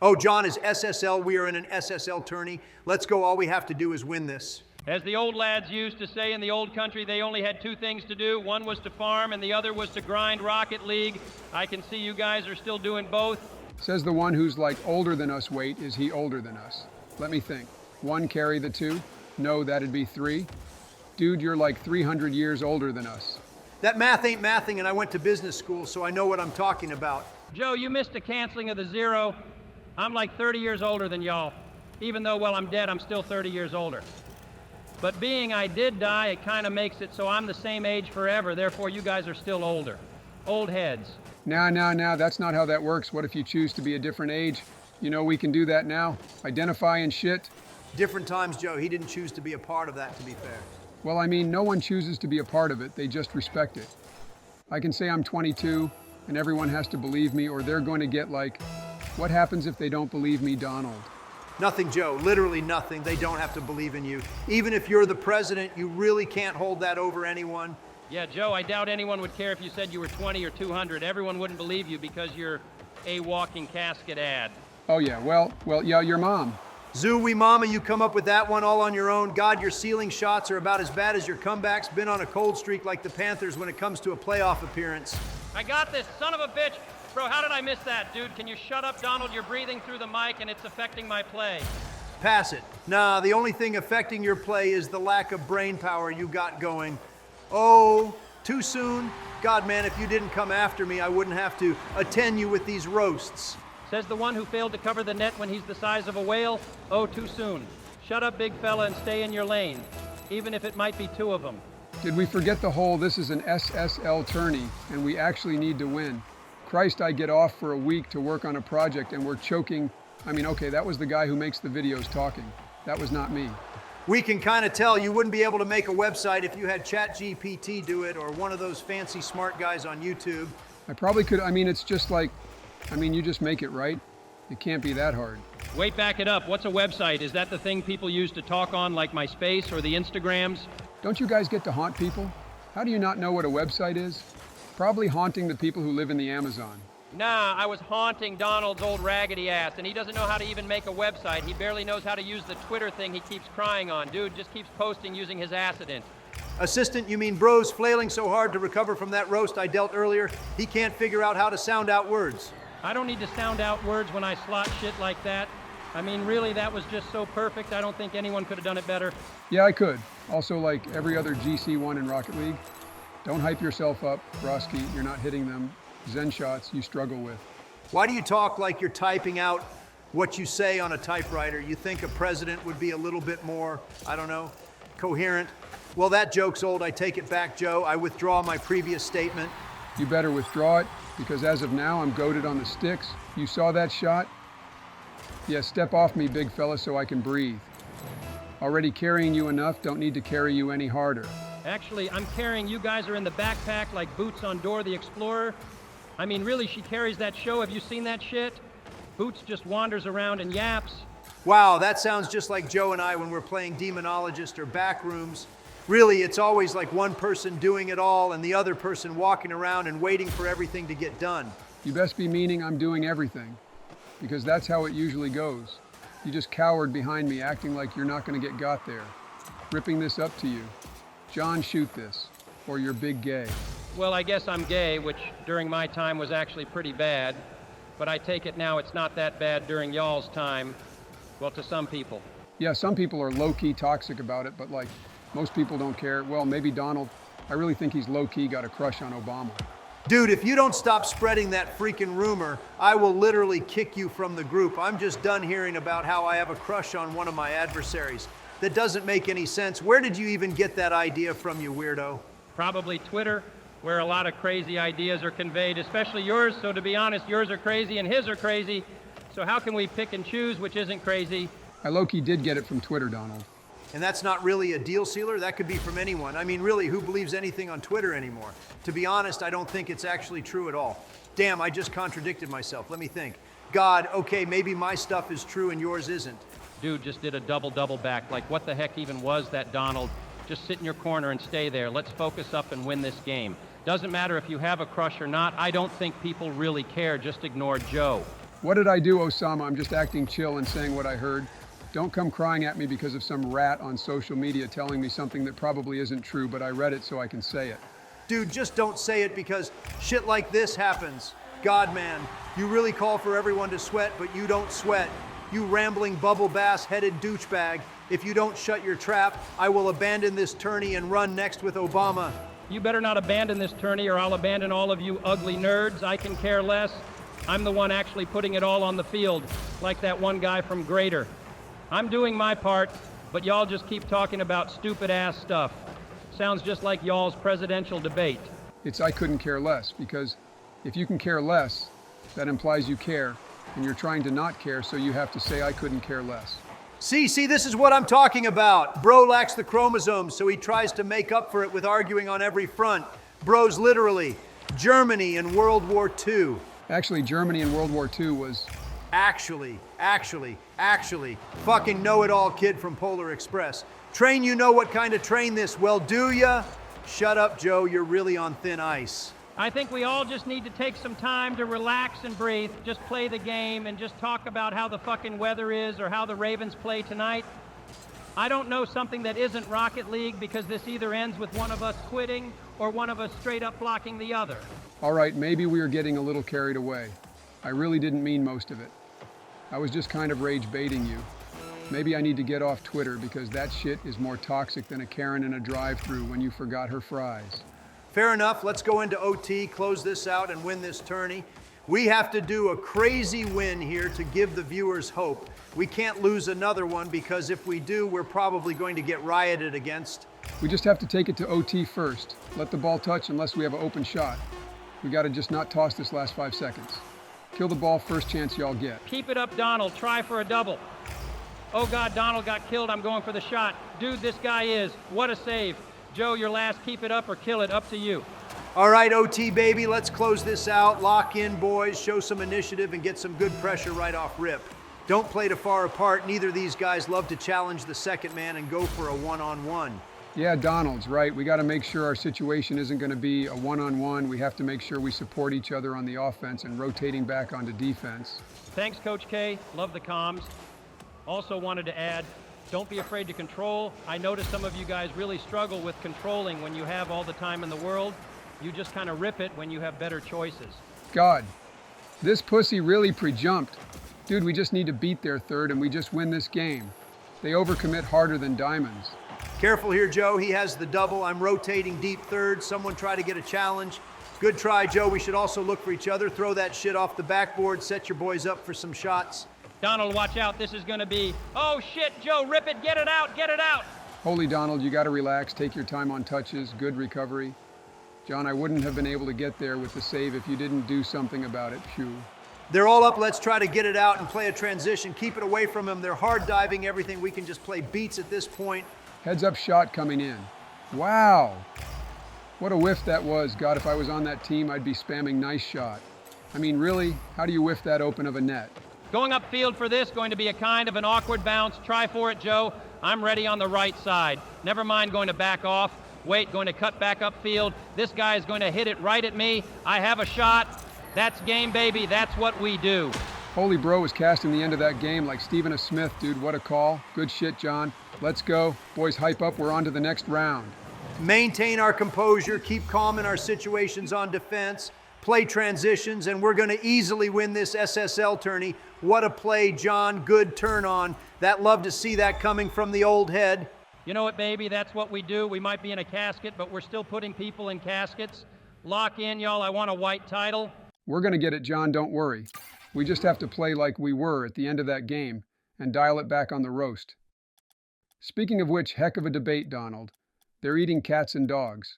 Oh, John is SSL. We are in an SSL tourney. Let's go. All we have to do is win this. As the old lads used to say in the old country, they only had 2 things to do. One was to farm and the other was to grind Rocket League. I can see you guys are still doing both. Says the one who's like older than us. Wait, is he older than us? Let me think. 1 carry the 2? No, that'd be 3. Dude, you're like 300 years older than us. That math ain't mathing, and I went to business school, so I know what I'm talking about. Joe, you missed a canceling of the 0. I'm like 30 years older than y'all. Even though, well, I'm dead, I'm still 30 years older. But being I did die, it kind of makes it so I'm the same age forever. Therefore, you guys are still older. Old heads. Now, that's not how that works. What if you choose to be a different age? You know, we can do that now. Identify and shit. Different times, Joe. He didn't choose to be a part of that, to be fair. Well, I mean, no one chooses to be a part of it. They just respect it. I can say I'm 22, and everyone has to believe me, or they're going to get like, what happens if they don't believe me, Donald? Nothing, Joe. Literally nothing. They don't have to believe in you. Even if you're the president, you really can't hold that over anyone. Yeah, Joe, I doubt anyone would care if you said you were 20 or 200. Everyone wouldn't believe you because you're a walking casket ad. Oh, yeah. Well, yeah, your mom. Zooey mama, you come up with that one all on your own. God, your ceiling shots are about as bad as your comebacks. Been on a cold streak like the Panthers when it comes to a playoff appearance. I got this, son of a bitch. Bro, how did I miss that, dude? Can you shut up, Donald? You're breathing through the mic and it's affecting my play. Pass it. Nah, the only thing affecting your play is the lack of brain power you got going. Oh, too soon? God, man, if you didn't come after me, I wouldn't have to attend you with these roasts. Says the one who failed to cover the net when he's the size of a whale. Oh, too soon. Shut up, big fella, and stay in your lane, even if it might be 2 of them. Did we forget the whole this is an SSL tourney and we actually need to win? Christ, I get off for a week to work on a project and we're choking. I mean, okay, that was the guy who makes the videos talking. That was not me. We can kind of tell you wouldn't be able to make a website if you had ChatGPT do it or one of those fancy smart guys on YouTube. I probably could. I mean, it's just like, you just make it, right? It can't be that hard. Wait, back it up. What's a website? Is that the thing people use to talk on, like MySpace or the Instagrams? Don't you guys get to haunt people? How do you not know what a website is? Probably haunting the people who live in the Amazon. Nah, I was haunting Donald's old raggedy ass, and he doesn't know how to even make a website. He barely knows how to use the Twitter thing he keeps crying on. Dude just keeps posting using his accident. Assistant, you mean bro's flailing so hard to recover from that roast I dealt earlier, he can't figure out how to sound out words. I don't need to sound out words when I slot shit like that. I mean, really, that was just so perfect. I don't think anyone could have done it better. Yeah, I could. Also, like every other GC1 in Rocket League, don't hype yourself up, Broski. You're not hitting them. Zen shots you struggle with. Why do you talk like you're typing out what you say on a typewriter? You think a president would be a little bit more, I don't know, coherent? Well, that joke's old. I take it back, Joe. I withdraw my previous statement. You better withdraw it, because as of now, I'm goated on the sticks. You saw that shot? Yeah, step off me, big fella, so I can breathe. Already carrying you enough, don't need to carry you any harder. Actually, I'm carrying you guys are in the backpack like boots on Dora the Explorer. I mean, really, she carries that show. Have you seen that shit? Boots just wanders around and yaps. Wow, that sounds just like Joe and I when we're playing Demonologist or Backrooms. Really, it's always like one person doing it all and the other person walking around and waiting for everything to get done. You best be meaning I'm doing everything, because that's how it usually goes. You just cowered behind me, acting like you're not going to get got there. Ripping this up to you. John, shoot this, or you're big gay. Well, I guess I'm gay, which during my time was actually pretty bad. But I take it now it's not that bad during y'all's time. Well, to some people. Yeah, some people are low-key toxic about it, but like, most people don't care. Well, maybe Donald. I really think he's low-key got a crush on Obama. Dude, if you don't stop spreading that freaking rumor, I will literally kick you from the group. I'm just done hearing about how I have a crush on one of my adversaries. That doesn't make any sense. Where did you even get that idea from, you weirdo? Probably Twitter, where a lot of crazy ideas are conveyed, especially yours. So to be honest, yours are crazy and his are crazy. So how can we pick and choose which isn't crazy? I low-key did get it from Twitter, Donald. And that's not really a deal sealer? That could be from anyone. I mean, really, who believes anything on Twitter anymore? To be honest, I don't think it's actually true at all. Damn, I just contradicted myself. Let me think. God, okay, maybe my stuff is true and yours isn't. Dude just did a double back. Like, what the heck even was that, Donald? Just sit in your corner and stay there. Let's focus up and win this game. Doesn't matter if you have a crush or not. I don't think people really care. Just ignore Joe. What did I do, Osama? I'm just acting chill and saying what I heard. Don't come crying at me because of some rat on social media telling me something that probably isn't true, but I read it so I can say it. Dude, just don't say it because shit like this happens. God, man, you really call for everyone to sweat, but you don't sweat. You rambling bubble bass-headed douchebag. If you don't shut your trap, I will abandon this tourney and run next with Obama. You better not abandon this tourney or I'll abandon all of you ugly nerds. I can care less. I'm the one actually putting it all on the field, like that one guy from Grader. I'm doing my part, but y'all just keep talking about stupid-ass stuff. Sounds just like y'all's presidential debate. It's I couldn't care less, because if you can care less, that implies you care, and you're trying to not care, so you have to say I couldn't care less. See, this is what I'm talking about. Bro lacks the chromosomes, so he tries to make up for it with arguing on every front. Bro's literally Germany in World War II. Actually, Germany in World War II was... Actually, fucking know-it-all kid from Polar Express. Train, you know what kind of train this, well, do ya? Shut up, Joe, you're really on thin ice. I think we all just need to take some time to relax and breathe, just play the game and just talk about how the fucking weather is or how the Ravens play tonight. I don't know something that isn't Rocket League because this either ends with one of us quitting or one of us straight up blocking the other. All right, maybe we were getting a little carried away. I really didn't mean most of it. I was just kind of rage baiting you. Maybe I need to get off Twitter because that shit is more toxic than a Karen in a drive-thru when you forgot her fries. Fair enough, let's go into OT, close this out, and win this tourney. We have to do a crazy win here to give the viewers hope. We can't lose another one because if we do, we're probably going to get rioted against. We just have to take it to OT first. Let the ball touch unless we have an open shot. We gotta just not toss this last 5 seconds. Kill the ball first chance y'all get. Keep it up, Donald. Try for a double. Oh, God, Donald got killed. I'm going for the shot. Dude, this guy is. What a save. Joe, your last. Keep it up or kill it. Up to you. All right, OT, baby, let's close this out. Lock in, boys. Show some initiative and get some good pressure right off rip. Don't play too far apart. Neither of these guys love to challenge the second man and go for a one-on-one. Yeah, Donald's right. We got to make sure our situation isn't going to be a one-on-one. We have to make sure we support each other on the offense and rotating back onto defense. Thanks, Coach K. Love the comms. Also wanted to add, don't be afraid to control. I noticed some of you guys really struggle with controlling when you have all the time in the world. You just kind of rip it when you have better choices. God, this pussy really pre-jumped. Dude, we just need to beat their third and we just win this game. They overcommit harder than diamonds. Careful here, Joe. He has the double. I'm rotating deep third. Someone try to get a challenge. Good try, Joe. We should also look for each other. Throw that shit off the backboard. Set your boys up for some shots. Donald, watch out. This is going to be... Oh, shit, Joe, rip it. Get it out. Get it out. Holy Donald, you got to relax. Take your time on touches. Good recovery. John, I wouldn't have been able to get there with the save if you didn't do something about it. Phew. They're all up. Let's try to get it out and play a transition. Keep it away from them. They're hard diving everything. We can just play beats at this point. Heads up shot coming in. Wow. What a whiff that was. God, if I was on that team, I'd be spamming nice shot. I mean, really? How do you whiff that open of a net? Going upfield for this, going to be a kind of an awkward bounce. Try for it, Joe. I'm ready on the right side. Never mind going to back off. Wait, going to cut back upfield. This guy is going to hit it right at me. I have a shot. That's game, baby. That's what we do. Holy bro was casting the end of that game like Stephen A. Smith, dude. What a call. Good shit, John. Let's go. Boys, hype up. We're on to the next round. Maintain our composure, keep calm in our situations on defense, play transitions, and we're going to easily win this SSL tourney. What a play, John. Good turn on. Love to see that coming from the old head. You know what, baby? That's what we do. We might be in a casket, but we're still putting people in caskets. Lock in, y'all. I want a white title. We're going to get it, John. Don't worry. We just have to play like we were at the end of that game and dial it back on the roast. Speaking of which, heck of a debate, Donald. They're eating cats and dogs.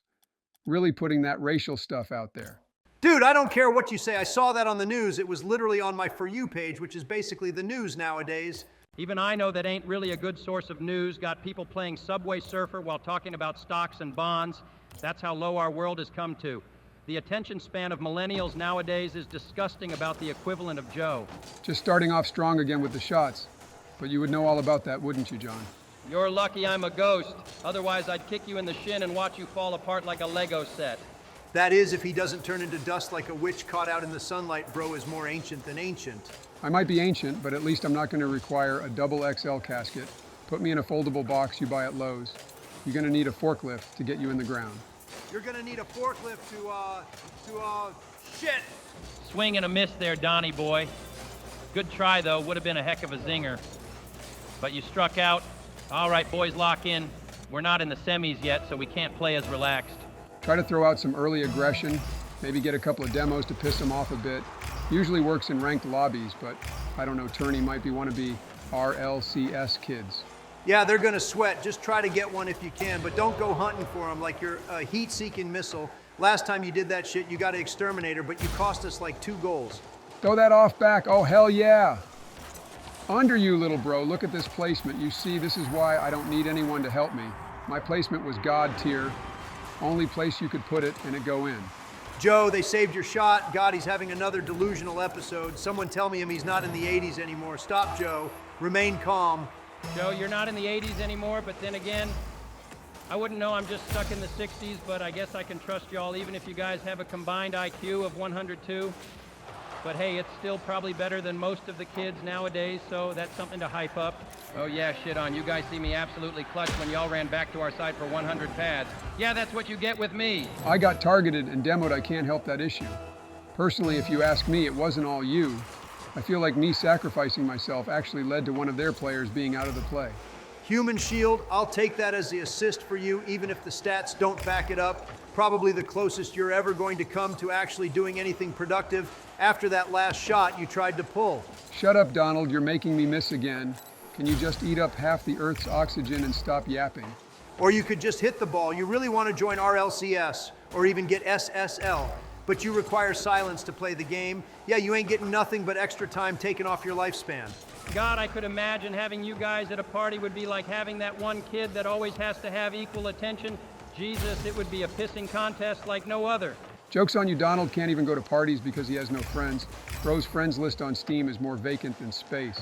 Really putting that racial stuff out there. Dude, I don't care what you say. I saw that on the news. It was literally on my For You page, which is basically the news nowadays. Even I know that ain't really a good source of news. Got people playing Subway Surfer while talking about stocks and bonds. That's how low our world has come to. The attention span of millennials nowadays is disgusting about the equivalent of Joe. Just starting off strong again with the shots. But you would know all about that, wouldn't you, John? You're lucky I'm a ghost. Otherwise, I'd kick you in the shin and watch you fall apart like a Lego set. That is, if he doesn't turn into dust like a witch caught out in the sunlight. Bro is more ancient than ancient. I might be ancient, but at least I'm not going to require a double XL casket. Put me in a foldable box you buy at Lowe's. You're going to need a forklift to get you in the ground. You're going to need a forklift shit. Swing and a miss there, Donnie boy. Good try, though. Would have been a heck of a zinger. But you struck out. All right, boys, lock in. We're not in the semis yet, so we can't play as relaxed. Try to throw out some early aggression, maybe get a couple of demos to piss them off a bit. Usually works in ranked lobbies, but I don't know, Turney might be one of the RLCS kids. Yeah, they're going to sweat. Just try to get one if you can, but don't go hunting for them like you're a heat-seeking missile. Last time you did that shit, you got an exterminator, but you cost us like 2 goals. Throw that off back. Oh, hell yeah. Under you, little bro. Look at this placement. You see, this is why I don't need anyone to help me. My placement was God tier. Only place you could put it and it go in. Joe, they saved your shot. God, he's having another delusional episode. Someone tell me he's not in the 80s anymore. Stop, Joe. Remain calm. Joe, you're not in the 80s anymore, but then again, I wouldn't know. I'm just stuck in the 60s, but I guess I can trust y'all even if you guys have a combined IQ of 102. But hey, it's still probably better than most of the kids nowadays, so that's something to hype up. Oh yeah, shit on. You guys see me absolutely clutch when y'all ran back to our side for 100 pads. Yeah, that's what you get with me. I got targeted and demoed. I can't help that issue. Personally, if you ask me, it wasn't all you. I feel like me sacrificing myself actually led to one of their players being out of the play. Human shield, I'll take that as the assist for you, even if the stats don't back it up. Probably the closest you're ever going to come to actually doing anything productive after that last shot you tried to pull. Shut up, Donald. You're making me miss again. Can you just eat up half the Earth's oxygen and stop yapping? Or you could just hit the ball. You really want to join RLCS or even get SSL, but you require silence to play the game. Yeah, you ain't getting nothing but extra time taken off your lifespan. God, I could imagine having you guys at a party would be like having that one kid that always has to have equal attention. Jesus, it would be a pissing contest like no other. Joke's on you, Donald can't even go to parties because he has no friends. Bro's friends list on Steam is more vacant than space.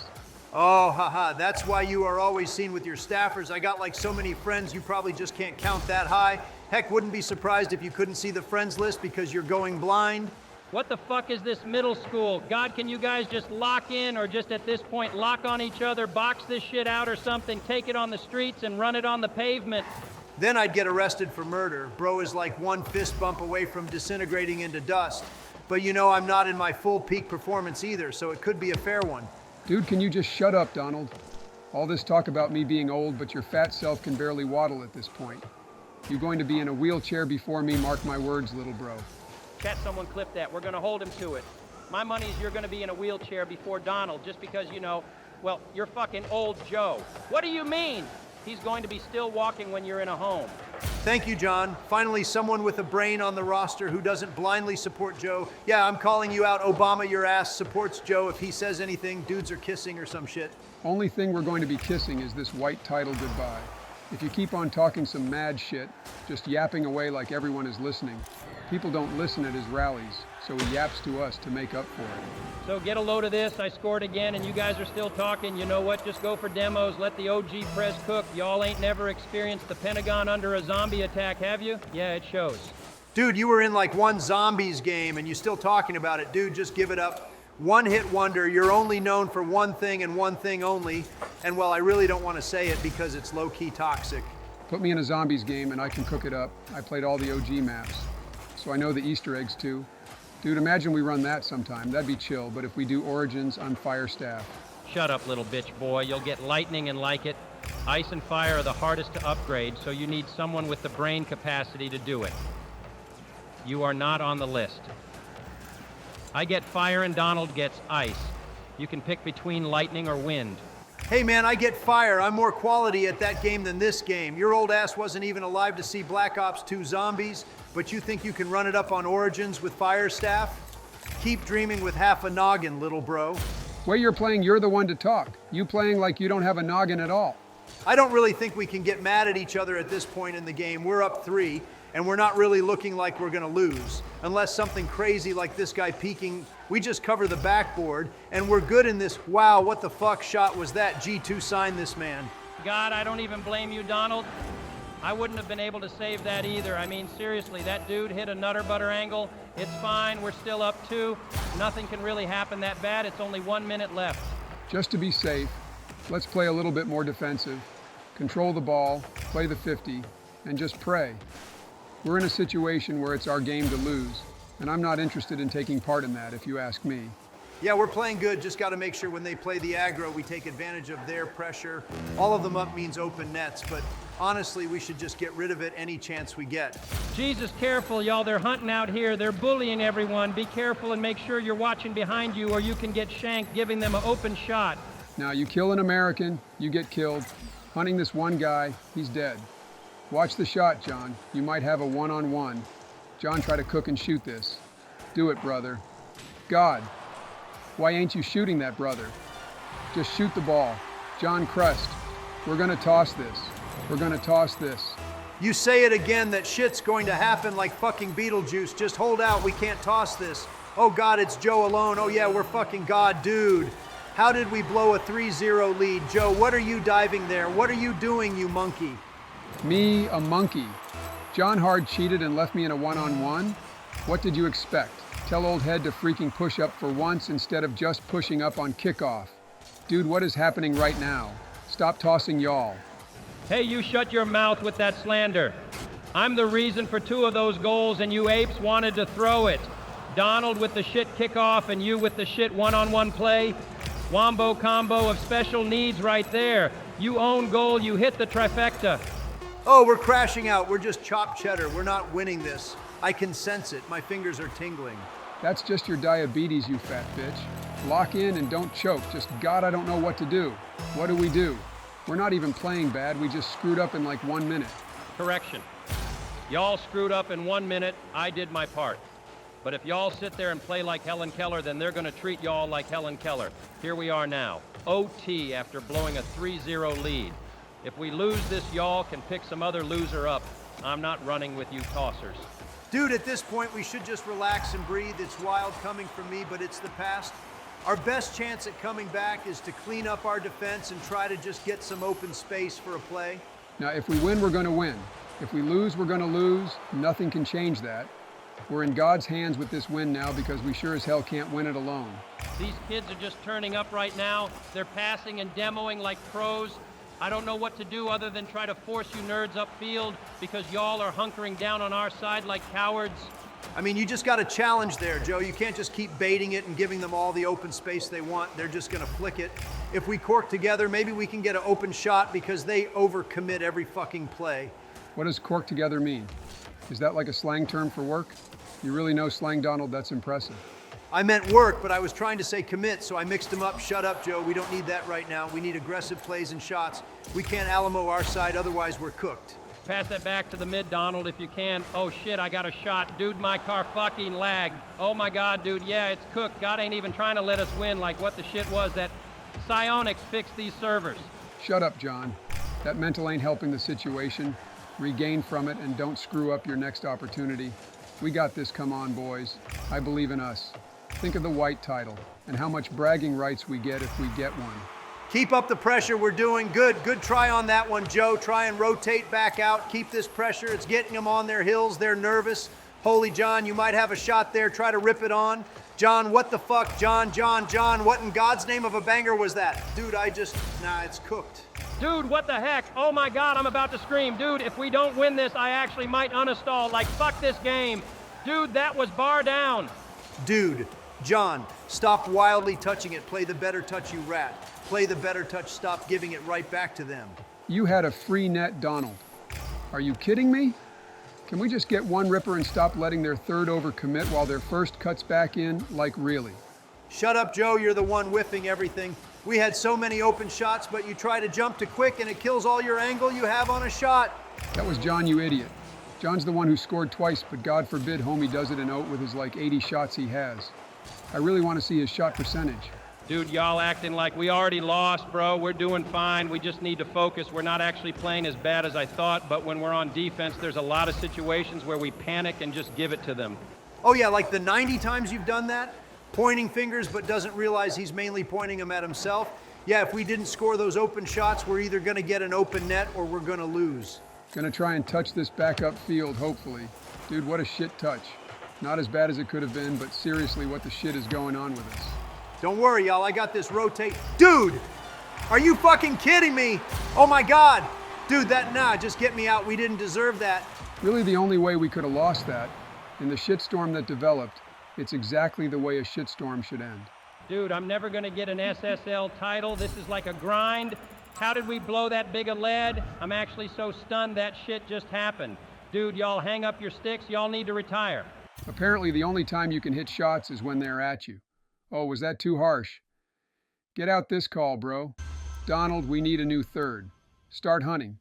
Oh, haha, that's why you are always seen with your staffers. I got like so many friends, you probably just can't count that high. Heck, wouldn't be surprised if you couldn't see the friends list because you're going blind. What the fuck is this middle school? God, can you guys just lock in or just at this point lock on each other, box this shit out or something, take it on the streets and run it on the pavement? Then I'd get arrested for murder. Bro is like one fist bump away from disintegrating into dust. But you know I'm not in my full peak performance either, so it could be a fair one. Dude, can you just shut up, Donald? All this talk about me being old, but your fat self can barely waddle at this point. You're going to be in a wheelchair before me, mark my words, little bro. Chat, someone clip that. We're going to hold him to it. My money is you're going to be in a wheelchair before Donald just because, you know, well, you're fucking old Joe. What do you mean? He's going to be still walking when you're in a home. Thank you, John. Finally, someone with a brain on the roster who doesn't blindly support Joe. Yeah, I'm calling you out. Obama, your ass, supports Joe. If he says anything, dudes are kissing or some shit. Only thing we're going to be kissing is this white title goodbye. If you keep on talking some mad shit, just yapping away like everyone is listening, People don't listen at his rallies, so he yaps to us to make up for it. So get a load of this. I scored again, and you guys are still talking. You know what? Just go for demos. Let the OG Prez cook. Y'all ain't never experienced the Pentagon under a zombie attack, have you? Yeah, it shows. Dude, you were in like one Zombies game and you're still talking about it. Dude, just give it up. One hit wonder. You're only known for one thing and one thing only. And well, I really don't want to say it because it's low-key toxic. Put me in a zombies game and I can cook it up. I played all the OG maps, so I know the Easter eggs too. Dude, imagine we run that sometime. That'd be chill, but if we do Origins, I'm fire staff. Shut up, little bitch boy. You'll get lightning and like it. Ice and fire are the hardest to upgrade, so you need someone with the brain capacity to do it. You are not on the list. I get fire and Donald gets ice. You can pick between lightning or wind. Hey man, I get fire. I'm more quality at that game than this game. Your old ass wasn't even alive to see Black Ops 2 Zombies, but you think you can run it up on Origins with fire staff? Keep dreaming with half a noggin, little bro. Way you're playing, you're the one to talk. You playing like you don't have a noggin at all. I don't really think we can get mad at each other at this point in the game. We're up 3, and we're not really looking like we're gonna lose. Unless something crazy like this guy peeking, we just cover the backboard, and we're good in this, wow, what the fuck shot was that? G2 signed this man. God, I don't even blame you, Donald. I wouldn't have been able to save that either. I mean, seriously, that dude hit a nutter butter angle. It's fine, we're still up 2. Nothing can really happen that bad. It's only 1 minute left. Just to be safe, let's play a little bit more defensive, control the ball, play the 50, and just pray. We're in a situation where it's our game to lose, and I'm not interested in taking part in that, if you ask me. Yeah, we're playing good. Just got to make sure when they play the aggro, we take advantage of their pressure. All of them up means open nets, but honestly, we should just get rid of it any chance we get. Jesus, careful, y'all. They're hunting out here. They're bullying everyone. Be careful and make sure you're watching behind you or you can get shanked giving them an open shot. Now, you kill an American, you get killed. Hunting this one guy, he's dead. Watch the shot, John. You might have a one-on-one. John, try to cook and shoot this. Do it, brother. God, why ain't you shooting that, brother? Just shoot the ball. John Crest, we're gonna toss this. We're gonna toss this. You say it again, that shit's going to happen like fucking Beetlejuice. Just hold out, we can't toss this. Oh God, it's Joe alone. Oh yeah, we're fucking God, dude. How did we blow a 3-0 lead? Joe, what are you diving there? What are you doing, you monkey? Me, a monkey. John Hard cheated and left me in a one-on-one? What did you expect? Tell old head to freaking push up for once instead of just pushing up on kickoff. Dude, what is happening right now? Stop tossing y'all. Hey, you shut your mouth with that slander. I'm the reason for 2 of those goals and you apes wanted to throw it. Donald with the shit kickoff and you with the shit one-on-one play. Wombo combo of special needs right there. You own goal, you hit the trifecta. Oh, we're crashing out. We're just chopped cheddar. We're not winning this. I can sense it. My fingers are tingling. That's just your diabetes, you fat bitch. Lock in and don't choke. Just, God, I don't know what to do. What do we do? We're not even playing bad. We just screwed up in like 1 minute. Correction. Y'all screwed up in 1 minute. I did my part. But if y'all sit there and play like Helen Keller, then they're going to treat y'all like Helen Keller. Here we are now. OT after blowing a 3-0 lead. If we lose this, y'all can pick some other loser up. I'm not running with you tossers. Dude, at this point, we should just relax and breathe. It's wild coming from me, but it's the past. Our best chance at coming back is to clean up our defense and try to just get some open space for a play. Now, if we win, we're going to win. If we lose, we're going to lose. Nothing can change that. We're in God's hands with this win now because we sure as hell can't win it alone. These kids are just turning up right now. They're passing and demoing like pros. I don't know what to do other than try to force you nerds upfield because y'all are hunkering down on our side like cowards. I mean, you just got a challenge there, Joe. You can't just keep baiting it and giving them all the open space they want. They're just going to flick it. If we cork together, maybe we can get an open shot because they overcommit every fucking play. What does cork together mean? Is that like a slang term for work? You really know slang, Donald. That's impressive. I meant work, but I was trying to say commit, so I mixed them up. Shut up, Joe. We don't need that right now. We need aggressive plays and shots. We can't Alamo our side, otherwise we're cooked. Pass that back to the mid, Donald, if you can. Oh, shit, I got a shot. Dude, my car fucking lagged. Oh, my God, dude, yeah, it's cooked. God ain't even trying to let us win like what the shit was that Psionics fixed these servers. Shut up, John. That mental ain't helping the situation. Regain from it and don't screw up your next opportunity. We got this, come on, boys. I believe in us. Think of the white title and how much bragging rights we get if we get one. Keep up the pressure. We're doing good. Good try on that one, Joe. Try and rotate back out. Keep this pressure. It's getting them on their heels. They're nervous. Holy John, you might have a shot there. Try to rip it on. John, what the fuck? John, what in God's name of a banger was that? Dude, nah, it's cooked. Dude, what the heck? Oh my God, I'm about to scream. Dude, if we don't win this, I actually might uninstall. Like, fuck this game. Dude, that was bar down. Dude, John, stop wildly touching it. Play the better touch, you rat. Play the better touch. Stop giving it right back to them. You had a free net, Donald. Are you kidding me? Can we just get one ripper and stop letting their third over commit while their first cuts back in? Like, really? Shut up, Joe. You're the one whiffing everything. We had so many open shots, but you try to jump too quick and it kills all your angle you have on a shot. That was John, you idiot. John's the one who scored twice, but God forbid homie does it in OAT with his like 80 shots he has. I really want to see his shot percentage. Dude, y'all acting like we already lost, bro. We're doing fine. We just need to focus. We're not actually playing as bad as I thought, but when we're on defense, there's a lot of situations where we panic and just give it to them. Oh yeah, like the 90 times you've done that? Pointing fingers but doesn't realize he's mainly pointing them at himself. Yeah, if we didn't score those open shots, we're either gonna get an open net or we're gonna lose. Gonna try and touch this backup field, hopefully. Dude, what a shit touch. Not as bad as it could have been, but seriously, what the shit is going on with us? Don't worry, y'all, I got this rotate. Dude, are you fucking kidding me? Oh my God. Dude, just get me out. We didn't deserve that. Really the only way we could have lost that, in the shitstorm that developed, it's exactly the way a shitstorm should end. Dude, I'm never gonna get an SSL title. This is like a grind. How did we blow that big a lead? I'm actually so stunned that shit just happened. Dude, y'all hang up your sticks. Y'all need to retire. Apparently the only time you can hit shots is when they're at you. Oh, was that too harsh? Get out this call, bro. Donald, we need a new third. Start hunting.